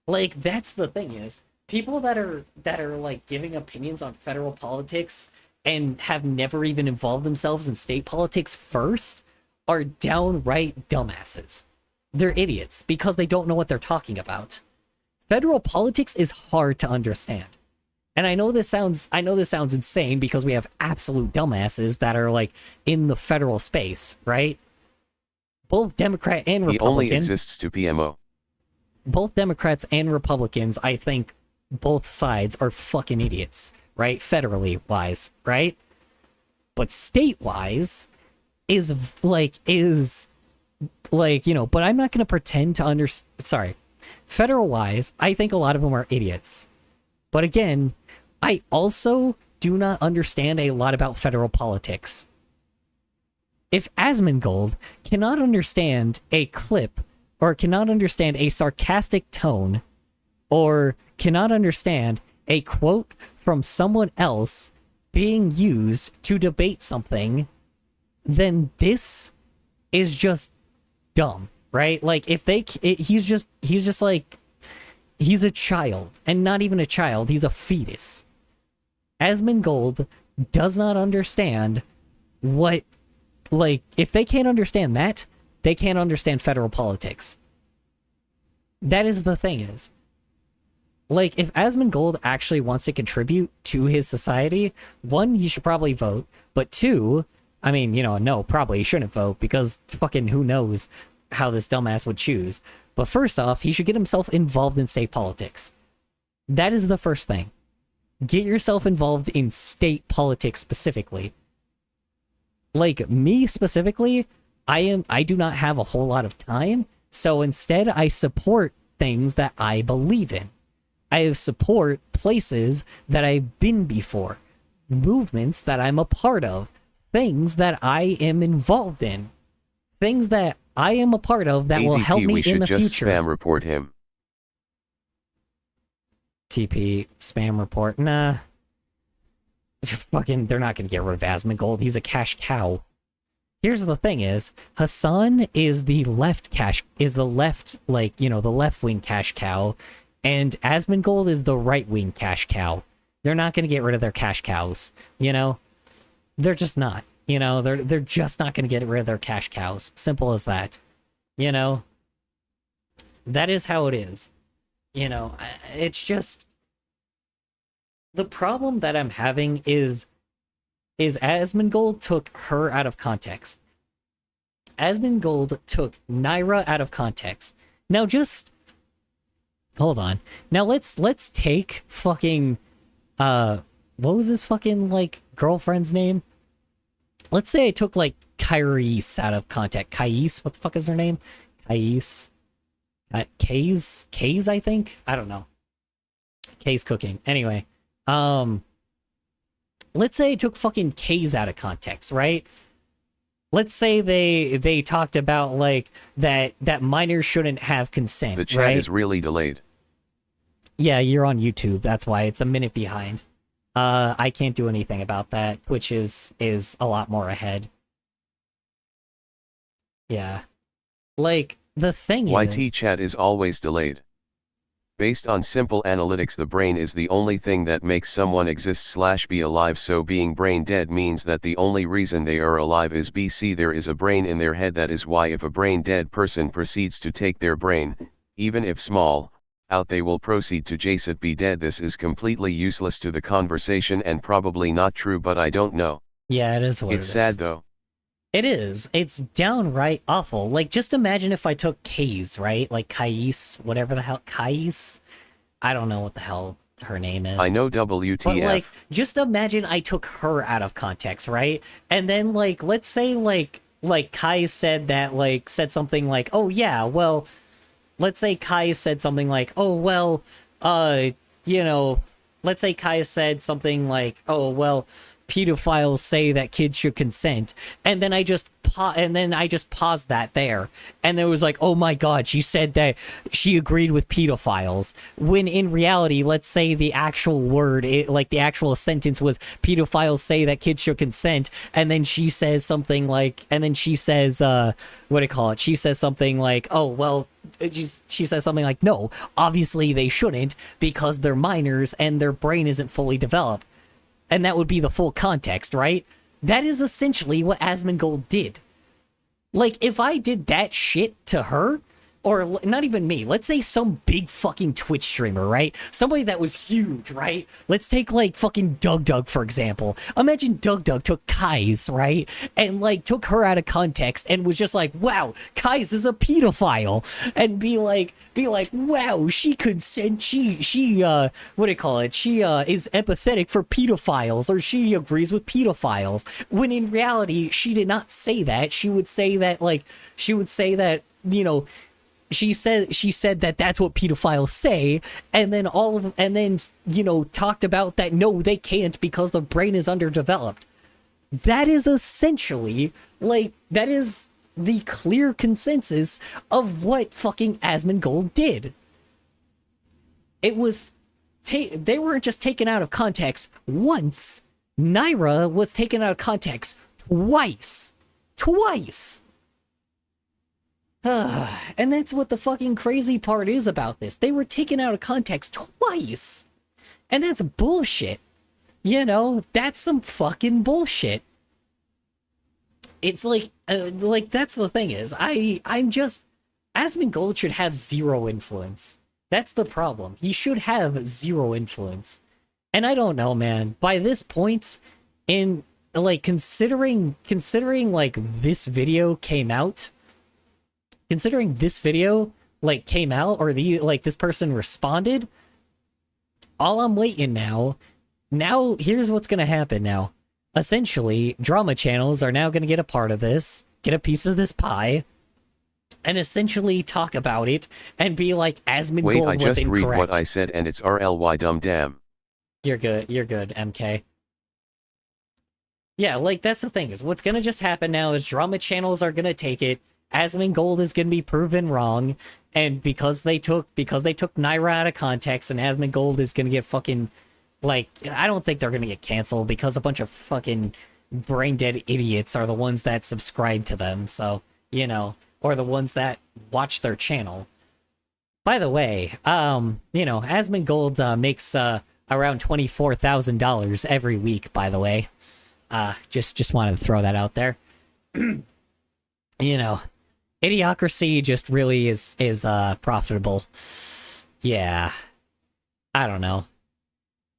Like, that's the thing is, people that are like giving opinions on federal politics and have never even involved themselves in state politics first are downright dumbasses. They're idiots because they don't know what they're talking about. Federal politics is hard to understand. And I know this sounds insane because we have absolute dumbasses that are like in the federal space, right? Both Democrat and Republican. He only exists to PMO. Both Democrats and Republicans, I think both sides are fucking idiots, right? Federally wise, right? But state-wise is like, you know, but I'm not going to pretend to sorry. Federal-wise, I think a lot of them are idiots. But again, I also do not understand a lot about federal politics. If Asmongold cannot understand a clip, or cannot understand a sarcastic tone, or cannot understand a quote from someone else being used to debate something, then this is just dumb, right? Like, if he's just like, he's a child, and not even a child, he's a fetus. Asmongold does not understand what, like, if they can't understand that, they can't understand federal politics. That is the thing is, like, if Asmongold actually wants to contribute to his society, one, he should probably vote, but two, I mean, you know, no, probably he shouldn't vote because fucking who knows how this dumbass would choose. But first off, he should get himself involved in state politics. That is the first thing. Get yourself involved in state politics specifically. Like, me specifically, I do not have a whole lot of time, so instead I support things that I believe in. I support places that I've been before, movements that I'm a part of, things that I am involved in, things that I am a part of that will help me in the future. We should just spam report him. TP, spam report, nah. Fucking, they're not gonna get rid of Asmongold. He's a cash cow. Here's the thing is, Hassan is the left, like, you know, the left-wing cash cow, and Asmongold is the right-wing cash cow. They're not gonna get rid of their cash cows, you know? They're just not. You know, they're just not going to get rid of their cash cows. Simple as that. You know? That is how it is. You know, it's just... The problem that I'm having is Asmongold took her out of context. Asmongold took Nyara out of context. Now just... Hold on. Now let's take fucking... what was his fucking, like, girlfriend's name? Let's say I took, like, Kyrie's out of context. Kais? What the fuck is her name? Kais? Kays, I think? I don't know. Kay's cooking. Anyway. Let's say I took fucking Kays out of context, right? Let's say they talked about, like, that minors shouldn't have consent, The chat right? is really delayed. Yeah, you're on YouTube. That's why it's a minute behind. I can't do anything about that, which is a lot more ahead. Yeah. Like, the thing YT is... chat is always delayed. Based on simple analytics, the brain is the only thing that makes someone exist/be alive, so being brain dead means that the only reason they are alive is BC there is a brain in their head. That is why if a brain dead person proceeds to take their brain, even if small, out, they will proceed to chase it be dead. This is completely useless to the conversation and probably not true, but I don't know. Yeah, it is what It's it is. sad though. It is. It's downright awful. Like, just imagine if I took Kais, right? Like, Kais, whatever the hell. Kais? I don't know what the hell her name is. I know WTF. But, like, just imagine I took her out of context, right? And then, like, let's say, like Kai said that, like, said something like, oh, yeah, well, let's say Kai said something like, oh, well, you know, let's say Kai said something like, oh, well, pedophiles say that kids should consent, and then I just paused that there, and there was like, oh my god, she said that she agreed with pedophiles, when in reality, let's say the actual word, like the actual sentence was pedophiles say that kids should consent, and then she says something like, and then she says what do you call it, she says something like, oh well, she says something like, no, obviously they shouldn't because they're minors and their brain isn't fully developed. And that would be the full context, right? That is essentially what Asmongold did. Like, if I did that shit to her, or not even me, let's say some big fucking Twitch streamer, right? Somebody that was huge, right? Let's take, like, fucking Doug, for example. Imagine Doug took Kais, right? And, like, took her out of context and was just like, wow, Kais is a pedophile. And be like, wow, she consent, she what do you call it? She, is empathetic for pedophiles, or she agrees with pedophiles. When in reality, she did not say that. She would say that, you know, she said that that's what pedophiles say, and then you know, talked about that no, they can't because the brain is underdeveloped. That is essentially, like, that is the clear consensus of what fucking Asmongold did. It was they weren't just taken out of context once. Nyra was taken out of context twice. And that's what the fucking crazy part is about this. They were taken out of context twice. And that's bullshit. You know, that's some fucking bullshit. It's like that's the thing is, I'm just, Asmongold should have zero influence. That's the problem. He should have zero influence. And I don't know, man. By this point, in, like, considering like this video came out, or this person responded, all I'm waiting now, here's what's gonna happen now. Essentially, drama channels are now gonna get a part of this, get a piece of this pie, and essentially talk about it, and be like, Asmongold was incorrect. Wait, I just read what I said and it's RLY dumb damn. You're good, MK. Yeah, like, that's the thing, is what's gonna just happen now is drama channels are gonna take it, Asmongold is going to be proven wrong, and because they took Nyra out of context, and Asmongold is going to get fucking, like, I don't think they're going to get canceled because a bunch of fucking brain-dead idiots are the ones that subscribe to them, so, you know, or the ones that watch their channel. By the way, you know, Asmongold makes around $24,000 every week, by the way. Just wanted to throw that out there. You know, Idiocracy just really is profitable. Yeah. I don't know.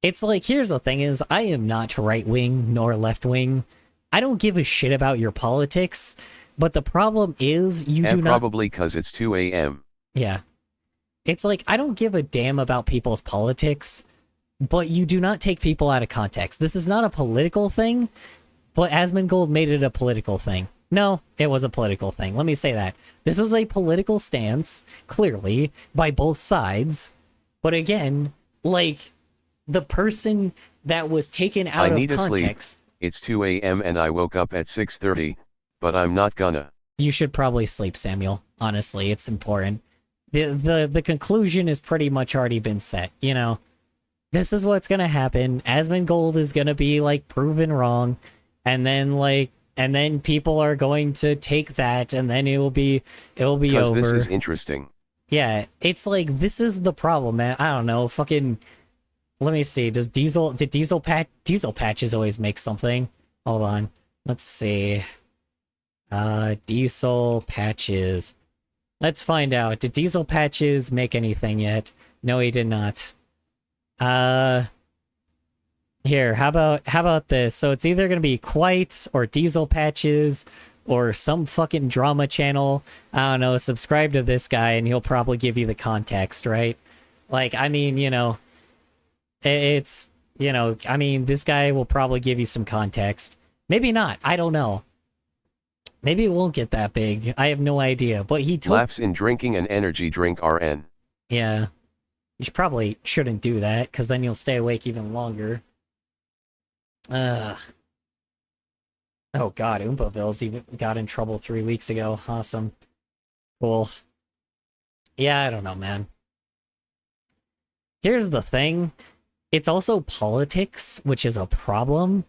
It's like, here's the thing is, I am not right-wing nor left-wing. I don't give a shit about your politics, but the problem is you do not... Probably because it's 2 a.m. Yeah. It's like, I don't give a damn about people's politics, but you do not take people out of context. This is not a political thing, but Asmongold made it a political thing. No, it was a political thing. Let me say that. This was a political stance, clearly, by both sides. But again, like, the person that was taken out of context... Sleep. It's 2 a.m. and I woke up at 6:30, but I'm not gonna. You should probably sleep, Samuel. Honestly, it's important. The conclusion has pretty much already been set, you know? This is what's gonna happen. Asmongold is gonna be, like, proven wrong, and then, like, and then people are going to take that, and then it'll be over. Because this is interesting. Yeah, it's like, this is the problem, man. I don't know, fucking. Let me see. Did Diesel Patches always make something? Hold on. Let's see. Diesel Patches. Let's find out. Did Diesel Patches make anything yet? No, he did not. Here, how about this? So it's either gonna be Quite or Diesel Patches or some fucking drama channel. I don't know. Subscribe to this guy and he'll probably give you the context, right? Like, I mean, you know, it's, you know, I mean, this guy will probably give you some context. Maybe not. I don't know. Maybe it won't get that big. I have no idea. But he told... Laughs in drinking an energy drink RN. Yeah. You probably shouldn't do that, because then you'll stay awake even longer. Ugh. Oh god, Oompaville's even got in trouble 3 weeks ago. Awesome. Cool. Yeah, I don't know, man. Here's the thing. It's also politics, which is a problem.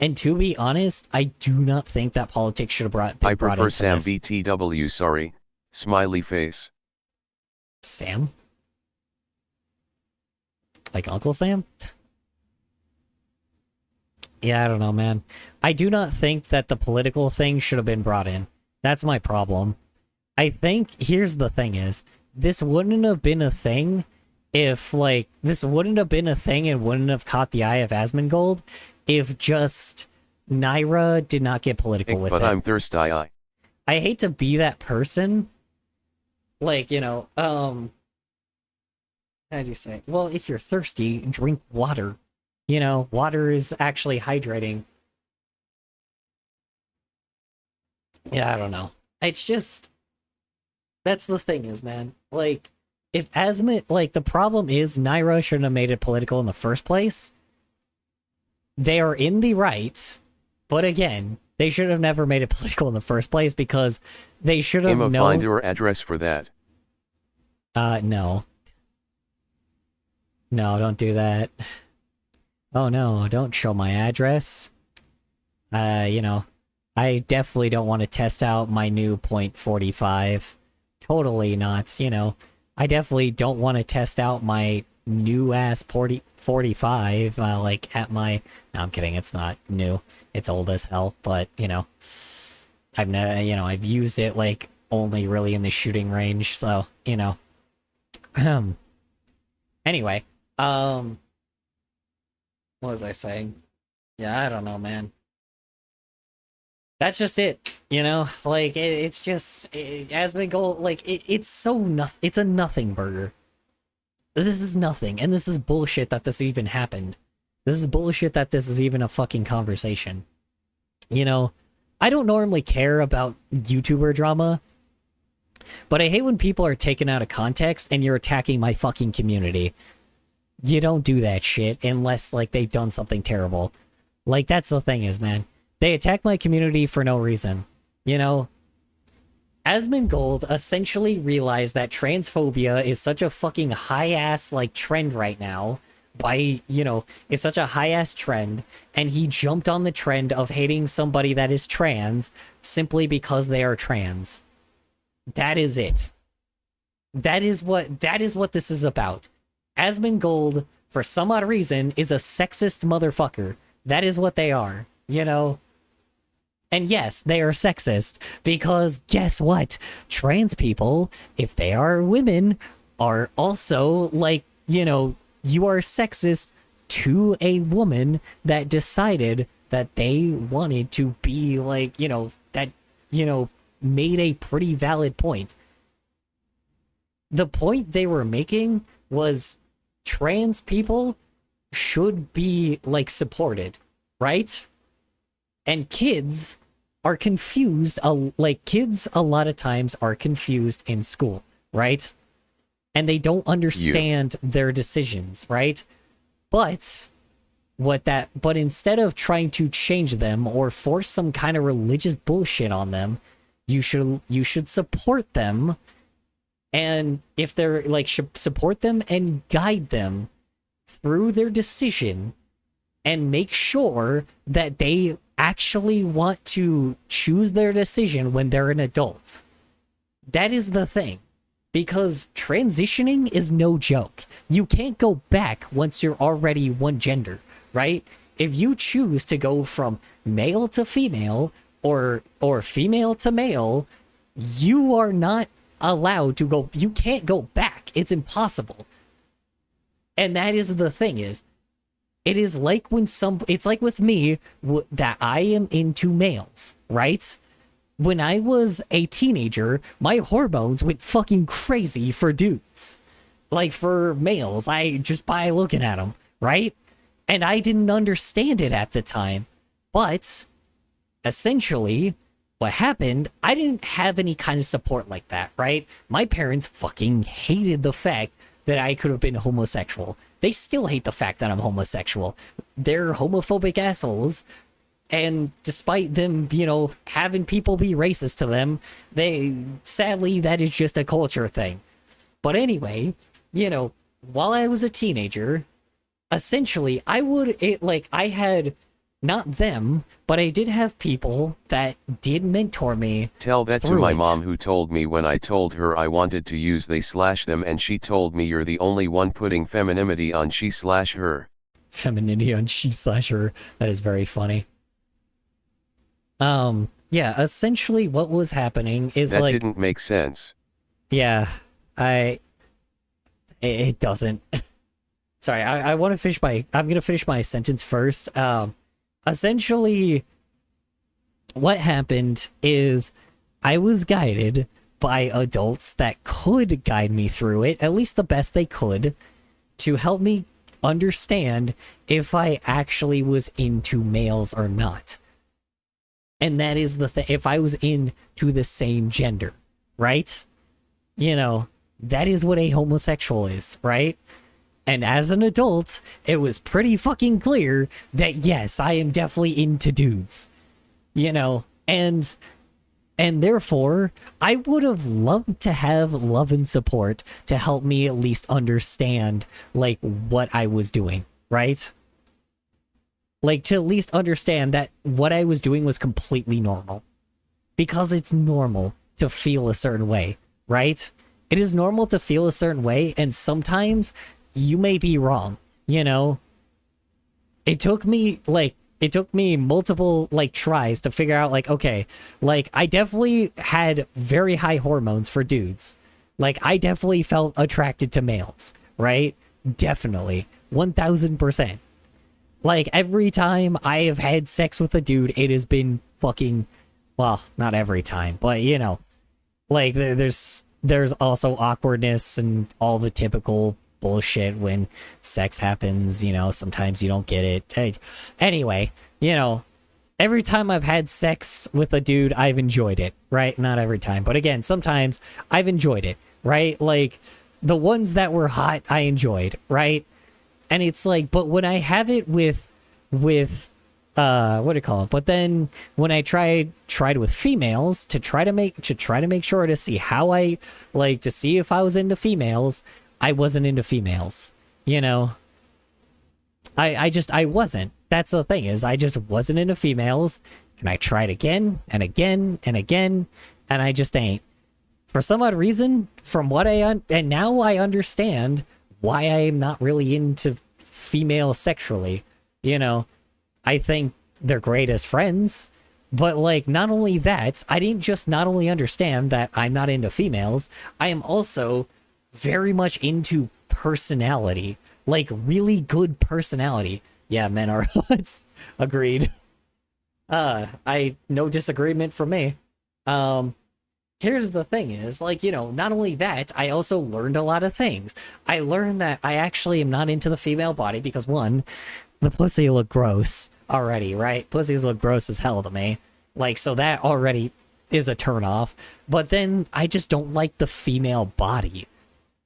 And to be honest, I do not think that politics should have been brought into this. I prefer Sam BTW, sorry. Smiley face. Sam? Like Uncle Sam? Yeah, I don't know, man. I do not think that the political thing should have been brought in. That's my problem. I think, here's the thing is, this wouldn't have been a thing if, like, this wouldn't have been a thing and wouldn't have caught the eye of Asmongold if just Nyra did not get political with it. But I'm thirsty. I hate to be that person. Like, you know, how do you say? Well, if you're thirsty, drink water. You know, water is actually hydrating. Yeah, I don't know. It's just... That's the thing is, man. Like, if like, the problem is Nyra shouldn't have made it political in the first place. They are in the right, but again, they should have never made it political in the first place because they should have known... find your address for that. No. No, don't do that. Oh no, don't show my address. You know, I definitely don't want to test out my new .45. Totally not, you know. I definitely don't want to test out my new ass 45, like at my... No, I'm kidding, it's not new. It's old as hell, but, you know, I've used it, like, only really in the shooting range, so, you know. Anyway, what was I saying? Yeah, I don't know, man. That's just it, you know? Like, it's just... Asmongold, like, it's a nothing burger. This is nothing, and this is bullshit that this even happened. This is bullshit that this is even a fucking conversation. You know, I don't normally care about YouTuber drama, but I hate when people are taken out of context and you're attacking my fucking community. You don't do that shit unless, like, they've done something terrible. Like, that's the thing is, man. They attack my community for no reason. You know? Asmongold essentially realized that transphobia is such a fucking high-ass, like, trend right now. It's such a high-ass trend. And he jumped on the trend of hating somebody that is trans simply because they are trans. That is it. That is what this is about. Asmongold, for some odd reason, is a sexist motherfucker. That is what they are, you know? And yes, they are sexist, because guess what? Trans people, if they are women, are also, like, you know, you are sexist to a woman that decided that they wanted to be, like, you know, that, you know, made a pretty valid point. The point they were making was trans people should be, like, supported, right? And kids are confused, kids a lot of times are confused in school, right? And they don't understand their decisions, right? But instead of trying to change them or force some kind of religious bullshit on them, you should support them. And if they're, like, support them and guide them through their decision and make sure that they actually want to choose their decision when they're an adult. That is the thing. Because transitioning is no joke. You can't go back once you're already one gender, right? If you choose to go from male to female or female to male, you are not allowed to go. You can't go back. It's impossible. And that is the thing is, it is like when it's like with me that I am into males, right? When I was a teenager, my hormones went fucking crazy for dudes. Like for males, just by looking at them, right? And I didn't understand it at the time. But essentially, what happened, I didn't have any kind of support like that, right? My parents fucking hated the fact that I could have been homosexual. They still hate the fact that I'm homosexual. They're homophobic assholes. And despite them, having people be racist to them, sadly, that is just a culture thing. But anyway, while I was a teenager, essentially, I had not them, but I did have people that did mentor me. Tell that to my mom, who told me when I told her I wanted to use they/them, and she told me you're the only one putting femininity on she/her. Femininity on she/her. That is very funny. Yeah, essentially what was happening is that didn't make sense. Yeah, it doesn't. Sorry, I want to finish I'm going to finish my sentence first. Essentially what happened is I was guided by adults that could guide me through it, at least the best they could, to help me understand if I actually was into males or not. And that is the thing. If I was into the same gender, right? That is what a homosexual is, right? And as an adult, it was pretty fucking clear that yes, I am definitely into dudes. And therefore, I would have loved to have love and support to help me at least understand what I was doing, right? To at least understand that what I was doing was completely normal. Because it's normal to feel a certain way, right? It is normal to feel a certain way, and sometimes you may be wrong, It took me multiple tries to figure out okay, I definitely had very high hormones for dudes. I definitely felt attracted to males, right? Definitely. 1000%. Every time I have had sex with a dude, it has been fucking, well, not every time, but there's also awkwardness and all the typical bullshit when sex happens, sometimes you don't get it. Anyway, every time I've had sex with a dude, I've enjoyed it, right? Not every time, but again, sometimes I've enjoyed it, right? The ones that were hot, I enjoyed, right? And it's but when I have it with what do you call it? But then when I tried with females to try to make sure to see how I to see if I was into females, I wasn't into females. I wasn't. That's the thing is I just wasn't into females, and I tried again and again and again, and I just ain't. For some odd reason, from what and now I understand why I am not really into female sexually. I think they're great as friends, but not only that, I didn't just not only understand that I'm not into females, I am also very much into personality, really good personality. Yeah, men are hot. Agreed. No disagreement from me. Here's the thing is, not only that, I also learned a lot of things. I learned that I actually am not into the female body because, one, the pussy look gross already, right? Pussies look gross as hell to me. So that already is a turnoff. But then I just don't like the female body.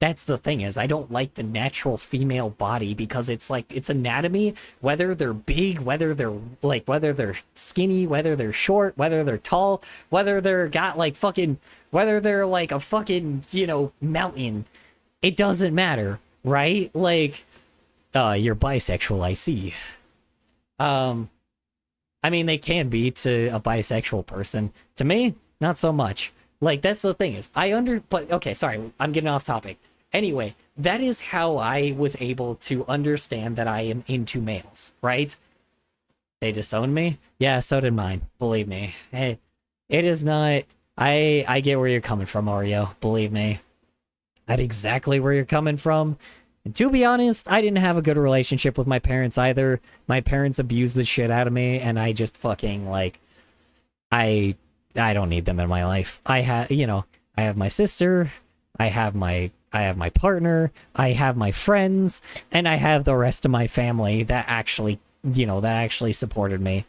That's the thing is, I don't like the natural female body because it's its anatomy, whether they're big, whether they're skinny, whether they're short, whether they're tall, whether they're got whether they're a fucking, mountain. It doesn't matter, right? You're bisexual, I see. I mean, they can be to a bisexual person. To me, not so much. Like, that's the thing is, but okay, sorry, I'm getting off topic. Anyway, that is how I was able to understand that I am into males, right? They disowned me? Yeah, so did mine. Believe me. Hey, it is not... I get where you're coming from, Oreo. Believe me. I get exactly where you're coming from. And to be honest, I didn't have a good relationship with my parents either. My parents abused the shit out of me, and I just fucking, like... I don't need them in my life. I have my sister, I have my partner, I have my friends, and I have the rest of my family that actually supported me.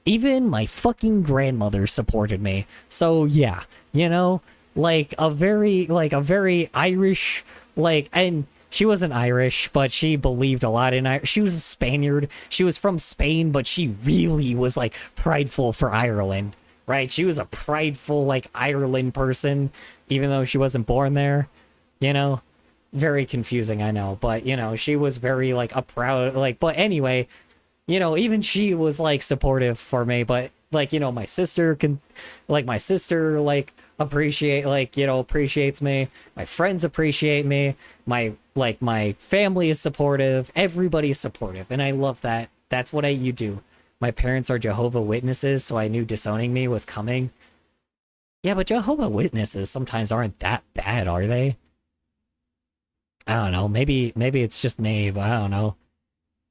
Even my fucking grandmother supported me. So yeah, like a very Irish, and she wasn't Irish, but she believed a lot in Irish. She was a Spaniard. She was from Spain, but she really was like prideful for Ireland. Right, she was a prideful, like, Ireland person, even though she wasn't born there, Very confusing, I know, but, she was very, like, a proud, like, but anyway, even she was, like, supportive for me, but, like, my sister appreciates me, my friends appreciate me, my family is supportive, everybody's supportive, and I love that. That's what you do. My parents are Jehovah's Witnesses, so I knew disowning me was coming. Yeah, but Jehovah's Witnesses sometimes aren't that bad, are they? I don't know. Maybe it's just me, but I don't know.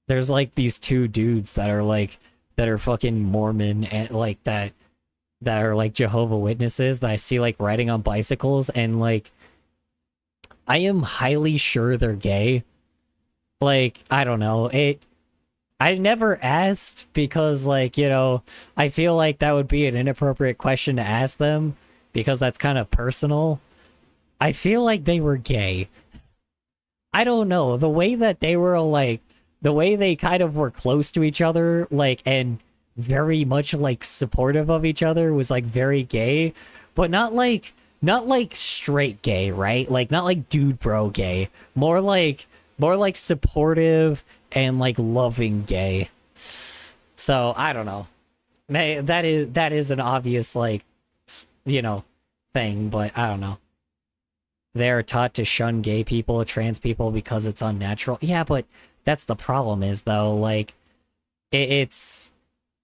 There's like these two dudes that are fucking Mormon and like that are like Jehovah's Witnesses that I see like riding on bicycles, and like I am highly sure they're gay. Like, I don't know. I never asked because, like, I feel like that would be an inappropriate question to ask them because that's kind of personal. I feel like they were gay. I don't know. The way that they were, like, the way they kind of were close to each other, like, and very much, like, supportive of each other was, like, very gay, but not like straight gay, right? Like, not like dude bro gay. More like supportive and like loving gay. So I don't know. That is an obvious like thing, but I don't know. They're taught to shun gay people, trans people because it's unnatural. Yeah, but that's the problem is though, like it's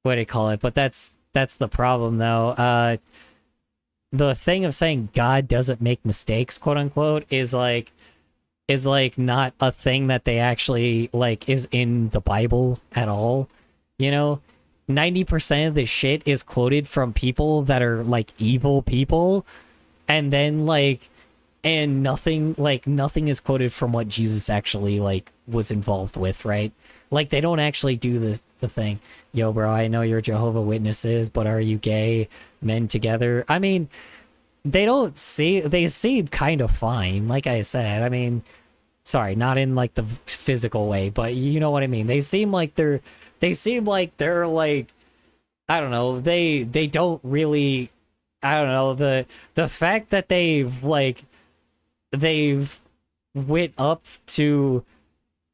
what do you call it? But that's the problem though. The thing of saying God doesn't make mistakes, quote unquote, is not a thing that they actually like is in the Bible at all. 90% of this shit is quoted from people that are like evil people, and then and nothing is quoted from what Jesus actually like was involved with, right? Like they don't actually do the thing. Yo, bro, I know you're Jehovah's Witnesses, but are you gay? Men together? I mean, they seem kind of fine. Like I said, I mean, sorry, not in like the physical way, but you know what I mean. They seem like they're like, I don't know. They don't really, I don't know, the fact that they've went up to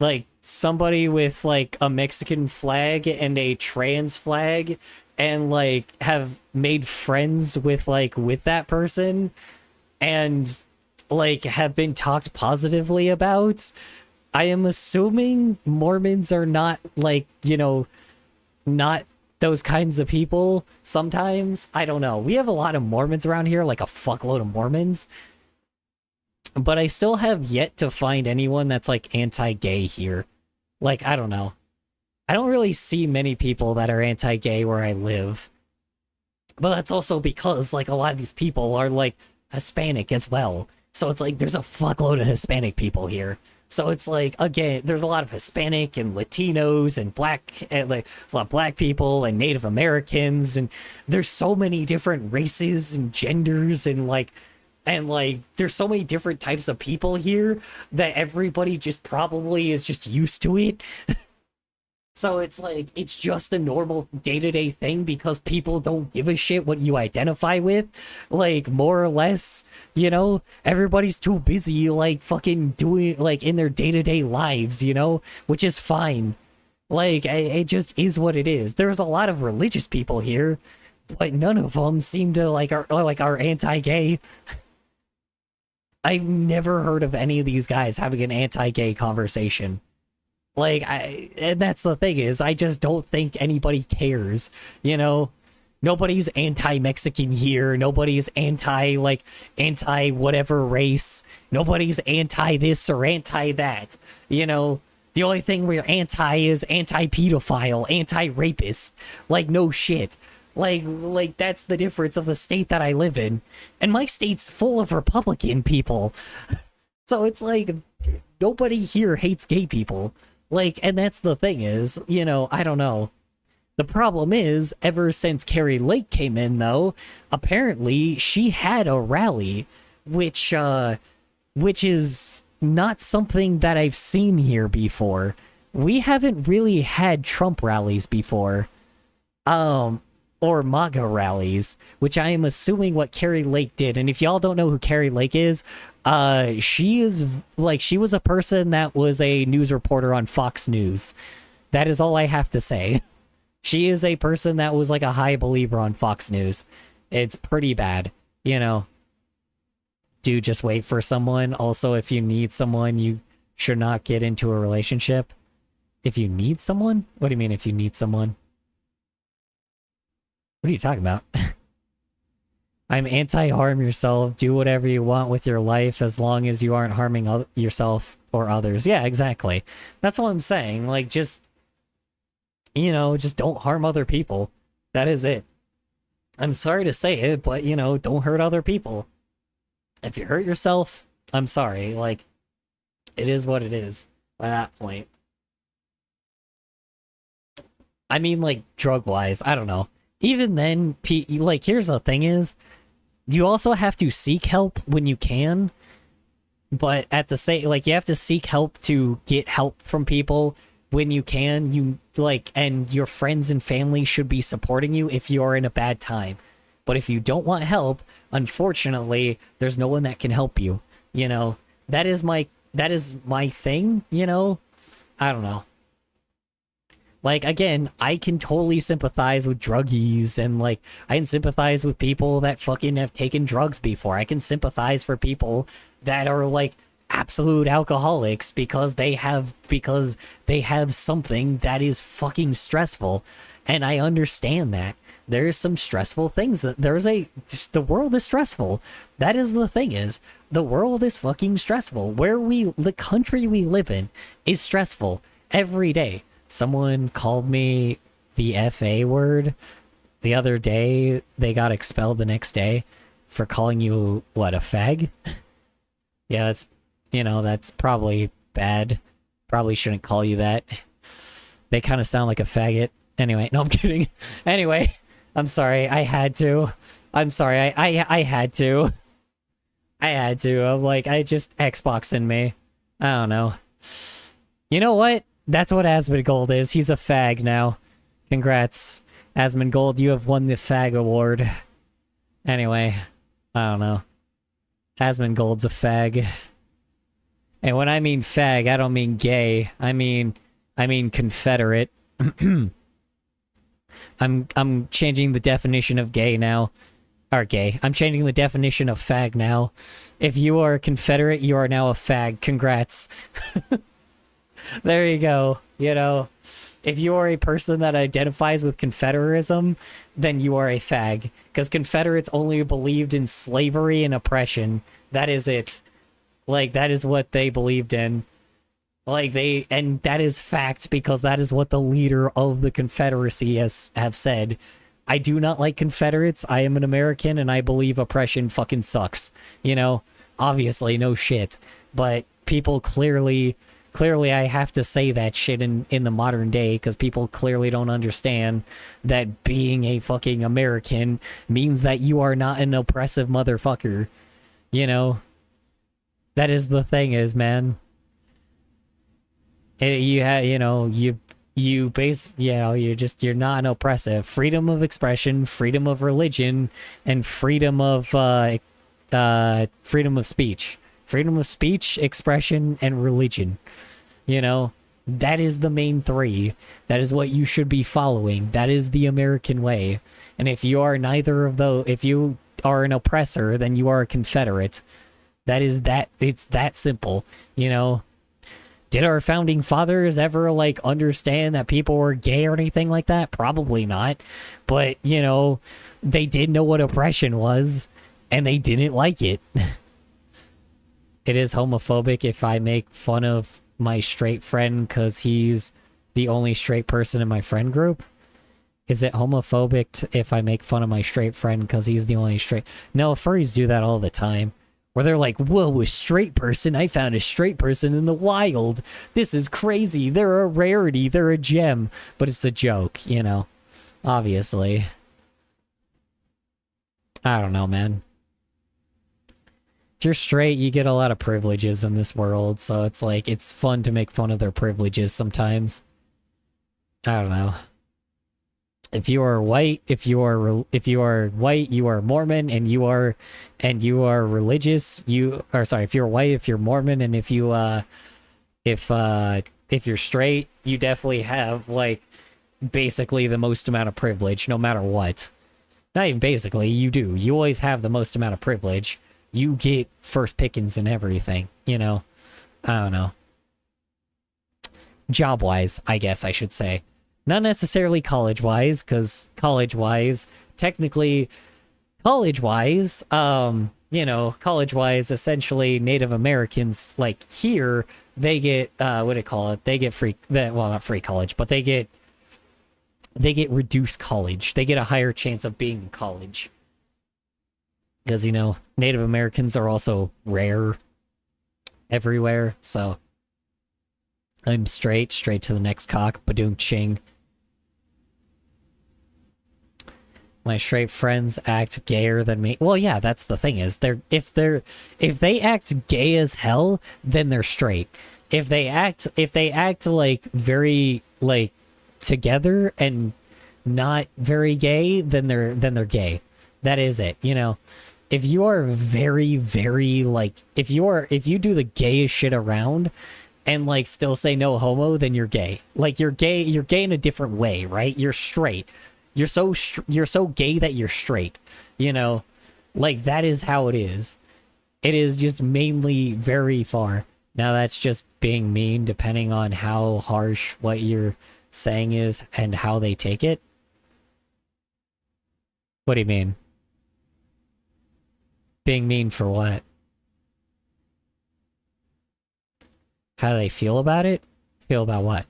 like somebody with like a Mexican flag and a trans flag and like have made friends with that person and like have been talked positively about. I am assuming Mormons are not like, not those kinds of people sometimes. I don't know. We have a lot of Mormons around here, like a fuckload of Mormons. But I still have yet to find anyone that's like anti-gay here. Like, I don't know. I don't really see many people that are anti-gay where I live. But that's also because like a lot of these people are like Hispanic as well. So it's like there's a fuckload of Hispanic people here. So it's like, again, there's a lot of Hispanic and Latinos and black, and like there's a lot of black people and Native Americans, and there's so many different races and genders and there's so many different types of people here that everybody just probably is just used to it. So it's like, it's just a normal day-to-day thing because people don't give a shit what you identify with. Like, more or less, everybody's too busy, like, fucking doing, like, in their day-to-day lives, which is fine. Like, it just is what it is. There's a lot of religious people here, but none of them seem to are anti-gay. I've never heard of any of these guys having an anti-gay conversation. Like, and that's the thing is, I just don't think anybody cares, you know? Nobody's anti-Mexican here. Nobody's anti-whatever race. Nobody's anti-this or anti-that, you know? The only thing we're anti is anti-pedophile, anti-rapist. Like, no shit. Like that's the difference of the state that I live in. And my state's full of Republican people. So it's like, nobody here hates gay people. Like, and that's the thing is, you know, I don't know. The problem is, ever since Carrie Lake came in, though, apparently she had a rally, which is not something that I've seen here before. We haven't really had Trump rallies before. Or MAGA rallies, which I am assuming what Carrie Lake did. And if y'all don't know who Carrie Lake is, she was a person that was a news reporter on Fox News. That is all I have to say. She is a person that was like a high believer on Fox News. It's pretty bad, you know. Do just wait for someone. Also, if you need someone, you should not get into a relationship. If you need someone? What do you mean if you need someone? What are you talking about? I'm anti-harm yourself. Do whatever you want with your life as long as you aren't harming yourself or others. Yeah, exactly. That's what I'm saying. Like, just, you know, just don't harm other people. That is it. I'm sorry to say it, but, you know, don't hurt other people. If you hurt yourself, I'm sorry. Like, it is what it is by that point. I mean, like, drug-wise, I don't know. Even then, like, here's the thing is, you also have to seek help when you can, but at the same, like, you have to seek help to get help from people when you can. You, like, and your friends and family should be supporting you if you are in a bad time. But if you don't want help, unfortunately, there's no one that can help you, you know? That is my thing, you know? I don't know. Like, again, I can totally sympathize with druggies, and, like, I can sympathize with people that fucking have taken drugs before. I can sympathize for people that are, like, absolute alcoholics because they have something that is fucking stressful. And I understand that. There's some stressful things that the world is stressful. That is the thing is, the world is fucking stressful. The country we live in is stressful every day. Someone called me the FA word the other day. They got expelled the next day for calling you, what, a fag? Yeah, that's, you know, that's probably bad. Probably shouldn't call you that. They kind of sound like a faggot. Anyway, no, I'm kidding. Anyway, I'm sorry. I had to. I'm sorry. I had to. I had to. I'm like, I just Xbox in me. I don't know. You know what? That's what Asmongold is. He's a fag now. Congrats. Asmongold, you have won the fag award. Anyway, I don't know. Asmongold's a fag. And when I mean fag, I don't mean gay. I mean Confederate. I'm changing the definition of gay now. Or gay. I'm changing the definition of fag now. If you are a Confederate, you are now a fag. Congrats. There you go. You know, if you are a person that identifies with Confederatism, then you are a fag. Because Confederates only believed in slavery and oppression. That is it. Like, that is what they believed in. Like, and that is fact, because that is what the leader of the Confederacy have said. I do not like Confederates. I am an American, and I believe oppression fucking sucks. You know? Obviously, no shit. But people clearly I have to say that shit in the modern day, because people clearly don't understand that being a fucking American means that you are not an oppressive motherfucker. You know? That is the thing is, man. You're not an oppressive. Freedom of expression, freedom of religion, and freedom of speech. Freedom of speech, expression, and religion. You know, That is the main three. That is what you should be following. That is the American way. And if you are neither of those, if you are an oppressor, then you are a Confederate. That is that. It's that simple, you know. Did our founding fathers ever, like, understand that people were gay or anything like that? Probably not. But, you know, they did know what oppression was, and they didn't like it. It is homophobic if I make fun of my straight friend because he's the only straight person in my friend group. Is it homophobic if I make fun of my straight friend because he's the only straight? No, furries do that all the time. Where they're like, whoa, a straight person? I found a straight person in the wild. This is crazy. They're a rarity. They're a gem. But it's a joke, you know. Obviously. I don't know, man. If you're straight, you get a lot of privileges in this world. So it's like, it's fun to make fun of their privileges sometimes. I don't know. If you are white, if you are white, you are Mormon, and you are religious. If you're white, if you're Mormon, and if you're straight, you definitely have, like, basically the most amount of privilege, no matter what. Not even basically, you do. You always have the most amount of privilege. You get first pickings and everything, you know. I don't know. Job-wise, I guess I should say. Not necessarily college-wise, because college-wise, technically, college-wise, college-wise, essentially Native Americans, like, here, they get, what do you call it? They get free, well, not free college, but they get reduced college. They get a higher chance of being in college. Because, you know, Native Americans are also rare everywhere, so I'm straight to the next cock, badoom ching. My straight friends act gayer than me. Well, yeah, that's the thing is, if they act gay as hell, then they're straight. If they act like very, like, together and not very gay, then they're gay. That is it, you know. If you are very, very, like, if you do the gayest shit around and, like, still say no homo, then you're gay. Like, you're gay in a different way, right? You're straight. You're so gay that you're straight, you know? Like, that is how it is. It is just mainly very far. Now, that's just being mean, depending on how harsh what you're saying is and how they take it. What do you mean? Being mean for what? How do they feel about it? Feel about what?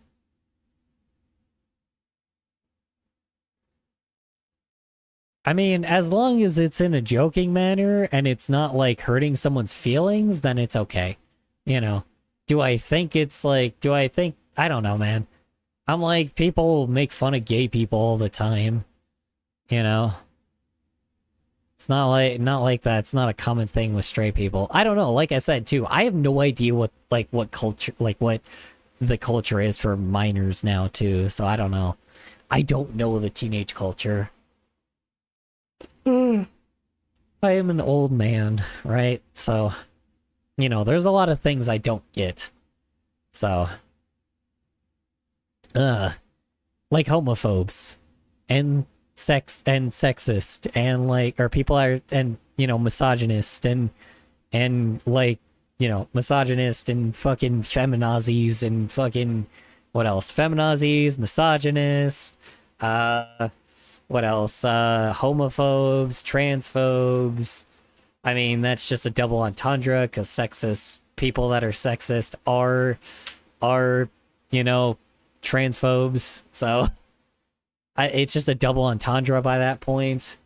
I mean, as long as it's in a joking manner and it's not, like, hurting someone's feelings, then it's okay. You know? Do I think it's like, I don't know, man. I'm like, people make fun of gay people all the time. You know? It's not like that. It's not a common thing with straight people. I don't know. Like I said, too, I have no idea what culture, like, what the culture is for minors now, too. So I don't know. I don't know the teenage culture. I am an old man, right? So, you know, there's a lot of things I don't get. So, like homophobes and sexist and, like, or people are, and, you know, misogynist and like, you know, misogynist and fucking feminazis and fucking, what else? Feminazis, misogynist, what else? Homophobes, transphobes. I mean, that's just a double entendre because sexist people that are sexist are, you know, transphobes. So it's just a double entendre by that point.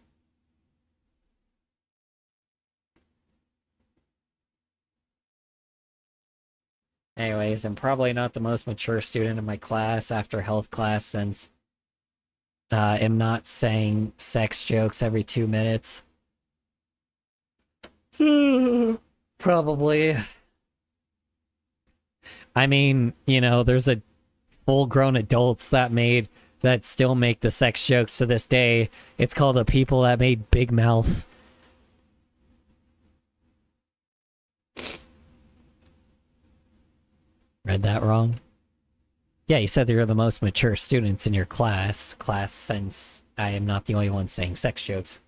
Anyways, I'm probably not the most mature student in my class after health class since am not saying sex jokes every 2 minutes. Probably. I mean, you know, there's a full-grown adults that still make the sex jokes to this day. It's called the people that made Big Mouth. Read that wrong? Yeah, you said you're the most mature students in your class, since I am not the only one saying sex jokes.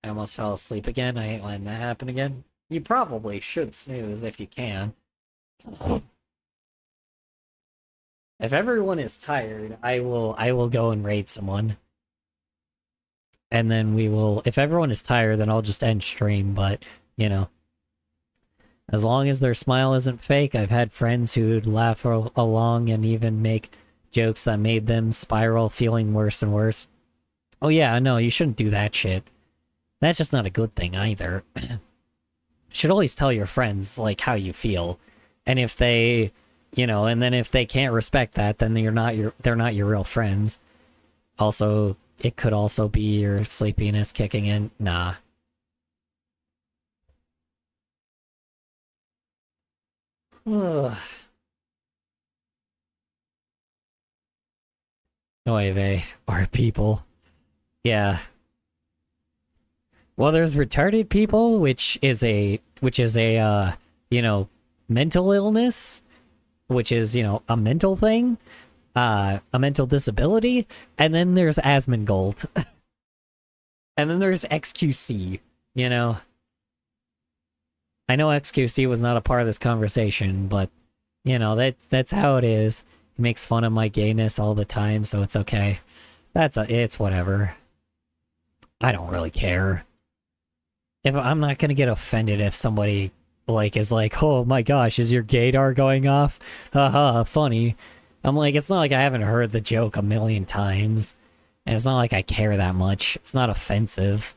I almost fell asleep again. I ain't letting that happen again. You probably should snooze if you can. If everyone is tired, I will go and raid someone. And then we will, if everyone is tired, then I'll just end stream, but, you know. As long as their smile isn't fake, I've had friends who'd laugh along and even make jokes that made them spiral, feeling worse and worse. Oh yeah, no, you shouldn't do that shit. That's just not a good thing either. Should always tell your friends, like, how you feel. And if they, you know, and then if they can't respect that, then they're not your real friends. Also, it could also be your sleepiness kicking in. Nah. Ugh. Nueve are people. Yeah. Well, there's retarded people, which is a you know, mental illness, which is, you know, a mental thing, a mental disability, and then there's Asmongold. And then there's XQC, you know. I know XQC was not a part of this conversation, but, you know, that's how it is. He makes fun of my gayness all the time, so it's okay. It's whatever. I don't really care. If I'm not gonna get offended if somebody, like, is like, oh my gosh, is your gaydar going off? Haha, funny. I'm like, it's not like I haven't heard the joke a million times. And it's not like I care that much. It's not offensive.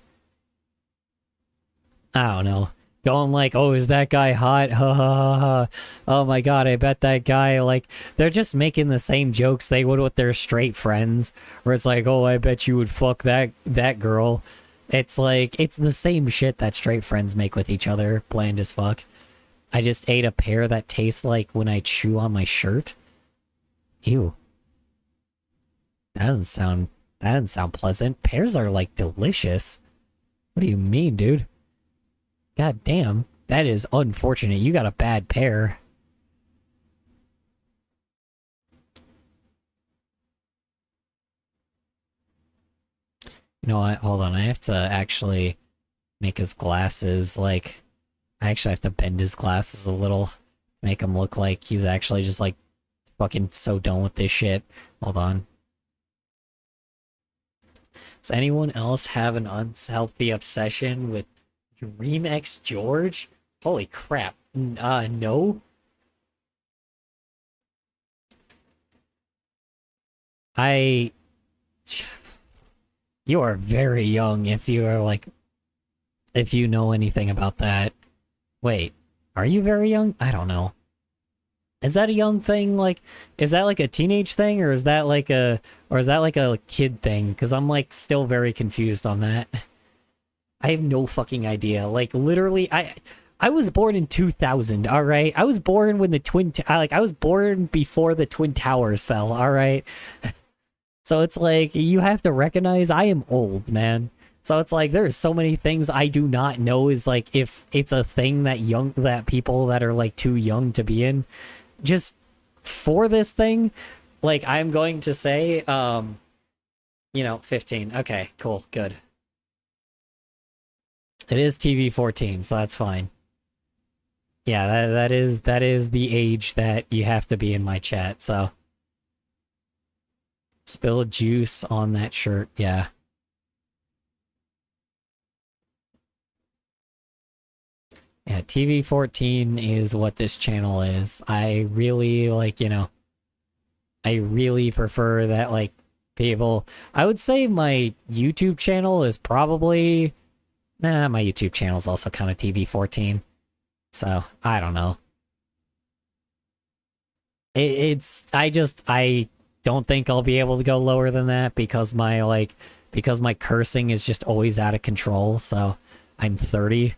I don't know. Going like, oh, is that guy hot? Ha ha ha ha. Oh my god, I bet that guy, like, they're just making the same jokes they would with their straight friends. Where it's like, oh, I bet you would fuck that girl. It's like, it's the same shit that straight friends make with each other. Bland as fuck. I just ate a pear that tastes like when I chew on my shirt. Ew. That doesn't sound pleasant. Pears are, like, delicious. What do you mean, dude? God damn. That is unfortunate. You got a bad pear. You know what? Hold on. I have to actually make his glasses, like... I actually have to bend his glasses a little. Make him look like he's actually just, like, fucking so done with this shit. Hold on. Does anyone else have an unhealthy obsession with DreamX George? Holy crap. No? You are very young if you are, like... If you know anything about that. Wait, are you very young? I don't know. Is that a young thing? Like, is that like a teenage thing, or is that like a kid thing? Because I'm like still very confused on that. I have no fucking idea. Like, literally, I was born in 2000. All right, I was born when the I was born before the Twin Towers fell. All right, so it's like you have to recognize I am old, man. So it's like there's so many things I do not know is like if it's a thing that people that are like too young to be in. Just for this thing, like I'm going to say, you know, 15. Okay, cool, good. It is TV 14, so that's fine. Yeah, that is the age that you have to be in my chat. So spill juice on that shirt, yeah. Yeah, TV 14 is what this channel is. I really, like, you know, I really prefer that, like, people... I would say my YouTube channel is probably... Nah, my YouTube channel is also kind of TV 14. So, I don't know. I don't think I'll be able to go lower than that because my cursing is just always out of control, so I'm 30.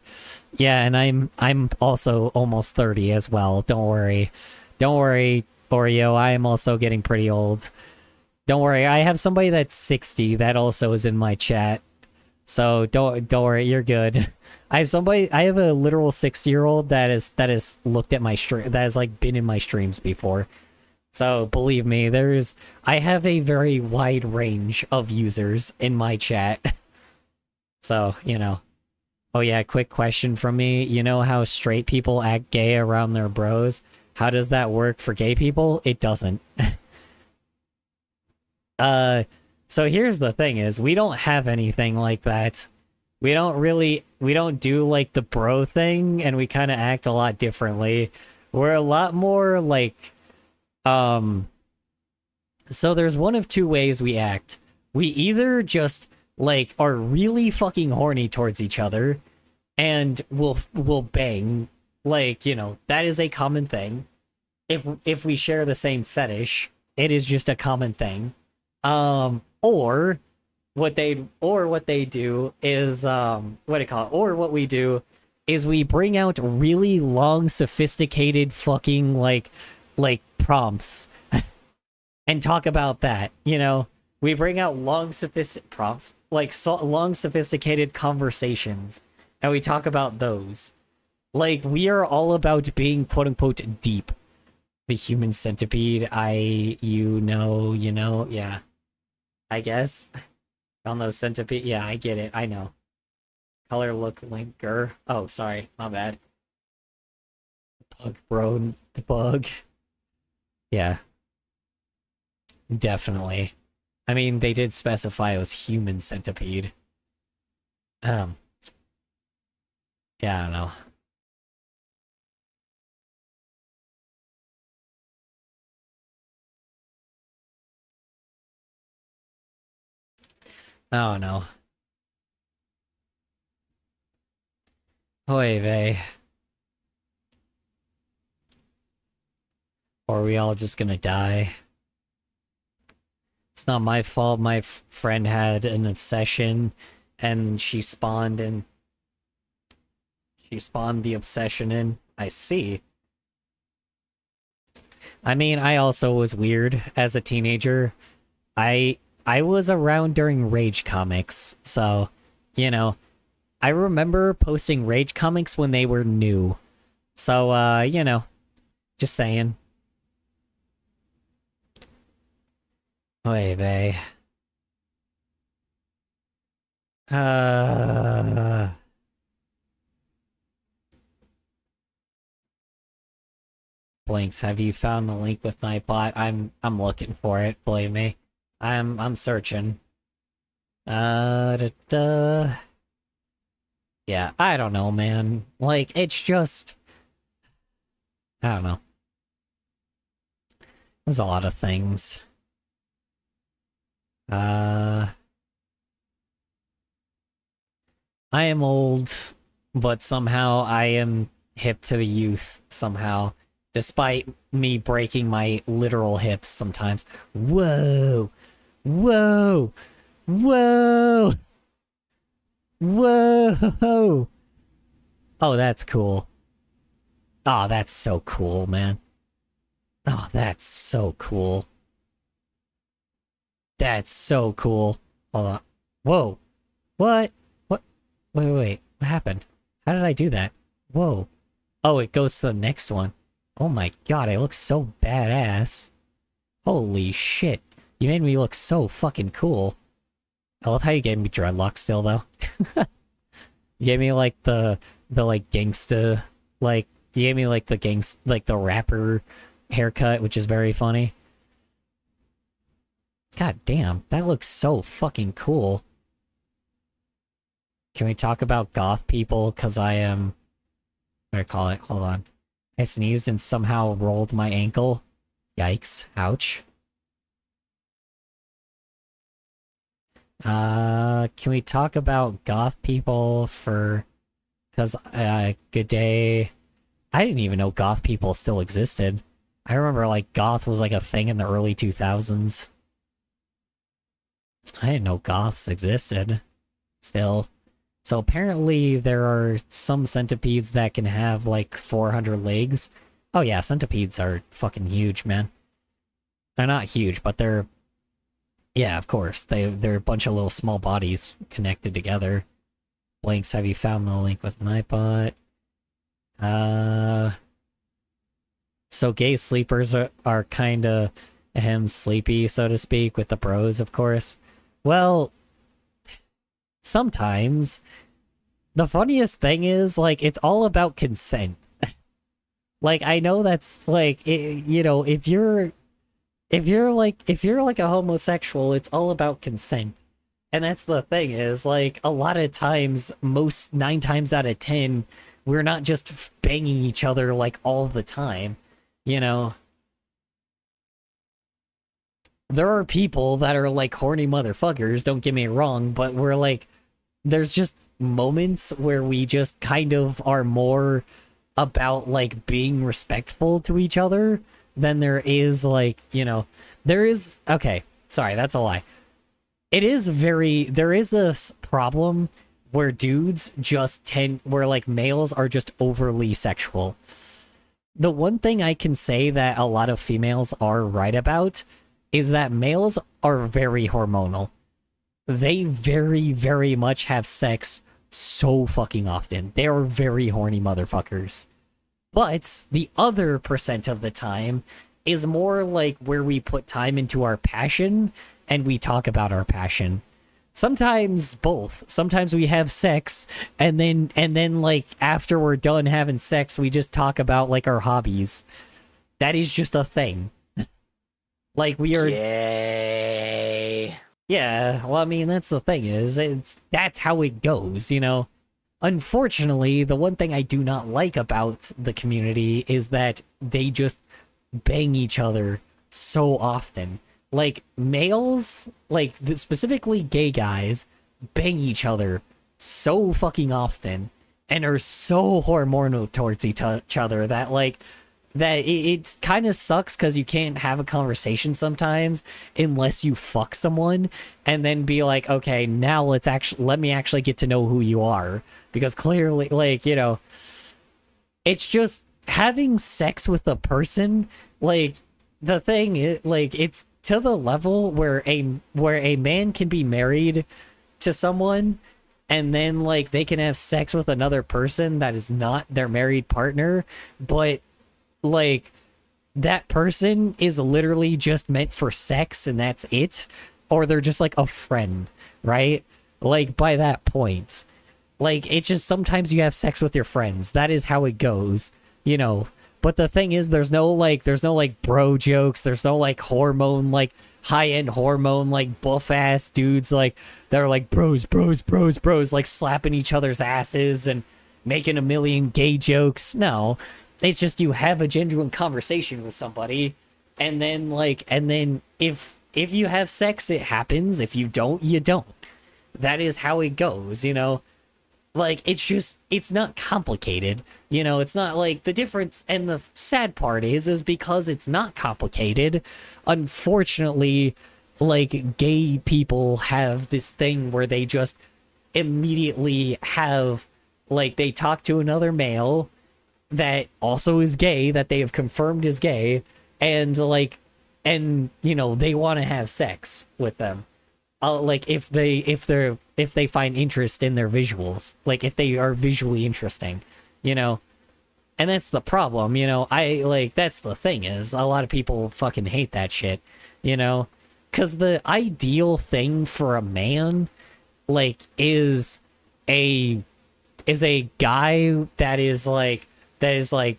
Yeah, and I'm also almost 30 as well. Don't worry. Don't worry, Oreo. I am also getting pretty old. Don't worry. I have somebody that's 60 that also is in my chat. So don't worry, you're good. I have a literal 60-year-old that has looked at my stream, that has like been in my streams before. So believe me, I have a very wide range of users in my chat. So, you know. Oh yeah, quick question from me. You know how straight people act gay around their bros? How does that work for gay people? It doesn't. So here's the thing is, we don't have anything like that. We don't do like the bro thing, and we kind of act a lot differently. We're a lot more like, so there's one of two ways we act. We either just like are really fucking horny towards each other and we'll bang, like, you know, that is a common thing. If we share the same fetish, it is just a common thing. Or what they do is what we do is we bring out really long, sophisticated fucking like prompts and talk about that, you know. We bring out long prompts, like long sophisticated conversations, and we talk about those. Like, we are all about being quote unquote deep. The human centipede, you know, yeah. I guess. On those centipede, yeah, I get it, I know. Color look linker. Oh, sorry, my bad. Bug, bro, the bug. Yeah. Definitely. I mean, they did specify it was human centipede. Yeah, I don't know. Oh no. Oy vey. Or are we all just gonna die? It's not my fault. My friend had an obsession, and she spawned the obsession in. I see. I mean, I also was weird as a teenager. I was around during Rage comics, so, you know, I remember posting Rage comics when they were new. So, you know, just saying. Oy vey. Blinks, have you found the link with Nightbot? I'm looking for it, believe me. I'm searching. Yeah, I don't know, man. Like, it's just, I don't know. There's a lot of things. I am old, but somehow I am hip to the youth, somehow. Despite me breaking my literal hips sometimes. Whoa! Whoa! Whoa! Whoa! Oh, that's cool. Oh, that's so cool, man. Oh, that's so cool. That's so cool. Hold on. Whoa. What? What? Wait. What happened? How did I do that? Whoa. Oh, it goes to the next one. Oh my god, I look so badass. Holy shit. You made me look so fucking cool. I love how you gave me dreadlocks still, though. You gave me, like, the like, gangsta, like, you gave me, like, the rapper haircut, which is very funny. God damn, that looks so fucking cool. Can we talk about goth people? Because I am... What do I call it? Hold on. I sneezed and somehow rolled my ankle. Yikes. Ouch. Can we talk about goth people for... Because, good day. I didn't even know goth people still existed. I remember, like, goth was, like, a thing in the early 2000s. I didn't know goths existed. Still. So apparently there are some centipedes that can have, like, 400 legs. Oh yeah, centipedes are fucking huge, man. They're not huge, but they're Yeah, of course. They're a bunch of little small bodies connected together. Blanks, have you found the link with Nightbot? So gay sleepers are kind of sleepy, so to speak, with the bros, of course. Well, sometimes. The funniest thing is, like, it's all about consent. Like, I know that's, like, you know, if you're like a homosexual, it's all about consent. And that's the thing is, like, a lot of times, 9 times out of 10, we're not just banging each other, like, all the time, you know? There are people that are, like, horny motherfuckers, don't get me wrong, but we're, like, there's just moments where we just kind of are more about, like, being respectful to each other than there is, like, you know, there is, okay, sorry, that's a lie. There is this problem where dudes just where, like, males are just overly sexual. The one thing I can say that a lot of females are right about is that males are very hormonal. They very, very much have sex so fucking often. They are very horny motherfuckers. But the other percent of the time is more like where we put time into our passion and we talk about our passion. Sometimes both. Sometimes we have sex and then like after we're done having sex, we just talk about like our hobbies. That is just a thing. Like we are Yay. Yeah, well I mean that's the thing is that's how it goes, you know. Unfortunately, the one thing I do not like about the community is that they just bang each other so often. Like, males, like, specifically gay guys, bang each other so fucking often and are so hormonal towards each other that, like, that it kind of sucks because you can't have a conversation sometimes unless you fuck someone and then be like, okay, now let me actually get to know who you are, because clearly, like, you know, it's just having sex with a person, like, the thing is, like, it's to the level where a man can be married to someone and then, like, they can have sex with another person that is not their married partner, but like that person is literally just meant for sex and that's it, or they're just like a friend, right? Like by that point, like it's just sometimes you have sex with your friends. That is how it goes, you know. But the thing is, there's no like bro jokes. There's no like hormone, like high-end hormone, like buff ass dudes like that are like bros, like slapping each other's asses and making a million gay jokes. No. It's just you have a genuine conversation with somebody, and then if you have sex, it happens. If you don't, you don't. That is how it goes, you know? Like, it's not complicated, you know? It's not like the difference, and the sad part is because it's not complicated, unfortunately, like, gay people have this thing where they just immediately have, like, they talk to another male that also is gay, that they have confirmed is gay, and like, and you know, they want to have sex with them, like if they find interest in their visuals, like if they are visually interesting, you know. And that's the problem, you know. That's the thing is a lot of people fucking hate that shit, you know, because the ideal thing for a man, like, is a guy that is like,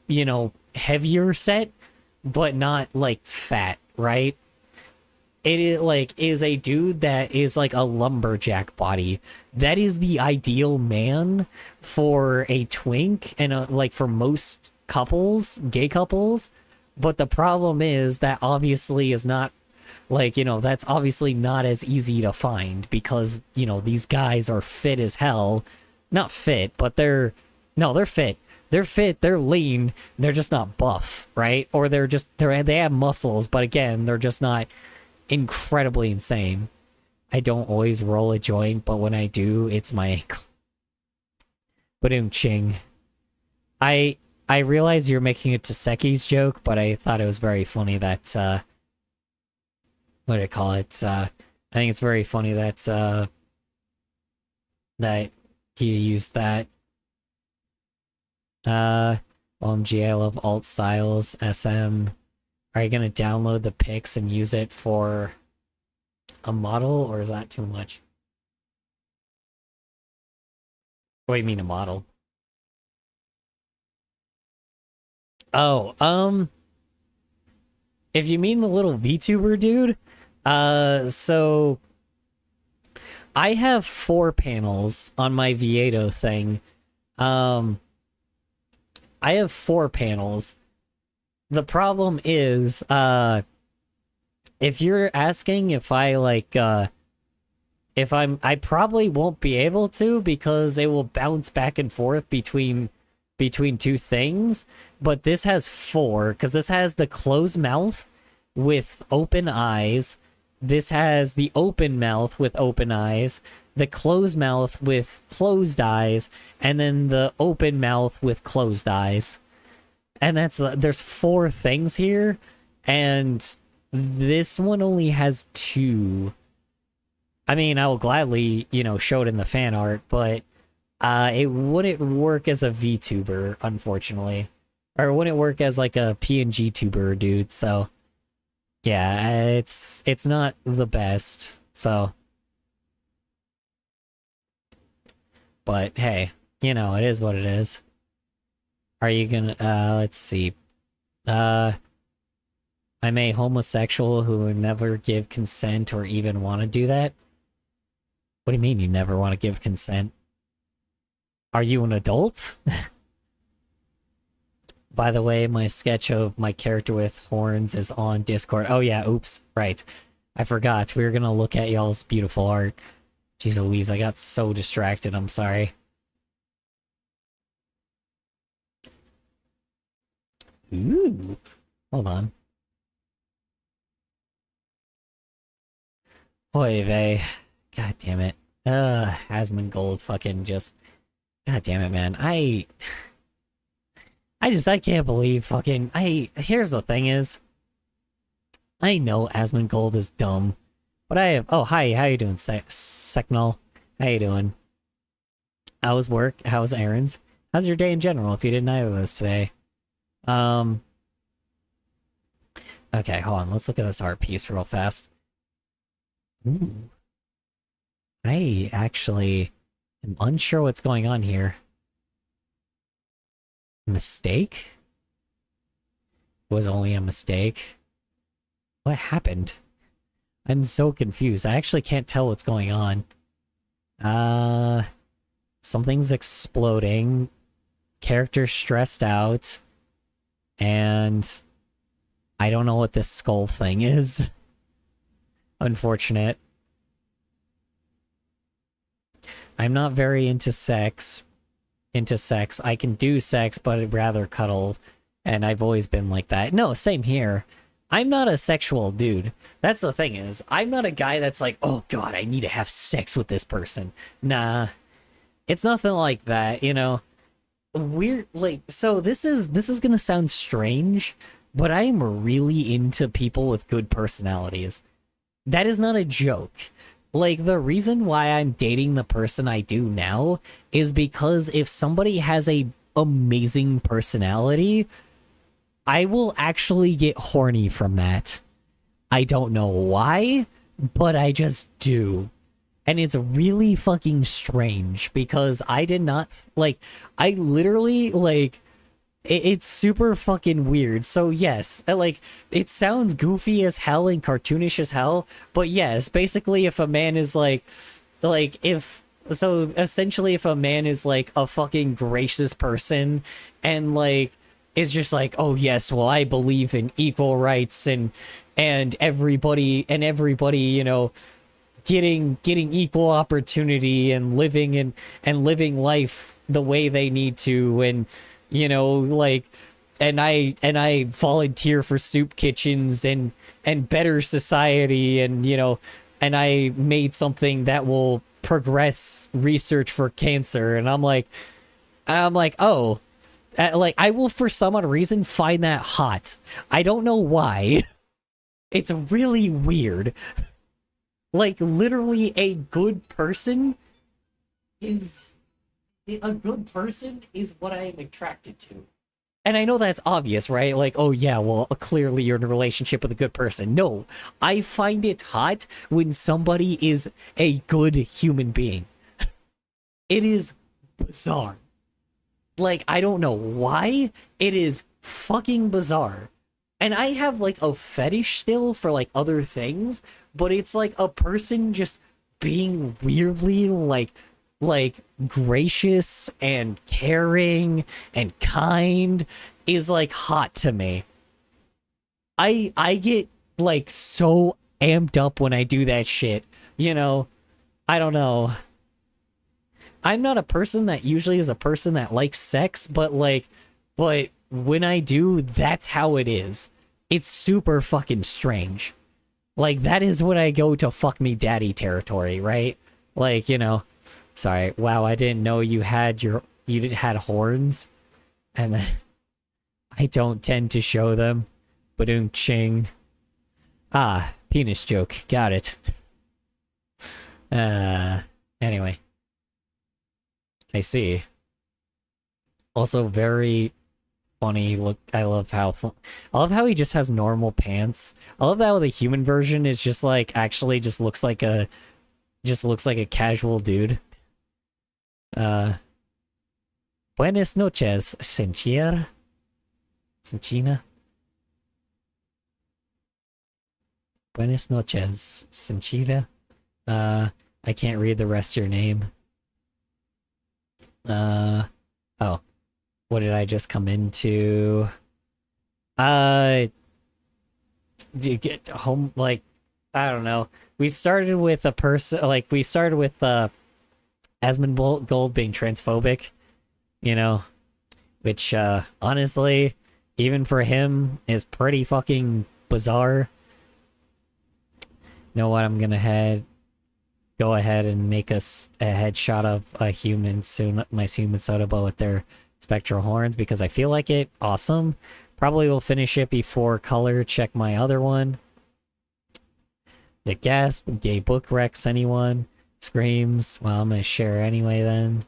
you know, heavier set, but not like fat, right? It is a dude that is like a lumberjack body. That is the ideal man for a twink and like for most couples, gay couples. But the problem is that obviously is not, like, you know, that's obviously not as easy to find because, you know, these guys are fit as hell. Not fit, but they're fit. They're fit, they're lean, they're just not buff, right? Or they have muscles, but again, they're just not incredibly insane. I don't always roll a joint, but when I do, it's my ching. I realize you're making it to Seki's joke, but I thought it was very funny that what do I call it? I think it's very funny that that you use that. OMG, I love alt styles. SM. Are you gonna download the pics and use it for a model, or is that too much? What do you mean a model? Oh, if you mean the little VTuber dude, so I have 4 panels on my Vieto thing. I have 4 panels. The problem is, if you're asking if I like, I probably won't be able to because it will bounce back and forth between 2 things. But this has 4 because this has the closed mouth with open eyes. This has the open mouth with open eyes, the closed mouth with closed eyes, and then the open mouth with closed eyes. And there's 4 things here, and this one only has 2. I mean, I will gladly, show it in the fan art, but it wouldn't work as a VTuber, unfortunately. Or it wouldn't work as like a PNG tuber dude, so yeah, it's not the best, so. But hey, it is what it is. Are you gonna, let's see. I'm a homosexual who would never give consent or even want to do that? What do you mean you never want to give consent? Are you an adult? By the way, my sketch of my character with horns is on Discord. Oh yeah, oops, right. I forgot. We were gonna look at y'all's beautiful art. Jeez Louise, I got so distracted, I'm sorry. Ooh, hold on. Oy vey. God damn it. Asmongold fucking just... God damn it, man. I can't believe fucking... Here's the thing is... I know Asmongold is dumb, but I have... Oh, hi, how you doing, Secnol? How you doing? How was work? How was errands? How's your day in general, if you didn't either of those today? Okay, hold on. Let's look at this art piece real fast. Ooh. I actually am unsure what's going on here. Mistake? It was only a mistake? What happened? I'm so confused. I actually can't tell what's going on. Something's exploding. Character stressed out. And I don't know what this skull thing is. Unfortunate. I'm not very into sex. I can do sex, but I'd rather cuddle. And I've always been like that. No, same here. I'm not a sexual dude. That's the thing is, I'm not a guy that's like, oh god, I need to have sex with this person. Nah. It's nothing like that, Weird, so this is gonna sound strange, but I am really into people with good personalities. That is not a joke. The reason why I'm dating the person I do now is because if somebody has a amazing personality, I will actually get horny from that. I don't know why, but I just do. And it's really fucking strange because I did not, I literally, it's super fucking weird. So yes, it sounds goofy as hell and cartoonish as hell, but yes, basically if a man is essentially if a man is a fucking gracious person and is just oh yes, well I believe in equal rights and everybody getting equal opportunity and living life the way they need to, and and I volunteer for soup kitchens and better society, and and I made something that will progress research for cancer, and I'm like oh, I will for some odd reason find that hot. I don't know why. It's really weird. Like, literally, a good person is what I am attracted to. And I know that's obvious, right? Like, oh yeah, well, clearly you're in a relationship with a good person. No, I find it hot when somebody is a good human being. It is bizarre. Like, I don't know why. It is fucking bizarre. And I have, like, a fetish still for, like, other things, but it's like a person just being weirdly, like gracious and caring and kind is like hot to me. I get like so amped up when I do that shit. You know, I don't know. I'm not a person that usually is a person that likes sex, but when I do, that's how it is. It's super fucking strange. Like, that is when I go to fuck me daddy territory, right? Like, you know, sorry. Wow, I didn't know you had horns. And then I don't tend to show them. Ba-doom-ching. Ah, penis joke. Got it. Anyway. I see. Also very funny look. I love how he just has normal pants. I love how the human version is just like actually just looks like a casual dude. Buenas noches, Senchina. Buenas noches, Senchina. I can't read the rest of your name. Oh. What did I just come into? You get home, like, I don't know. We started with Asmongold being transphobic, you know, which, honestly, even for him, is pretty fucking bizarre. You know what? I'm gonna go ahead and make us a headshot of a human soon, my human Sotobo with their spectral horns, because I feel like it. Awesome. Probably will finish it before color. Check my other one. The gasp, gay book recs, anyone? Screams. Well, I'm gonna share anyway then.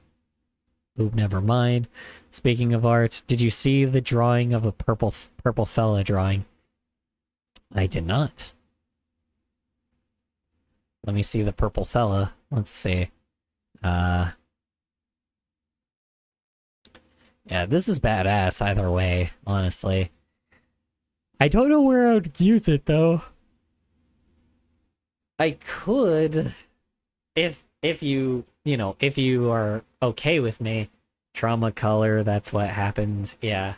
Oop, never mind. Speaking of art, did you see the drawing of a purple fella drawing? I did not. Let me see the purple fella. Let's see. Yeah, this is badass either way, honestly. I don't know where I would use it though. I could, if you are okay with me. Trauma color, that's what happens. Yeah.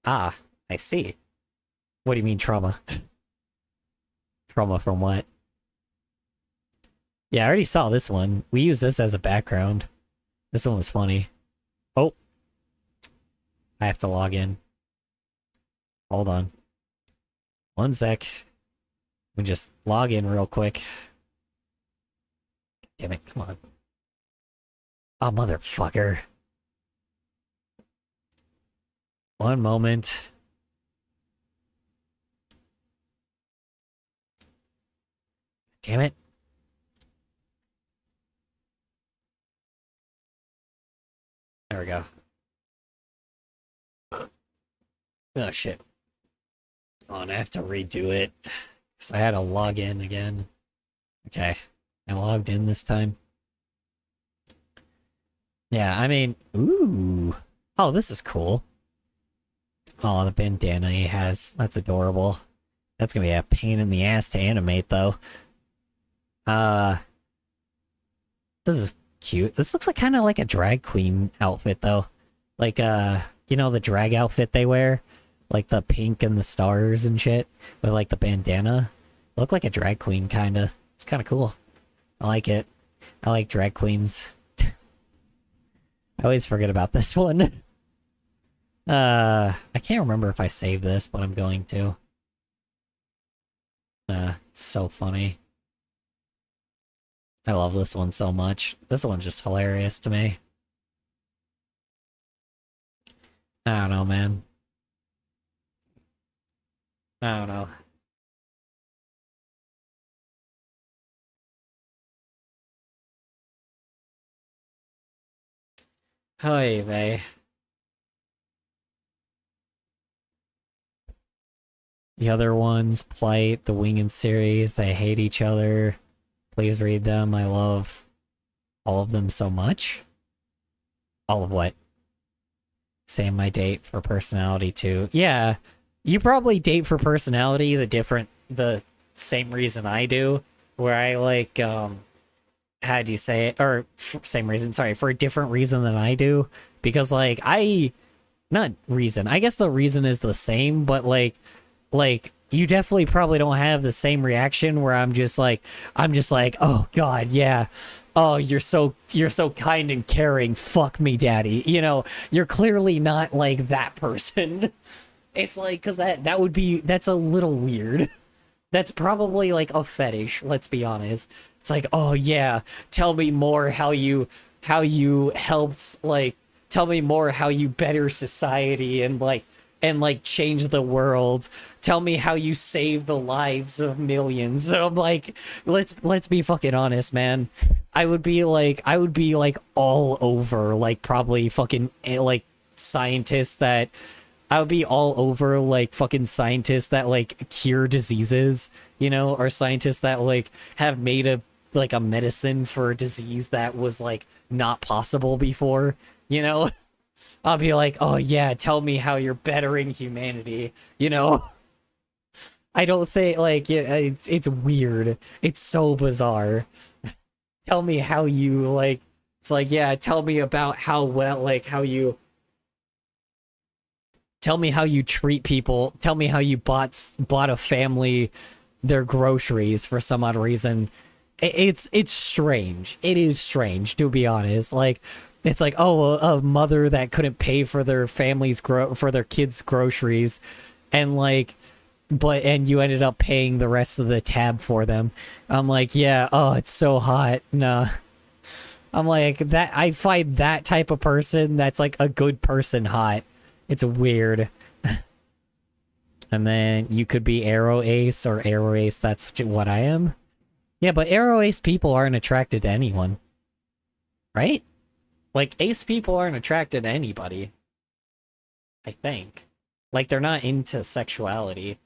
Ah, I see. What do you mean trauma? Trauma from what? Yeah, I already saw this one. We use this as a background. This one was funny. Oh. I have to log in. Hold on. One sec. We just log in real quick. Damn it, come on. Oh, motherfucker. One moment. Damn it. There we go. Oh, shit. Oh, and I have to redo it. Because I had to log in again. Okay. I logged in this time. Yeah, I mean, ooh. Oh, this is cool. Oh, the bandana he has. That's adorable. That's gonna be a pain in the ass to animate, though. This is cute. This looks like kind of like a drag queen outfit, though. Like, you know, the drag outfit they wear? Like the pink and the stars and shit. With, like, the bandana. Look like a drag queen, kinda. It's kinda cool. I like it. I like drag queens. I always forget about this one. I can't remember if I saved this, but I'm going to. It's so funny. I love this one so much. This one's just hilarious to me. I don't know, man. I don't know. Oy vey. The other ones, Plight, the Winged series, they hate each other. Please read them. I love all of them so much. All of what? Same my date for personality too. Yeah, you probably date for personality the same reason I do, where I like, how do you say it? Or same reason, sorry, for a different reason than I do. Because like, not reason, I guess the reason is the same, but like, you definitely probably don't have the same reaction where I'm just like, oh god, yeah, oh, you're so kind and caring, fuck me daddy, you know, you're clearly not like that person. It's like, because that's a little weird. That's probably like a fetish, let's be honest. It's like, oh yeah, tell me more how you helped, like, tell me more how you better society and change the world. Tell me how you save the lives of millions. So I'm like, let's be fucking honest, man. I would be like all over, like, probably fucking like scientists that I would be all over like fucking scientists that like cure diseases, you know, or scientists that like have made a medicine for a disease that was like not possible before, you know. I'll be like, oh yeah, tell me how you're bettering humanity, you know? I don't think, like, it's weird. It's so bizarre. Tell me how you, like, it's like, yeah, tell me about how well, like, tell me how you treat people. Tell me how you bought a family their groceries for some odd reason. It's strange. It is strange, to be honest. Like, it's like, oh, a mother that couldn't pay for their for their kids' groceries, and like, and you ended up paying the rest of the tab for them. I'm like, yeah, oh, it's so hot. Nah. I'm like, that, I find that type of person that's like a good person hot. It's weird. And then you could be Arrow Ace or Arrow Ace, that's what I am. Yeah, but Arrow Ace people aren't attracted to anyone. Right? Like, ace people aren't attracted to anybody. I think. Like, they're not into sexuality.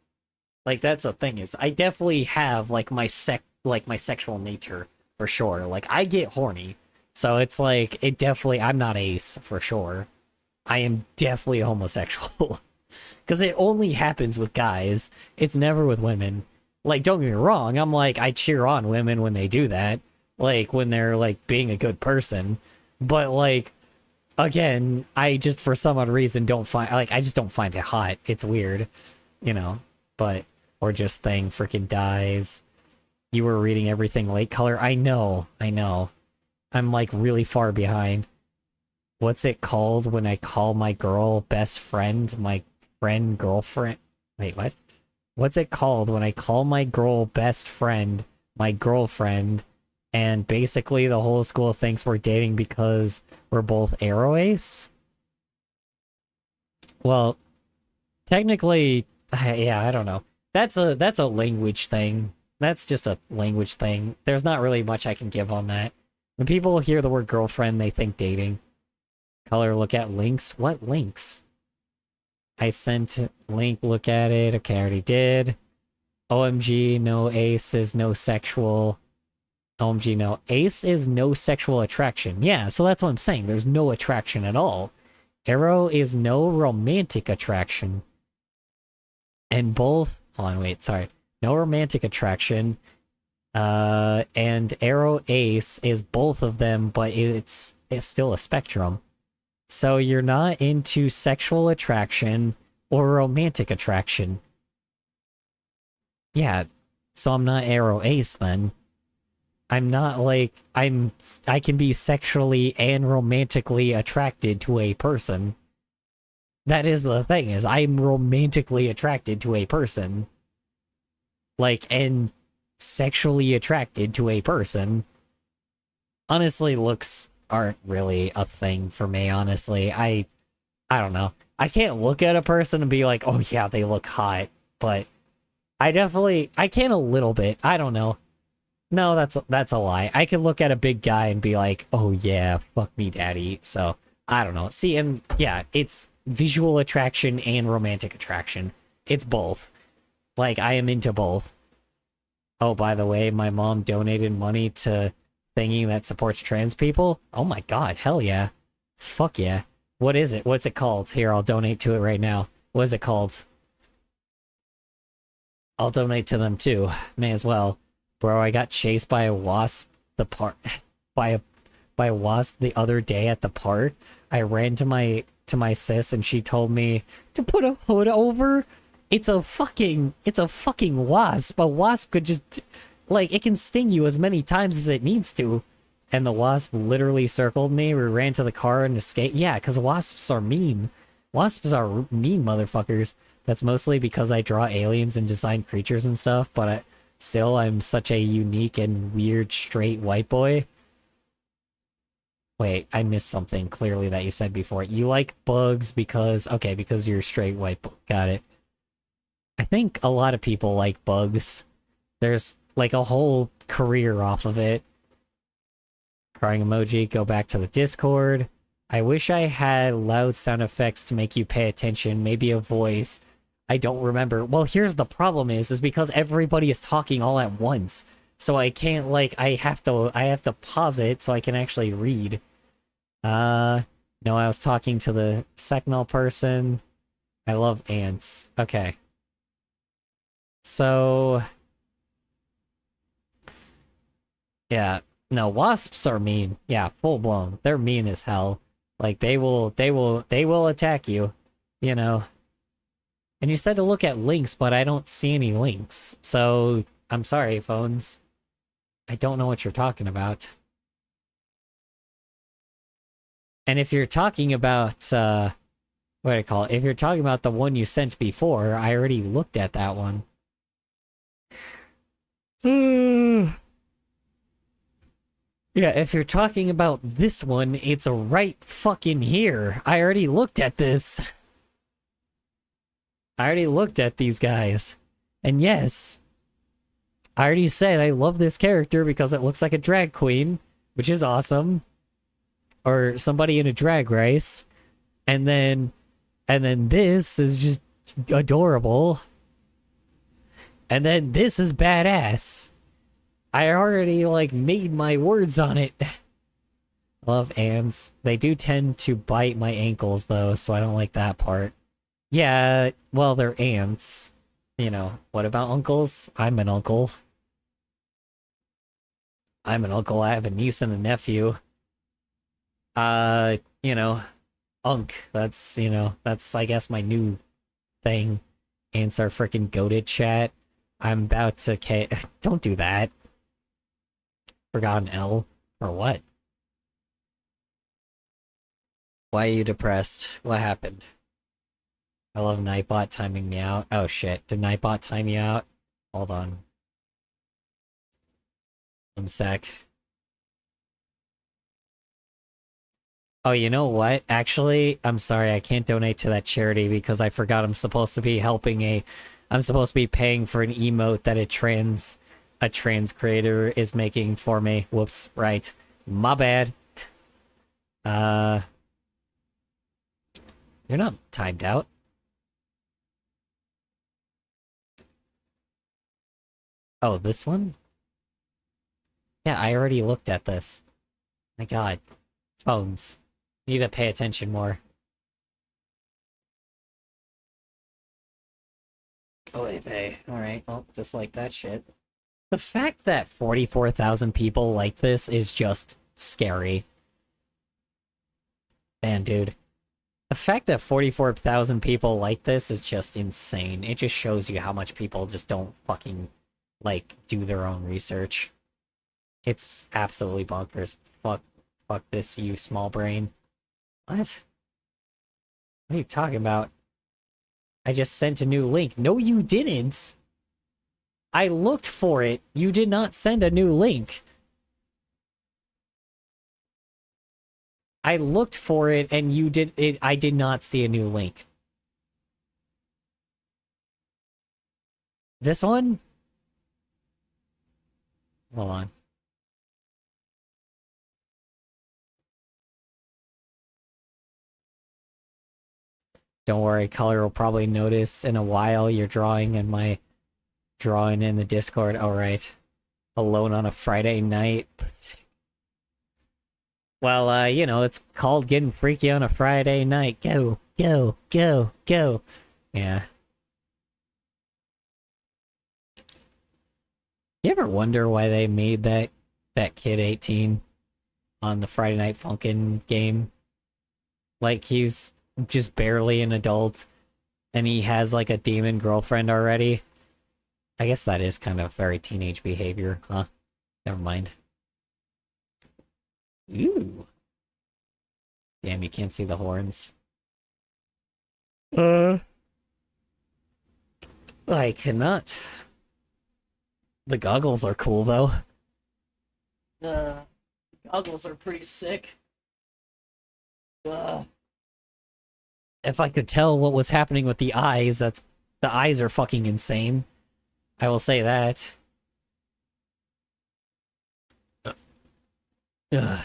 Like, that's the thing, is I definitely have, like, my sexual nature, for sure. Like, I get horny. So it's like, I'm not ace, for sure. I am definitely homosexual. Because it only happens with guys. It's never with women. Like, don't get me wrong, I'm like, I cheer on women when they do that. Like, when they're, like, being a good person. But, like, again, I just, for some odd reason, I just don't find it hot. It's weird, you know, but, or just thing freaking dies. You were reading everything late color. I know. I'm, like, really far behind. What's it called when I call my girl best friend, my friend girlfriend? Wait, what? What's it called when I call my girl best friend, my girlfriend, and basically the whole school thinks we're dating because we're both Arrow Ace? Well, technically, yeah, I don't know. That's a language thing. That's just a language thing. There's not really much I can give on that. When people hear the word girlfriend, they think dating. Color, look at links. What links? I sent link, look at it. Okay, I already did. OMG, no ace is no sexual. OMG, no. Ace is no sexual attraction. Yeah, so that's what I'm saying. There's no attraction at all. Arrow is no romantic attraction. And both... Hold on, wait, sorry. No romantic attraction. And Arrow Ace is both of them, but it's still a spectrum. So you're not into sexual attraction or romantic attraction. Yeah, so I'm not Arrow Ace then. I'm not like, I can be sexually and romantically attracted to a person. That is the thing, is I'm romantically attracted to a person. Like, and sexually attracted to a person. Honestly, looks aren't really a thing for me, honestly. I don't know. I can't look at a person and be like, oh yeah, they look hot, but I can a little bit. I don't know. No, that's a lie. I can look at a big guy and be like, oh yeah, fuck me daddy. So I don't know. See, and yeah, it's visual attraction and romantic attraction. It's both. Like, I am into both. Oh, by the way, my mom donated money to thingy that supports trans people. Oh my god, hell yeah. Fuck yeah. What is it? What's it called? Here, I'll donate to it right now. What is it called? I'll donate to them too. May as well. Bro, I got chased by a wasp by a wasp the other day at the park. I ran to my sis and she told me to put a hood over. It's a fucking wasp. A wasp could just, like, it can sting you as many times as it needs to. And the wasp literally circled me. We ran to the car and escaped. Yeah, because wasps are mean. Wasps are mean motherfuckers. That's mostly because I draw aliens and design creatures and stuff, but still, I'm such a unique and weird straight white boy. Wait, I missed something clearly that you said before. You like bugs because... Okay, because you're straight white. Got it. I think a lot of people like bugs. There's, like, a whole career off of it. Crying emoji, go back to the Discord. I wish I had loud sound effects to make you pay attention. Maybe a voice. I don't remember. Well, here's the problem is because everybody is talking all at once. So I can't, like, I have to pause it so I can actually read. No, I was talking to the Secnol person. I love ants. Okay. So... Yeah. No, wasps are mean. Yeah, full blown. They're mean as hell. Like, they will attack you. You know. And you said to look at links, but I don't see any links. So, I'm sorry, phones. I don't know what you're talking about. And if you're talking about, what do I call it? If you're talking about the one you sent before, I already looked at that one. Yeah, if you're talking about this one, it's right fucking here. I already looked at this. I already looked at these guys. And yes, I already said I love this character because it looks like a drag queen, which is awesome. Or somebody in a drag race. And then this is just adorable. And then this is badass. I already, like, made my words on it. Love ants. They do tend to bite my ankles, though, so I don't like that part. Yeah, well, they're ants. You know, what about uncles? I'm an uncle. I'm an uncle. I have a niece and a nephew. You know, That's, you know, that's, I guess, my new thing. Ants are freaking goated, chat. I'm about to... Don't do that. Forgotten L? Or what? Why are you depressed? What happened? I love Nightbot timing me out. Oh shit, did Nightbot time me out? Hold on. 1 sec. Oh, you know what? Actually, I'm sorry, I can't donate to that charity because I forgot I'm supposed to be helping I'm supposed to be paying for an emote that a trans creator is making for me. Whoops, right. My bad. You're not timed out. Oh, this one? Yeah, I already looked at this. My god. Phones. Need to pay attention more. Oh, they pay. Alright, well, just like that shit. The fact that 44,000 people like this is just scary. Man, dude. The fact that 44,000 people like this is just insane. It just shows you how much people just don't fucking, like, do their own research. It's absolutely bonkers. Fuck this, you small brain. What? What are you talking about? I just sent a new link. No, you didn't! I looked for it. You did not send a new link. I looked for it and you did it. I did not see a new link. This one? Hold on. Don't worry, Color will probably notice in a while you're drawing in my drawing in the Discord. Alright. Alone on a Friday night. Well, you know, it's called getting freaky on a Friday night. Go, go, go, go. Yeah. You ever wonder why they made that kid 18 on the Friday Night Funkin' game? Like, he's just barely an adult, and he has, like, a demon girlfriend already. I guess that is kind of very teenage behavior, huh? Never mind. Ooh. Damn, you can't see the horns. I cannot. The goggles are cool, though. The goggles are pretty sick. If I could tell what was happening with the eyes, the eyes are fucking insane. I will say that. Ugh.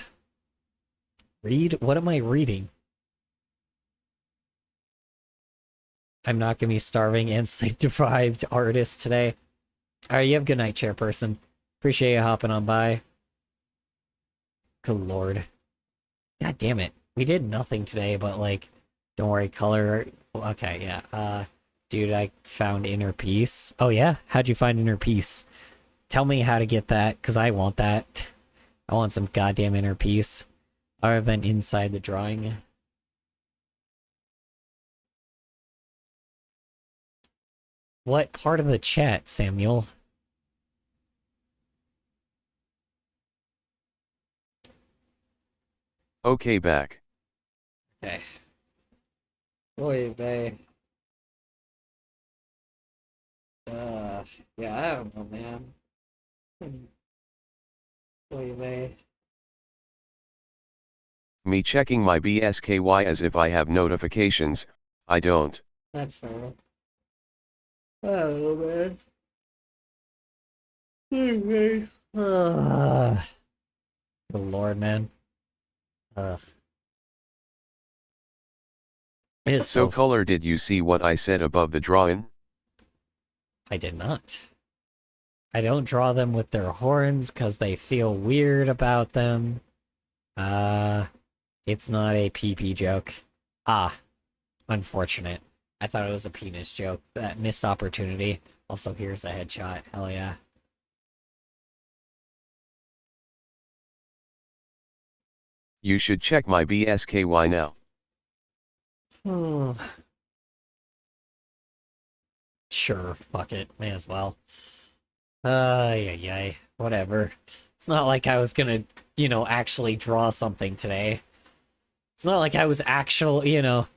Read? What am I reading? I'm not gonna be starving and sleep-deprived artist today. Alright, you have a good night, chairperson. Appreciate you hopping on by. Good lord. God damn it. We did nothing today, but like, don't worry, Color. Okay, yeah. Dude, I found inner peace. Oh yeah? How'd you find inner peace? Tell me how to get that, because I want that. I want some goddamn inner peace. Other than inside the drawing. What part of the chat, Samuel? Okay, back. Okay. Boy, babe. Yeah, I don't know, man. Boy, babe. Me checking my BSKY as if I have notifications, I don't. That's fair. Oh, man. Anyway. Good lord, man. Ugh. It is So Color, did you see what I said above the drawing? I did not. I don't draw them with their horns because they feel weird about them. It's not a PP joke. Ah, unfortunate. I thought it was a penis joke. That missed opportunity. Also, here's a headshot. Hell yeah. You should check my BSKY now. Sure, fuck it. May as well. Yeah, whatever. It's not like I was gonna, you know, actually draw something today. It's not like I was actually, you know...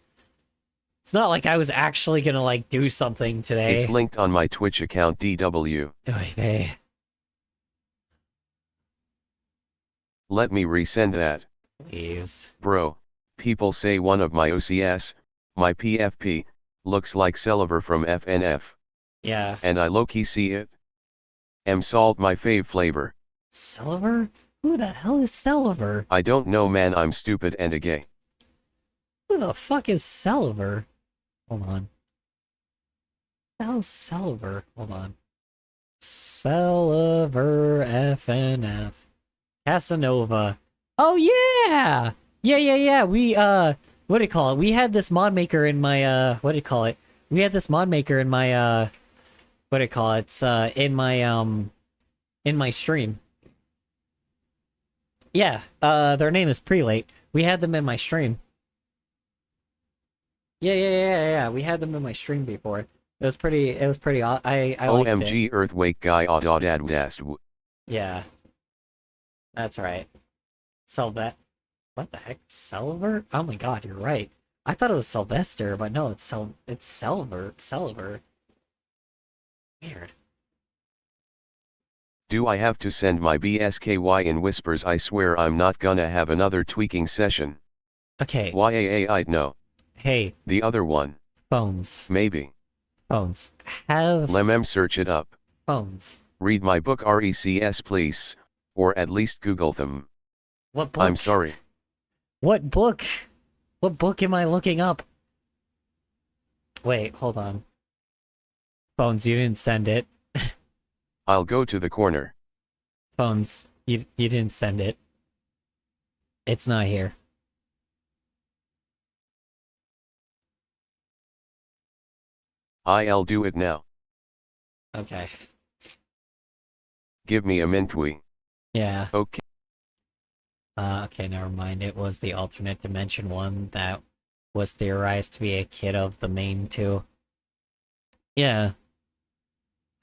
It's not like I was actually gonna, like, do something today. It's linked on my Twitch account DW. Okay. Let me resend that. Please. Bro, people say one of my OCS, my PFP, looks like Celiver from FNF. Yeah. And I low-key see it. Salt my fave flavor. Celiver? Who the hell is Celiver? I don't know, man, I'm stupid and a gay. Who the fuck is Celiver? Hold on. Who the hell is Celiver? Hold on. Celiver FNF. Casanova. Oh yeah! Yeah. We what do you call it? We had this mod maker in my what do you call it? We had this mod maker in my what do you call it? In my stream. Yeah, their name is Prelate. We had them in my stream. Yeah. We had them in my stream before. It was pretty I liked OMG it. Earthquake guy audadadast. Yeah. That's right. What the heck? Celiver? Oh my god, you're right. I thought it was Sylvester, but no, it's Celiver. Weird. Do I have to send my BSKY in whispers? I swear I'm not gonna have another tweaking session. Okay. YAA, I'd know. Hey. The other one. Phones. Maybe. Phones. Have... Lemem search it up. Phones. Read my book RECS please. Or at least Google them. What book? I'm sorry. What book? What book am I looking up? Wait, hold on. Phones, you didn't send it. I'll go to the corner. Phones, you didn't send it. It's not here. I'll do it now. Okay. Give me a mintwee. Yeah. Okay. Okay, never mind. It was the alternate dimension one that was theorized to be a kid of the main two. Yeah.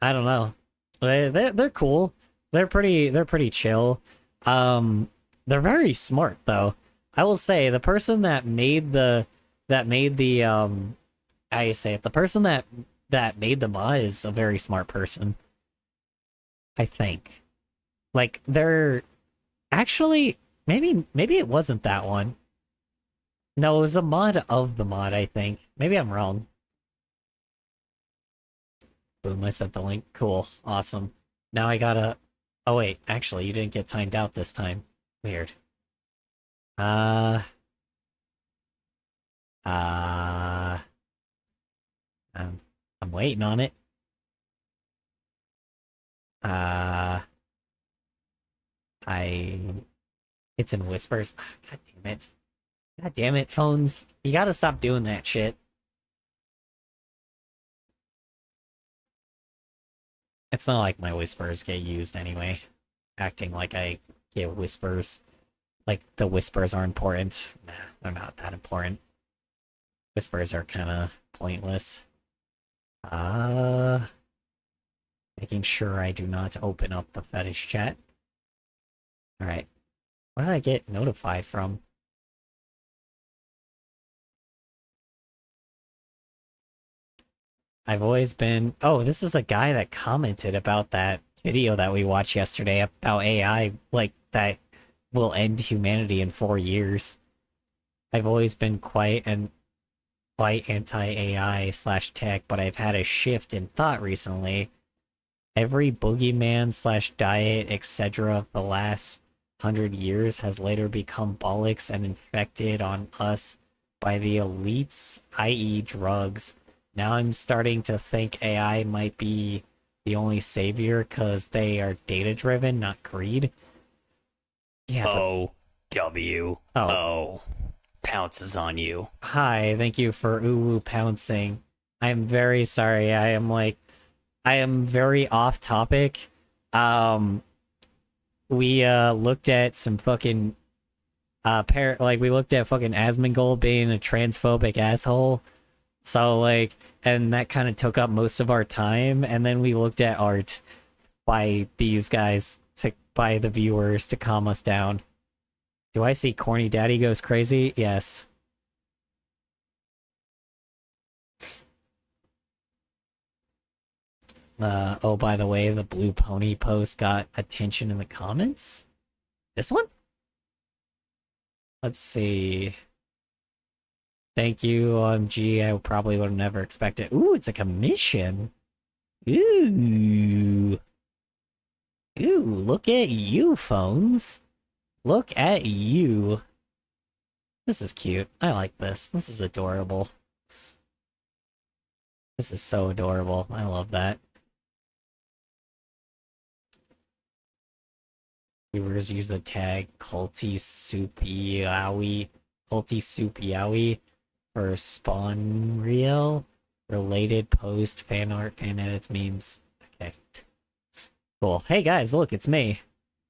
I don't know. They're cool. They're pretty chill. They're very smart though. I will say the person that made the how you say it, the person that made the mod is a very smart person. I think. Like they're actually maybe it wasn't that one. No, it was a mod of the mod, I think. Maybe I'm wrong. Boom, I sent the link. Cool. Awesome. Now I gotta... Oh wait, actually, you didn't get timed out this time. Weird. I'm waiting on it. It's in whispers. God damn it. God damn it, phones. You gotta stop doing that shit. It's not like my whispers get used anyway. Acting like I get whispers. Like the whispers are important. Nah, they're not that important. Whispers are kind of pointless. Making sure I do not open up the fetish chat. Alright. What did I get notified from? I've always been... Oh, this is a guy that commented about that video that we watched yesterday about AI, like, that will end humanity in 4 years. I've always been quite anti-AI / tech, but I've had a shift in thought recently. Every boogeyman / diet, etc. of the last 100 years has later become bollocks and infected on us by the elites, i.e. drugs. Now I'm starting to think AI might be the only savior because they are data-driven, not greed. Yeah, O-W-O. Pounces on you. Hi, thank you for pouncing. I'm very sorry. I am very off topic. We looked at some fucking we looked at fucking Asmongold being a transphobic asshole. So like, and that kind of took up most of our time, and then we looked at art by these guys by the viewers to calm us down. Do I see Corny Daddy Goes Crazy? Yes. Oh, by the way, the Blue Pony post got attention in the comments? This one? Let's see. Thank you, OMG. I probably would have never expected. Ooh, it's a commission. Ooh. Ooh, look at you, phones. Look at you. This is cute. I like this. This is adorable. This is so adorable. I love that. Viewers use the tag Culty Soup for Spawn Reel, related post, fan art, fan edits, memes. Okay. Cool. Hey guys, look, it's me.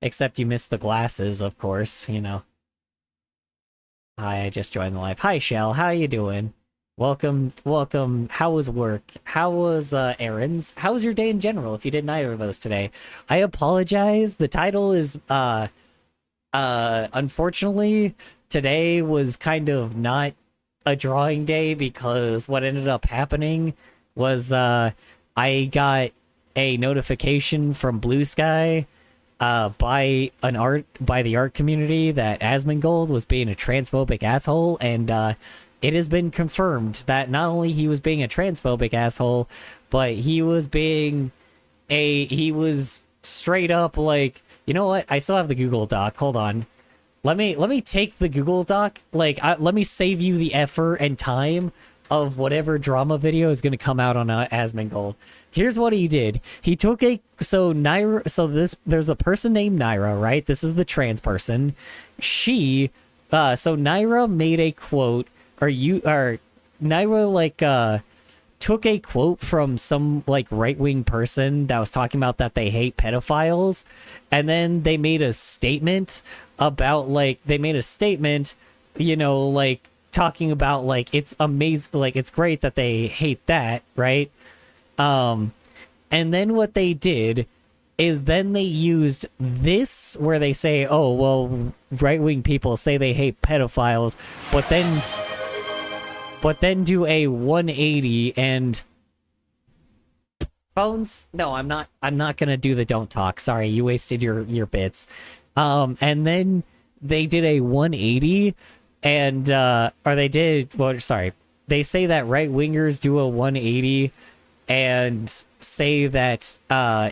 Except you missed the glasses, of course, you know. Hi, I just joined the live. Hi, Shell, how you doing? Welcome. How was work? How was errands? How was your day in general, if you did neither of those today? I apologize, the title is, unfortunately, today was kind of not a drawing day because what ended up happening was I got a notification from Blue Sky by the art community that Asmongold was being a transphobic asshole, and it has been confirmed that not only he was being a transphobic asshole, but he was straight up like, you know what? I still have the Google Doc. Hold on. Let me take the Google Doc. Like, let me save you the effort and time of whatever drama video is going to come out on Asmongold. Here's what he did. He took there's a person named Nyra, right? This is the trans person. So Nyra made a quote, Nyra took a quote from some like right-wing person that was talking about that they hate pedophiles, and then they made a statement about talking about like it's amazing, like it's great that they hate that, right? And then what they did is then they used this where they say, oh well, right-wing people say they hate pedophiles, but then do a 180 and phones. No, I'm not gonna do the don't talk. Sorry, you wasted your bits. And then they did a 180 and they say that right wingers do a 180 and say that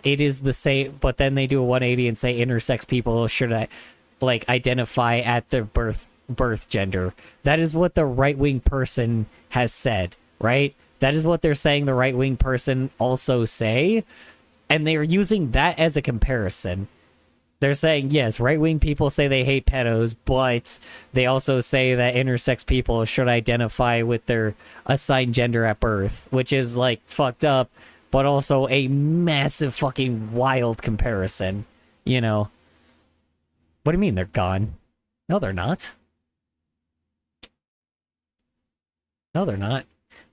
it is the same, but then they do a 180 and say intersex people should identify at their birth gender. That is what the right-wing person has said, right? That is what they're saying the right-wing person also say, and they're using that as a comparison. They're saying, yes, right-wing people say they hate pedos, but they also say that intersex people should identify with their assigned gender at birth, which is, like, fucked up, but also a massive fucking wild comparison, you know? What do you mean they're gone? No, they're not. No, they're not.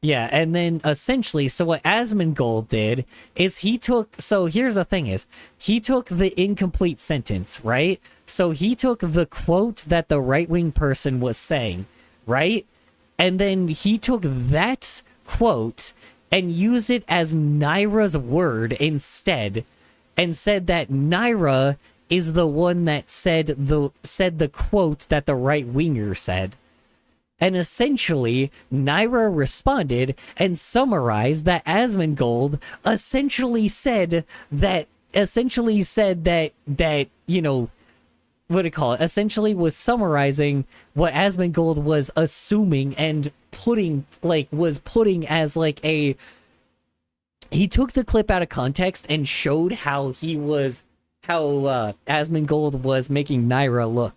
Yeah, and then essentially, so what Asmongold did is he took the incomplete sentence, right? So he took the quote that the right-wing person was saying, right? And then he took that quote and used it as Nyra's word instead, and said that Nyra is the one that said the quote that the right-winger said. And essentially, Nyra responded and summarized that Asmongold essentially said that, you know, what do you call it? Essentially was summarizing what Asmongold was assuming and putting as like a... He took the clip out of context and showed how Asmongold was making Nyra look,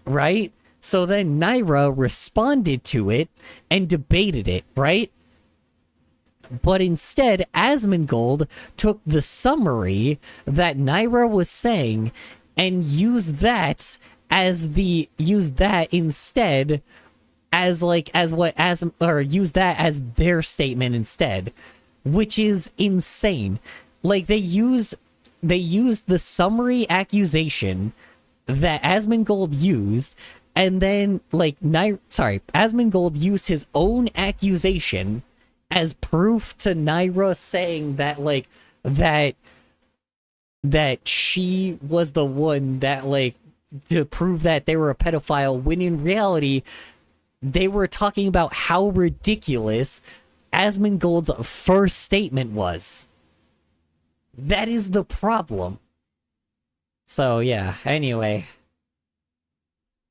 right? So then Nyra responded to it and debated it, right? But instead, Asmongold took the summary that Nyra was saying and used that instead as their statement instead, which is insane. Like they used the summary accusation that Asmongold used. And then, Asmongold used his own accusation as proof to Nyra saying that, that she was the one that, to prove that they were a pedophile, when in reality, they were talking about how ridiculous Asmongold's first statement was. That is the problem. So, yeah, anyway...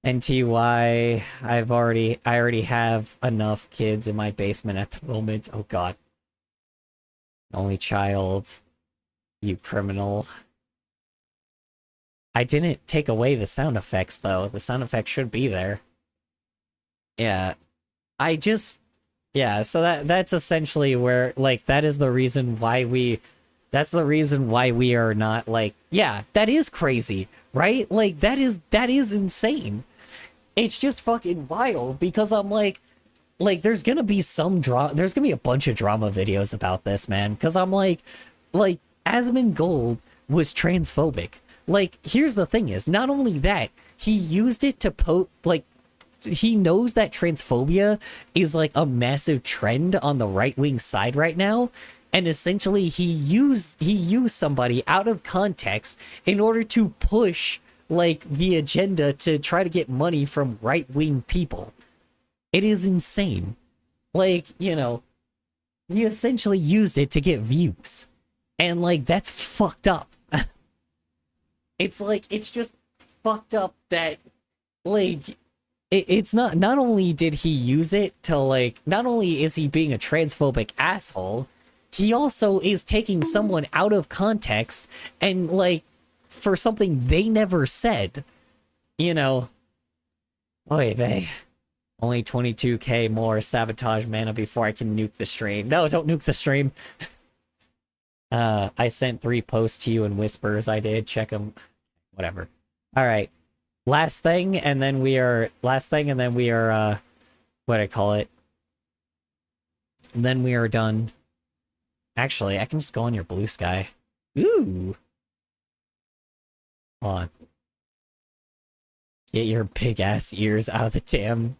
NTY, I already have enough kids in my basement at the moment. Oh god. Only child. You criminal. I didn't take away the sound effects, though. The sound effects should be there. Yeah. So that's essentially where, that is the reason why we... That's the reason why we are not, yeah, that is crazy, right? That is insane. It's just fucking wild because I'm there's gonna be there's gonna be a bunch of drama videos about this, man. Because I'm Asmongold was transphobic. Here's the thing is, not only that, he used it to he knows that transphobia is a massive trend on the right-wing side right now. And essentially, he used somebody out of context in order to push the agenda to try to get money from right-wing people. It is insane. He essentially used it to get views. And that's fucked up. It's just fucked up that it's not only did he use it to like, not only is he being a transphobic asshole, he also is taking someone out of context and like for something they never said, you know. Oy vey. Only 22k more sabotage mana before I can nuke the stream. No, don't nuke the stream. I sent 3 posts to you in whispers. I did. Check them. Whatever. All right. Last thing, and then we are... what do I call it? And then we are done. Actually, I can just go on your blue sky. Ooh. Hold on. Get your big-ass ears out of the damn...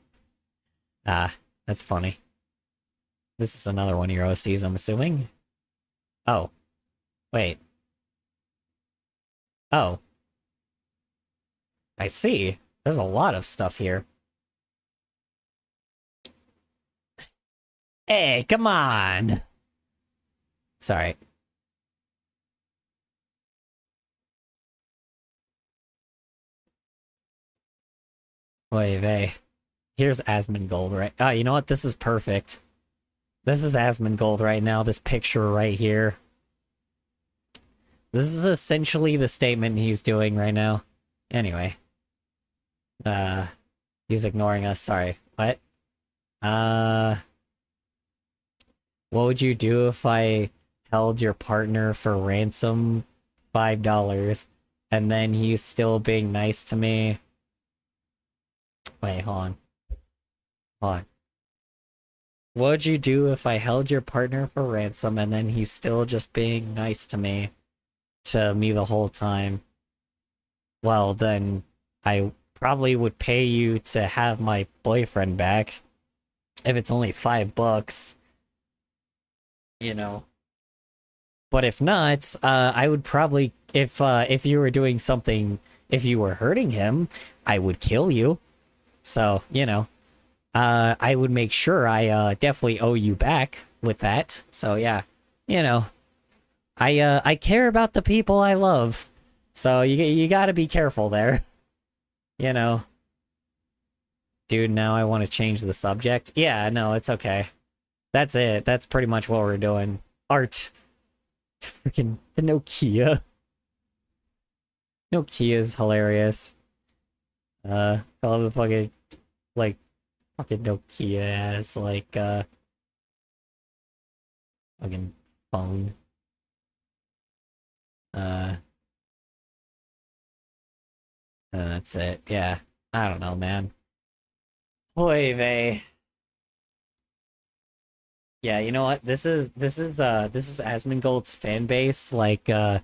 Ah, that's funny. This is another one of your OCs, I'm assuming. Oh. Wait. Oh. I see. There's a lot of stuff here. Hey, come on! Sorry. Oy vey. Here's Asmongold, right? Oh, you know what? This is perfect. This is Asmongold right now, this picture right here. This is essentially the statement he's doing right now. Anyway. He's ignoring us, sorry. What? What would you do if I held your partner for ransom $5 and then he's still being nice to me? Wait, hold on. Hold on. What would you do if I held your partner for ransom and then he's still just being nice to me the whole time? Well, then I probably would pay you to have my boyfriend back. If it's only $5, you know. But if not, I would probably, if you were doing something, if you were hurting him, I would kill you. So, you know, I would make sure I definitely owe you back with that. So yeah, you know, I care about the people I love. So you got to be careful there. You know. Dude, now I want to change the subject. Yeah, no, it's okay. That's it. That's pretty much what we're doing. Art. Freaking the Nokia. Nokia's hilarious. I love the fucking, like, fucking Nokia as, like, fucking phone. And that's it. Yeah. I don't know, man. Oy vey. Yeah, you know what? This is Asmongold's fan base. Like, this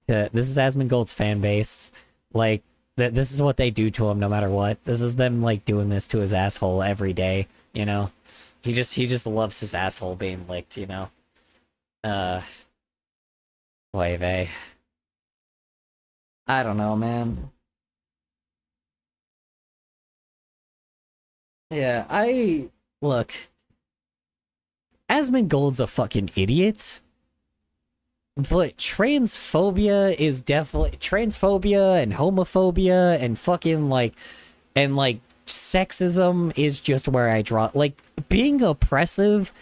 is Asmongold's fan base. Like, this is what they do to him no matter what. This is them, like, doing this to his asshole every day, you know? He just loves his asshole being licked, you know? Oy vey. I don't know, man. Yeah, look, Asmongold's a fucking idiot, but transphobia is definitely, transphobia and homophobia and fucking like sexism is just where I draw, like, being oppressive,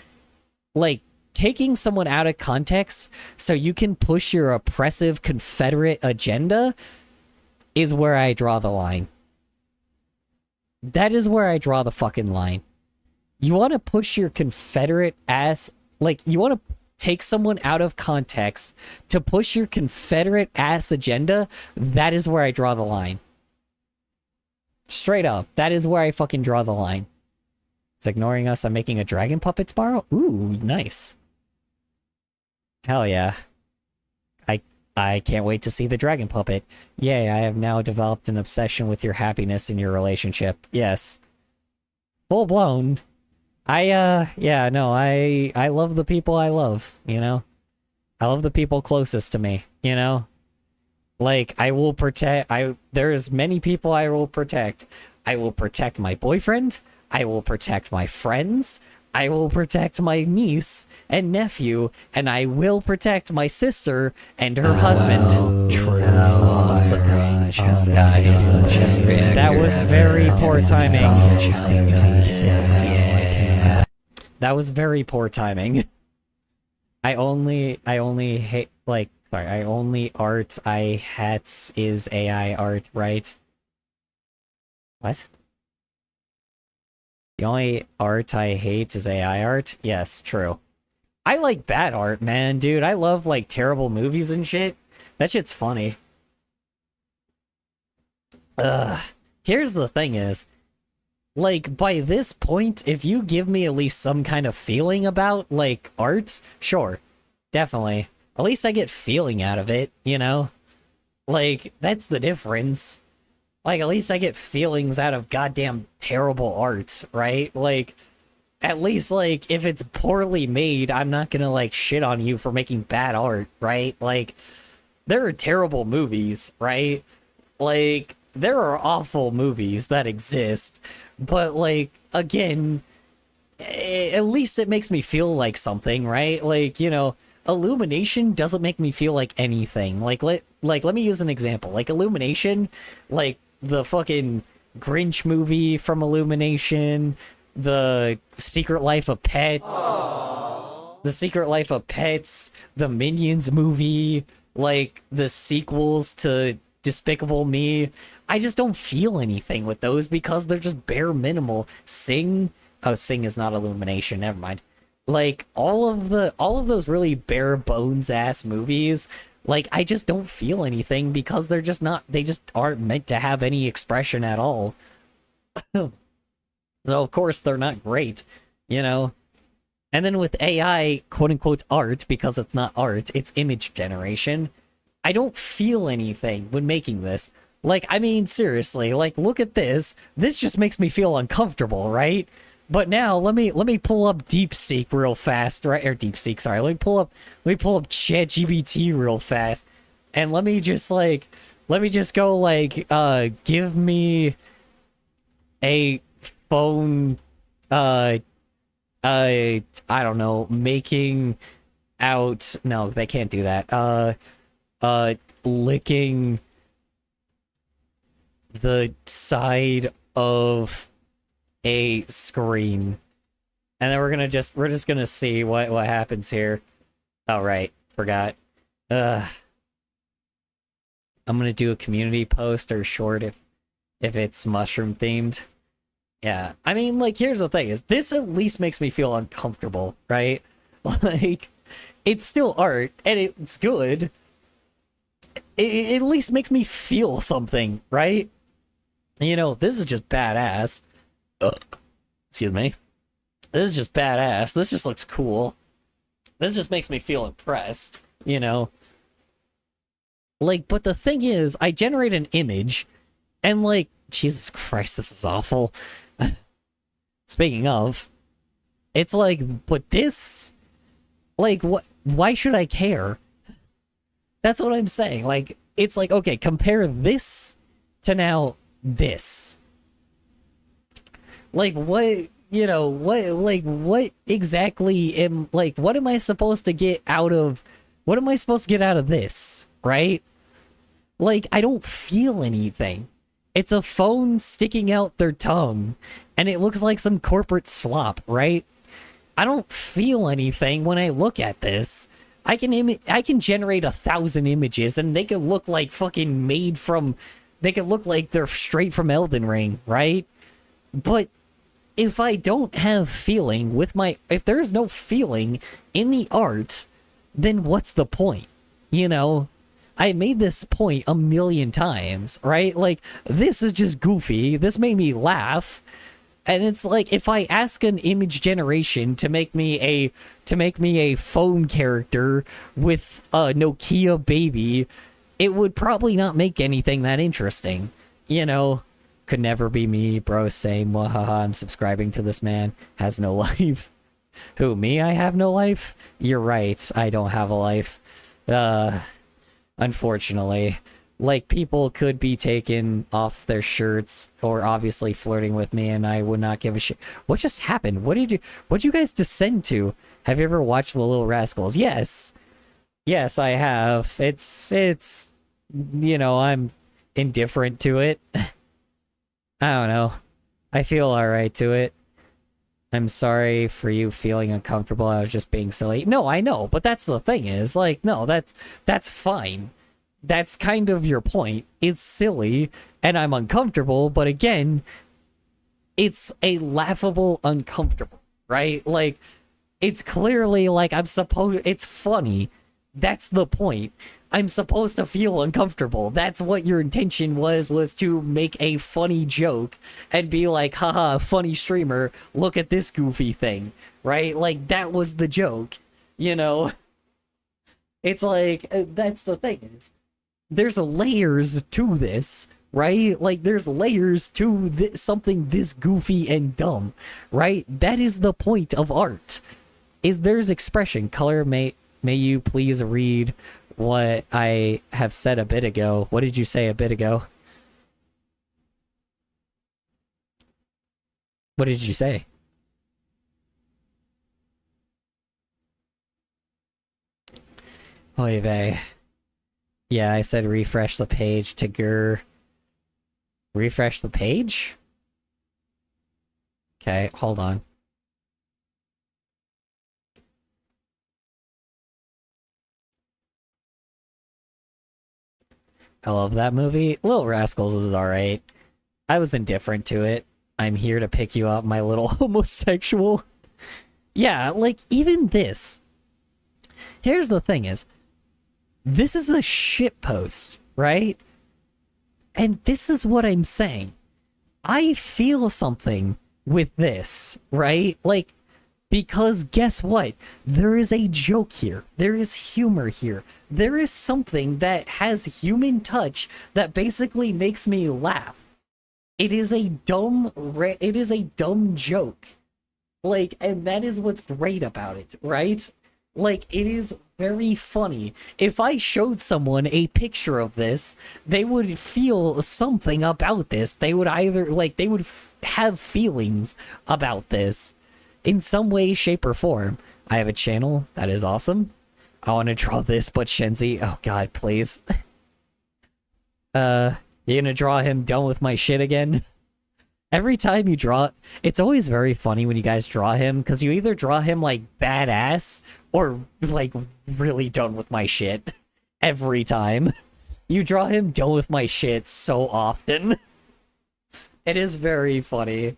like, taking someone out of context so you can push your oppressive Confederate agenda is where I draw the line. That is where I draw the fucking line. You want to push your Confederate ass, like, you want to take someone out of context to push your Confederate ass agenda, that is where I draw the line. Straight up, that is where I fucking draw the line. It's ignoring us. I'm making a dragon puppet tomorrow? Ooh, nice. Hell yeah. I can't wait to see the dragon puppet. Yay, I have now developed an obsession with your happiness in your relationship. Yes. Full blown. Yeah, no, I love the people I love, you know? I love the people closest to me, you know? Like, I will protect, there's many people I will protect. I will protect my boyfriend. I will protect my friends. I will protect my niece and nephew, and I will protect my sister and her husband. True. That was very poor timing. That was very poor timing. I only hate, like, sorry, I only art I hats is AI art, right? What? The only art I hate is AI art? Yes, true. I like bad art, man, dude. I love, like, terrible movies and shit. That shit's funny. Ugh. Here's the thing is, like, by this point, if you give me at least some kind of feeling about, like, art, sure. Definitely. At least I get feeling out of it, you know? Like, that's the difference. Like, at least I get feelings out of goddamn terrible art, right? Like, at least, like, if it's poorly made, I'm not gonna, like, shit on you for making bad art, right? Like, there are terrible movies, right? Like, there are awful movies that exist, but, like, again, at least it makes me feel like something, right? Like, you know, Illumination doesn't make me feel like anything. Like, let me use an example. Like, Illumination, like, the fucking Grinch movie from Illumination, the Secret Life of Pets, the Secret Life of Pets, the Minions movie, like, the sequels to Despicable Me. I just don't feel anything with those because they're just bare minimal. Sing is not Illumination, never mind. Like, all of those really bare bones ass movies, like, I just don't feel anything because they just aren't meant to have any expression at all. So of course they're not great, you know? And then with AI, quote unquote art, because it's not art, it's image generation, I don't feel anything when making this. Like, I mean, seriously, like, look at this. This just makes me feel uncomfortable, right? But now let me pull up DeepSeek real fast, right? Or DeepSeek, sorry. Let me pull up ChatGPT real fast, and let me just go like, give me a phone, I don't know, making out. No, they can't do that. Licking the side of a screen, and then we're just gonna see what happens here. Oh right, forgot. I'm gonna do a community post or short if it's mushroom themed. Yeah, I mean, like, here's the thing: is this at least makes me feel uncomfortable, right? Like, it's still art and it's good. It at least makes me feel something, right? You know, this is just badass. Excuse me. This is just badass. This just looks cool. This just makes me feel impressed, you know? Like, but the thing is, I generate an image, and like, Jesus Christ, this is awful. Speaking of, it's like, but this, like, what? Why should I care? That's what I'm saying. Like, it's like, okay, compare this to now this. Like, what, you know, what exactly what am I supposed to get out of this, right? Like, I don't feel anything. It's a phone sticking out their tongue, and it looks like some corporate slop, right? I don't feel anything when I look at this. I can generate 1,000 images, and they could look like fucking they could look like they're straight from Elden Ring, right? But if I don't have feeling if there's no feeling in the art, then what's the point? You know, I made this point a million times, right? Like, this is just goofy. This made me laugh. And it's like, if I ask an image generation to make me a phone character with a Nokia baby, it would probably not make anything that interesting, you know? Could never be me, bro. Same. Wahaha, I'm subscribing to this man. Has no life. Who, me? I have no life? You're right. I don't have a life. Unfortunately. Like, people could be taking off their shirts or obviously flirting with me, and I would not give a shit. What just happened? What'd you guys descend to? Have you ever watched The Little Rascals? Yes. Yes, I have. It's, I'm indifferent to it. I don't know. I feel alright to it. I'm sorry for you feeling uncomfortable. I was just being silly. No, I know, but that's the thing is, like, no, that's fine. That's kind of your point. It's silly, and I'm uncomfortable, but again, it's a laughable uncomfortable, right? Like, it's clearly like it's funny. That's the point. I'm supposed to feel uncomfortable. That's what your intention was to make a funny joke and be like, haha, funny streamer, look at this goofy thing, right? Like, that was the joke, you know? It's like, that's the thing is, there's layers to this, right? Like, there's layers to something this goofy and dumb, right? That is the point of art, is there's expression. Color, may you please read what I have said a bit ago. What did you say a bit ago? What did you say? Oy vey. Yeah, I said refresh the page to Gur. Refresh the page? Okay, hold on. I love that movie. Little Rascals is alright. I was indifferent to it. I'm here to pick you up, my little homosexual. Yeah, like, even this. Here's the thing is, this is a shitpost, right? And this is what I'm saying. I feel something with this, right? Like, because guess what? There is a joke here. There is humor here. There is something that has human touch that basically makes me laugh. It is a dumb joke. Like, and that is what's great about it, right? Like, it is very funny. If I showed someone a picture of this, they would feel something about this. They would either, like, they would have feelings about this. In some way, shape, or form. I have a channel. That is awesome. I want to draw this, but Shenzi. Oh, God, please. You gonna draw him done with my shit again? Every time you draw... It's always very funny when you guys draw him, because you either draw him, like, badass, or, like, really done with my shit. Every time. You draw him done with my shit so often. It is very funny.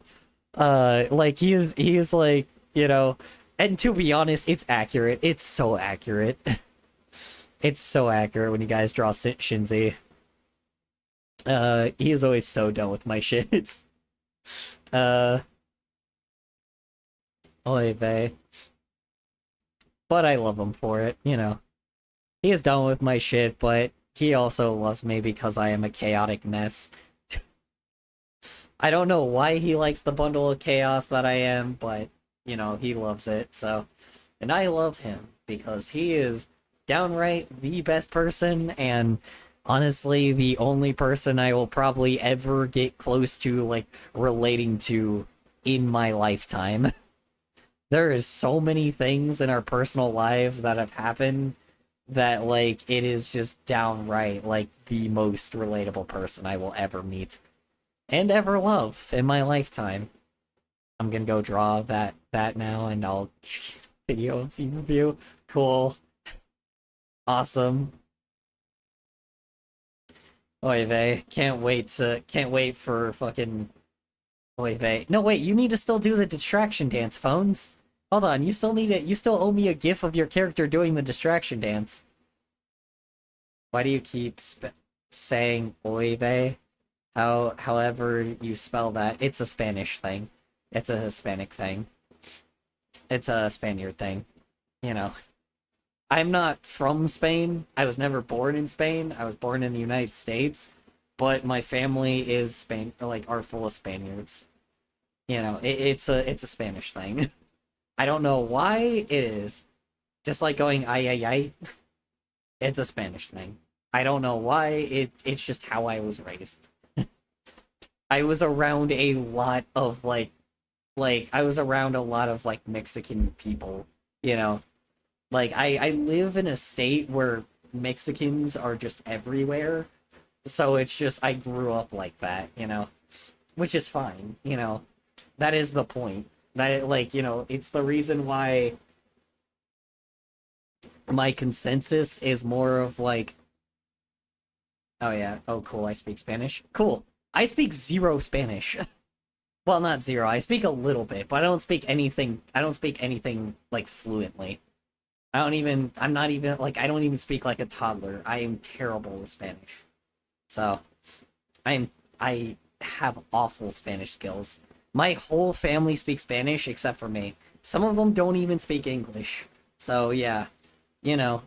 Like, he is like, you know, and to be honest, it's accurate. It's so accurate. It's so accurate when you guys draw Shinzi. He is always so done with my shit. Oy vey. But I love him for it, you know. He is done with my shit, but he also loves me because I am a chaotic mess. I don't know why he likes the bundle of chaos that I am, but, you know, he loves it, so... And I love him, because he is downright the best person, and honestly, the only person I will probably ever get close to, like, relating to in my lifetime. There is so many things in our personal lives that have happened that, like, it is just downright, like, the most relatable person I will ever meet. And ever love in my lifetime. I'm gonna go draw that now, and I'll video review. Cool. Awesome. Oy vey. Can't wait for fucking... Oy vey. No, wait, you need to still do the distraction dance, Phones. Hold on, you still need it. You still owe me a gif of your character doing the distraction dance. Why do you keep saying oy vey? However you spell that, it's a Spanish thing. It's a Hispanic thing. It's a Spaniard thing. You know. I'm not from Spain. I was never born in Spain. I was born in the United States. But my family is are full of Spaniards. You know, it's a Spanish thing. I don't know why it is. Just like going ay ay ay. It's a Spanish thing. I don't know why. It's just how I was raised. I was around a lot of I was around a lot of like Mexican people, you know. Like I live in a state where Mexicans are just everywhere. So it's just I grew up like that, you know, which is fine, you know. That is the point. That like, you know, it's the reason why my consensus is more of like, oh yeah, oh cool, I speak Spanish. Cool. I speak zero Spanish. Well, not zero. I speak a little bit, but I don't speak anything like fluently. I'm not even like I don't even speak like a toddler. I am terrible with Spanish. So, I have awful Spanish skills. My whole family speaks Spanish except for me. Some of them don't even speak English. So, yeah. You know,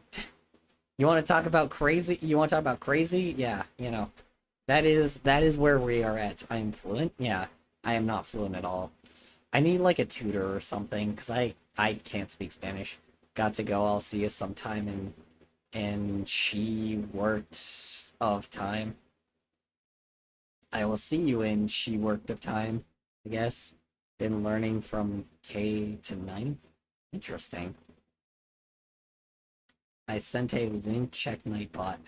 you want to talk about crazy? You want to talk about crazy? Yeah, you know. That is where we are at. I'm fluent. Yeah. I am not fluent at all. I need like a tutor or something because I can't speak Spanish. Got to go. I'll see you sometime and she worked of time. I will see you in she worked of time, I guess. Been learning from K to 9. Interesting. I sent a link check Nightbot.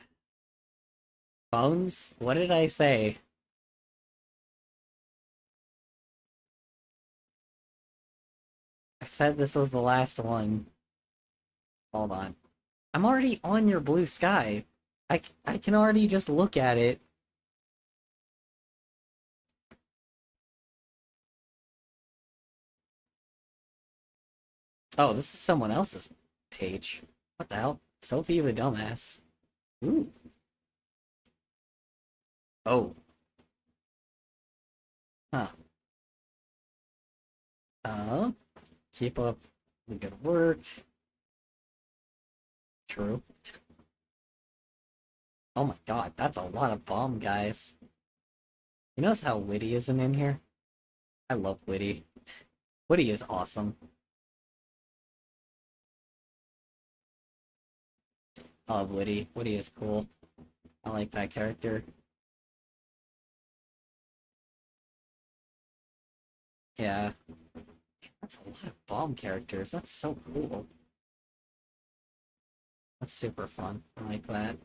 Phones? What did I say? I said this was the last one. Hold on. I'm already on your blue sky. I can already just look at it. Oh, this is someone else's page. What the hell? Sophie the dumbass. Ooh. Oh. Huh. Keep up the good work. True. Oh my god, that's a lot of bomb guys. You notice how Witty isn't in here? I love Witty. Witty is awesome. I love Witty. Witty is cool. I like that character. Yeah. That's a lot of bomb characters. That's so cool. That's super fun. I like that.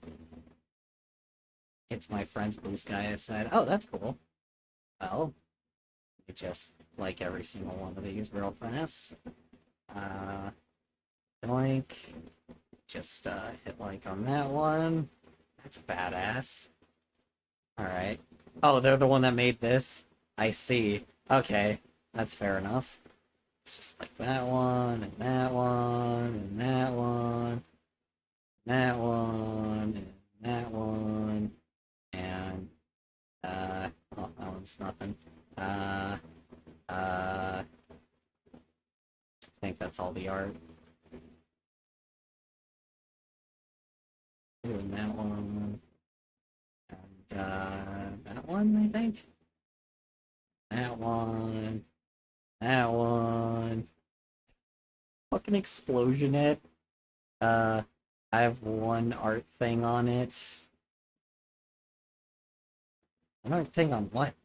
It's my friend's blue sky. I've said, oh, that's cool. Well, we just like every single one of these real fast. Doink. Just hit like on that one. That's badass. Alright. Oh, they're the one that made this? I see. Okay, that's fair enough. It's just like that one, and that one, and that one, that one, and that one, and, well, that one's nothing. I think that's all the art. Doing that one, and, that one, I think? That one, that one. Fucking explosion it. I have one art thing on it. One art thing on what?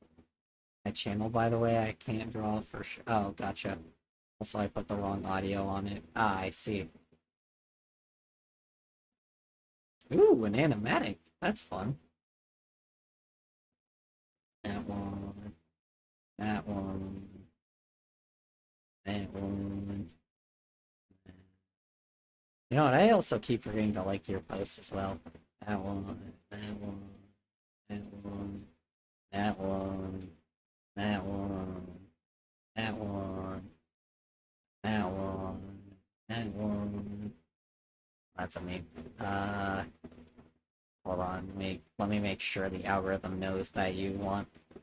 My channel, by the way, I can't draw for sure. Oh, gotcha. Also, I put the wrong audio on it. Ah, I see. Ooh, an animatic. That's fun. That one. That one. That one. You know what? I also keep forgetting to like your posts as well. That one. That one. That one. That one. That one. That one. That one. That one. That's a me. Hold on. Let me make sure the algorithm knows that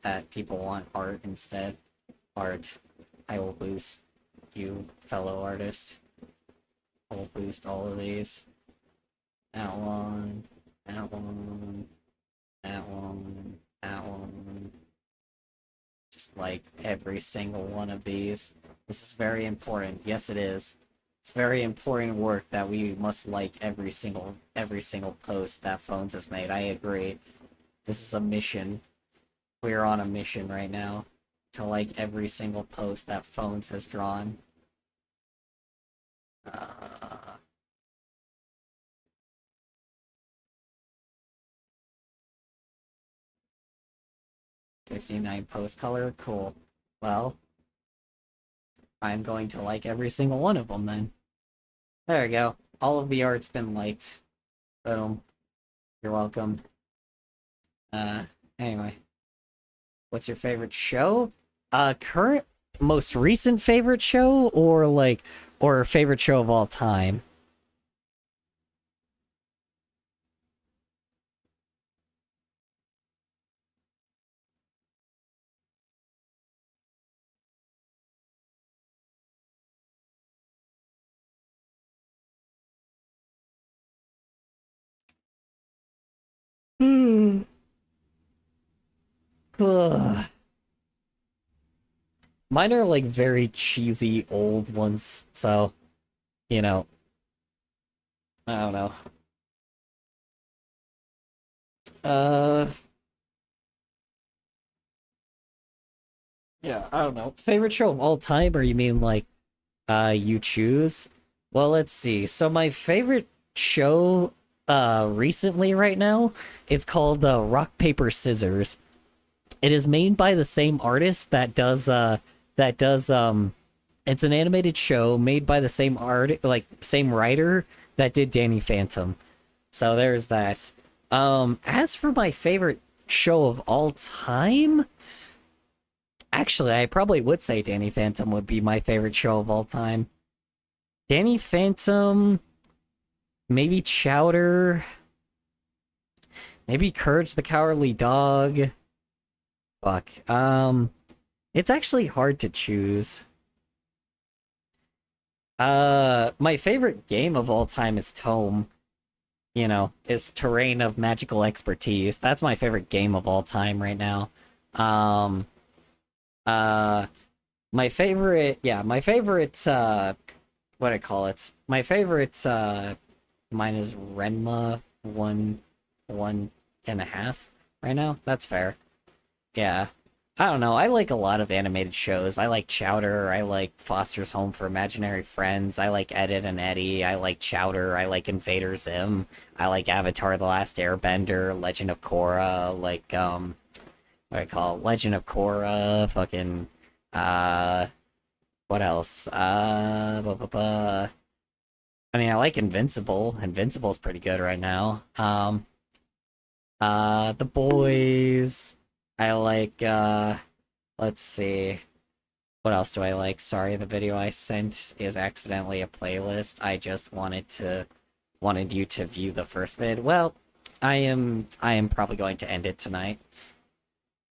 that people want art instead. Art. I will boost you, fellow artist. I will boost all of these. That one. That one. That one. That one. Just like every single one of these. This is very important. Yes, it is. It's very important work that we must like every single post that Phones has made. I agree. This is a mission. We're on a mission right now to like every single post that Phones has drawn. 59 post color, cool. Well, I'm going to like every single one of them then. There we go. All of the art's been liked. Boom. You're welcome. Anyway. What's your favorite show? Current, most recent favorite show, or favorite show of all time? Ugh. Mine are like very cheesy old ones, so you know, I don't know. Yeah, I don't know. Favorite show of all time, or you mean like you choose? Well, let's see. So my favorite show recently right now is called Rock Paper Scissors. It is made by the same artist that does it's an animated show made by the same same writer that did Danny Phantom. So there's that. As for my favorite show of all time, actually, I probably would say Danny Phantom would be my favorite show of all time. Danny Phantom, maybe Chowder, maybe Courage the Cowardly Dog. Fuck. It's actually hard to choose. My favorite game of all time is Tome. You know, is Terrain of Magical Expertise. That's my favorite game of all time right now. My favorite, what I call it? My favorite, mine is Renma 1.5 right now. That's fair. Yeah. I don't know. I like a lot of animated shows. I like Chowder. I like Foster's Home for Imaginary Friends. I like Ed, and Eddie. I like Chowder. I like Invader Zim. I like Avatar: The Last Airbender, Legend of Korra, like, what I call it? Legend of Korra, fucking, what else? I mean, I like Invincible. Invincible's pretty good right now. The Boys. I like, let's see. What else do I like? Sorry, the video I sent is accidentally a playlist. I just wanted you to view the first vid. Well, I am probably going to end it tonight.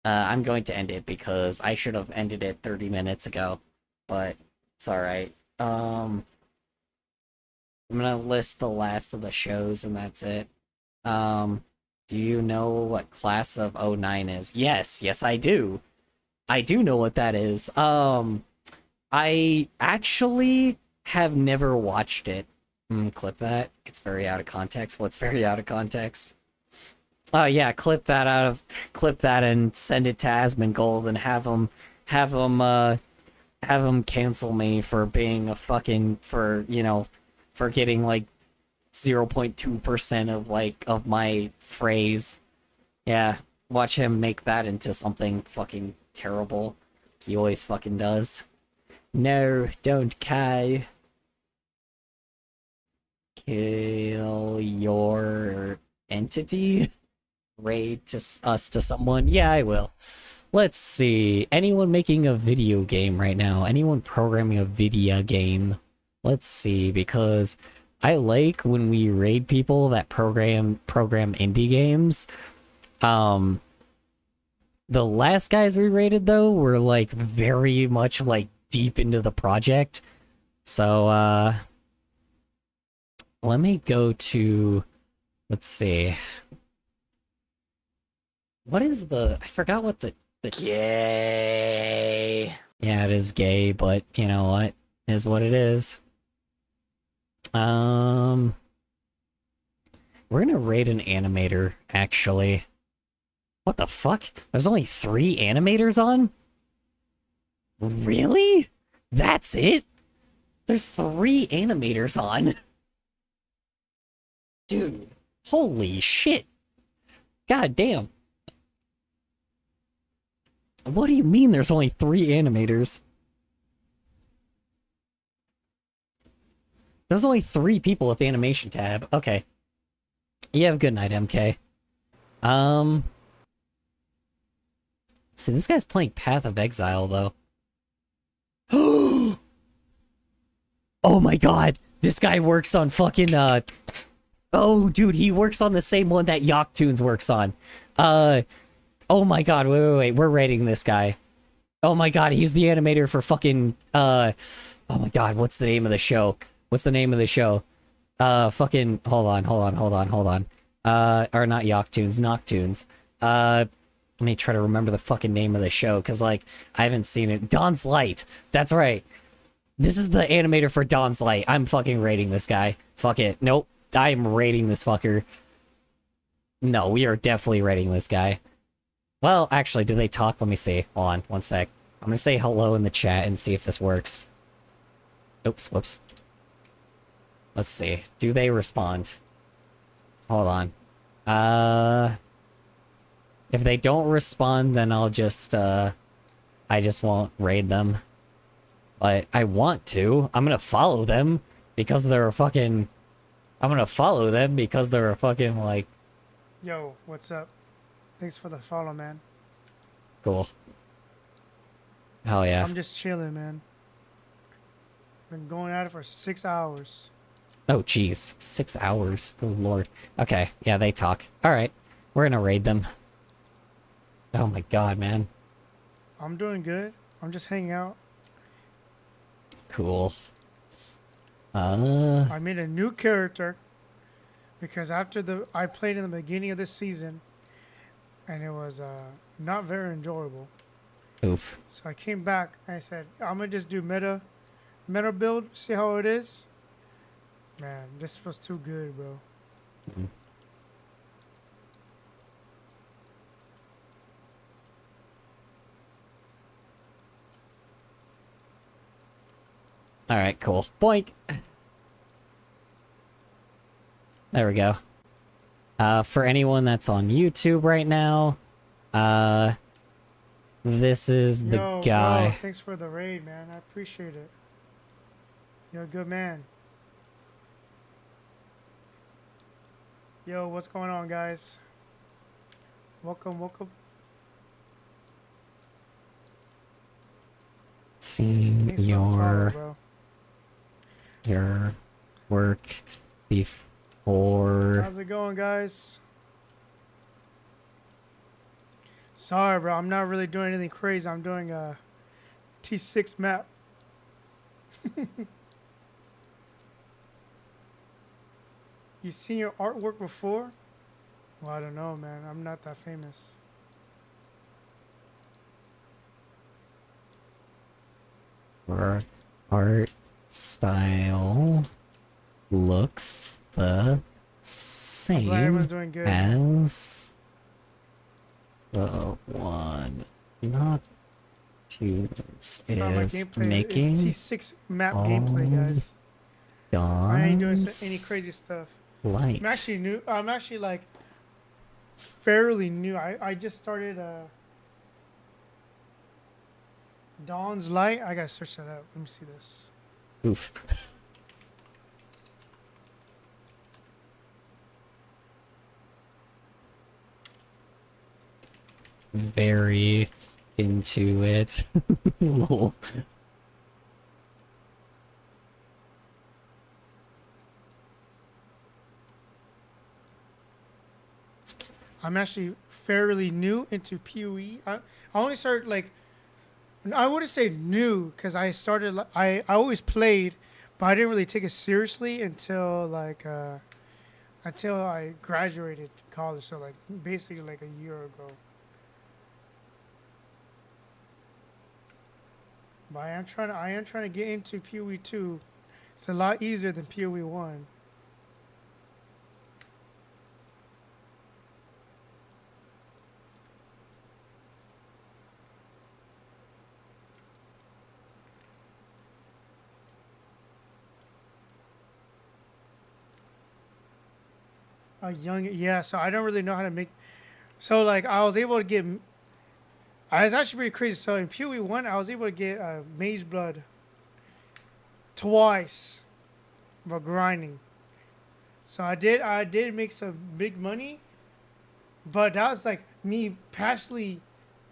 I'm going to end it because I should have ended it 30 minutes ago, but it's alright. I'm gonna list the last of the shows and that's it. Do you know what Class of '09 is? Yes, I do. I do know what that is. I actually have never watched it. Clip that. It's very out of context. What's very out of context? Oh yeah, clip that and send it to Asmongold and have him cancel me for being a fucking for getting like 0.2% of my phrase. Yeah, watch him make that into something fucking terrible. He always fucking does. No, don't Kai. Kill your entity? Raid to us to someone? Yeah, I will. Let's see. Anyone making a video game right now? Anyone programming a video game? Let's see, because I like when we raid people that program indie games. The last guys we raided though were like very much like deep into the project. So let me go to, let's see. What is I forgot what the Gay. Yeah, it is gay, but you know what? It is what it is. We're gonna raid an animator, actually. What the fuck? There's only 3 animators on? Really? That's it? There's 3 animators on. Dude, holy shit. God damn. What do you mean there's only 3 animators? There's only 3 people with the animation tab. Okay. You have a good night, MK. See, this guy's playing Path of Exile, though. Oh my god! This guy works on fucking, Oh, dude, he works on the same one that Yaktunes works on. Oh my god, wait, we're rating this guy. Oh my god, he's the animator for fucking, oh my god, what's the name of the show? What's the name of the show? Fucking, hold on. Or not Yaktunes, Noctunes. Let me try to remember the fucking name of the show, because, like, I haven't seen it. Dawn's Light. That's right. This is the animator for Dawn's Light. I'm fucking rating this guy. Fuck it. Nope. I am rating this fucker. No, we are definitely rating this guy. Well, actually, do they talk? Let me see. Hold on, one sec. I'm gonna say hello in the chat and see if this works. Oops, whoops. Let's see. Do they respond? Hold on. If they don't respond, then I'll just, I just won't raid them. But I want to. I'm gonna follow them because they're a fucking... I'm gonna follow them because they're a fucking, like... Yo, what's up? Thanks for the follow, man. Cool. Hell yeah. I'm just chilling, man. Been going at it for 6 hours. Oh, jeez. 6 hours. Oh, lord. Okay, yeah, they talk. Alright. We're gonna raid them. Oh my god, man. I'm doing good. I'm just hanging out. Cool. I made a new character because after I played in the beginning of this season and it was not very enjoyable. Oof. So I came back and I said, I'm gonna just do meta build, see how it is. Man, this was too good, bro. Mm-hmm. Alright, cool. Boink! There we go. For anyone that's on YouTube right now, this is the guy. Bro, thanks for the raid, man. I appreciate it. You're a good man. Yo, what's going on, guys? Welcome. Seeing Thanks for the follow, bro. your work before. How's it going, guys? Sorry, bro. I'm not really doing anything crazy. I'm doing a T6 map. You seen your artwork before? Well, I don't know, man. I'm not that famous. Your art style looks the I'm glad everyone's same doing good. as the one not tunes Sorry, my is gameplay making is T6 map gameplay, guys. I ain't doing any crazy stuff. light. I'm actually new. I'm actually like fairly new. I just started Dawn's Light. I gotta search that up. Let me see this. Oof. Very into it. Lol. I'm actually fairly new into PoE. I only started like, I wouldn't say new because I started. I always played, but I didn't really take it seriously until like until I graduated college. So like basically like a year ago. But I am trying to get into PoE 2 It's a lot easier than PoE 1. A young, yeah. So I don't really know how to make. So like I was able to get. I was actually pretty crazy. So in PoE 1, I was able to get Mage Blood twice, but grinding. So I did make some big money, but that was like me passionately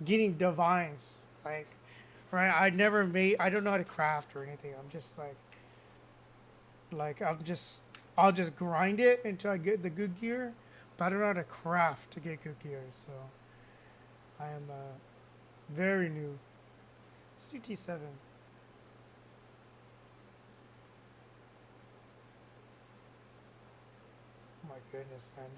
getting divines. Like, right? I don't know how to craft or anything. I'm just I'll just grind it until I get the good gear, but I don't know how to craft to get good gear. So I am very new. CT7. Oh my goodness, man.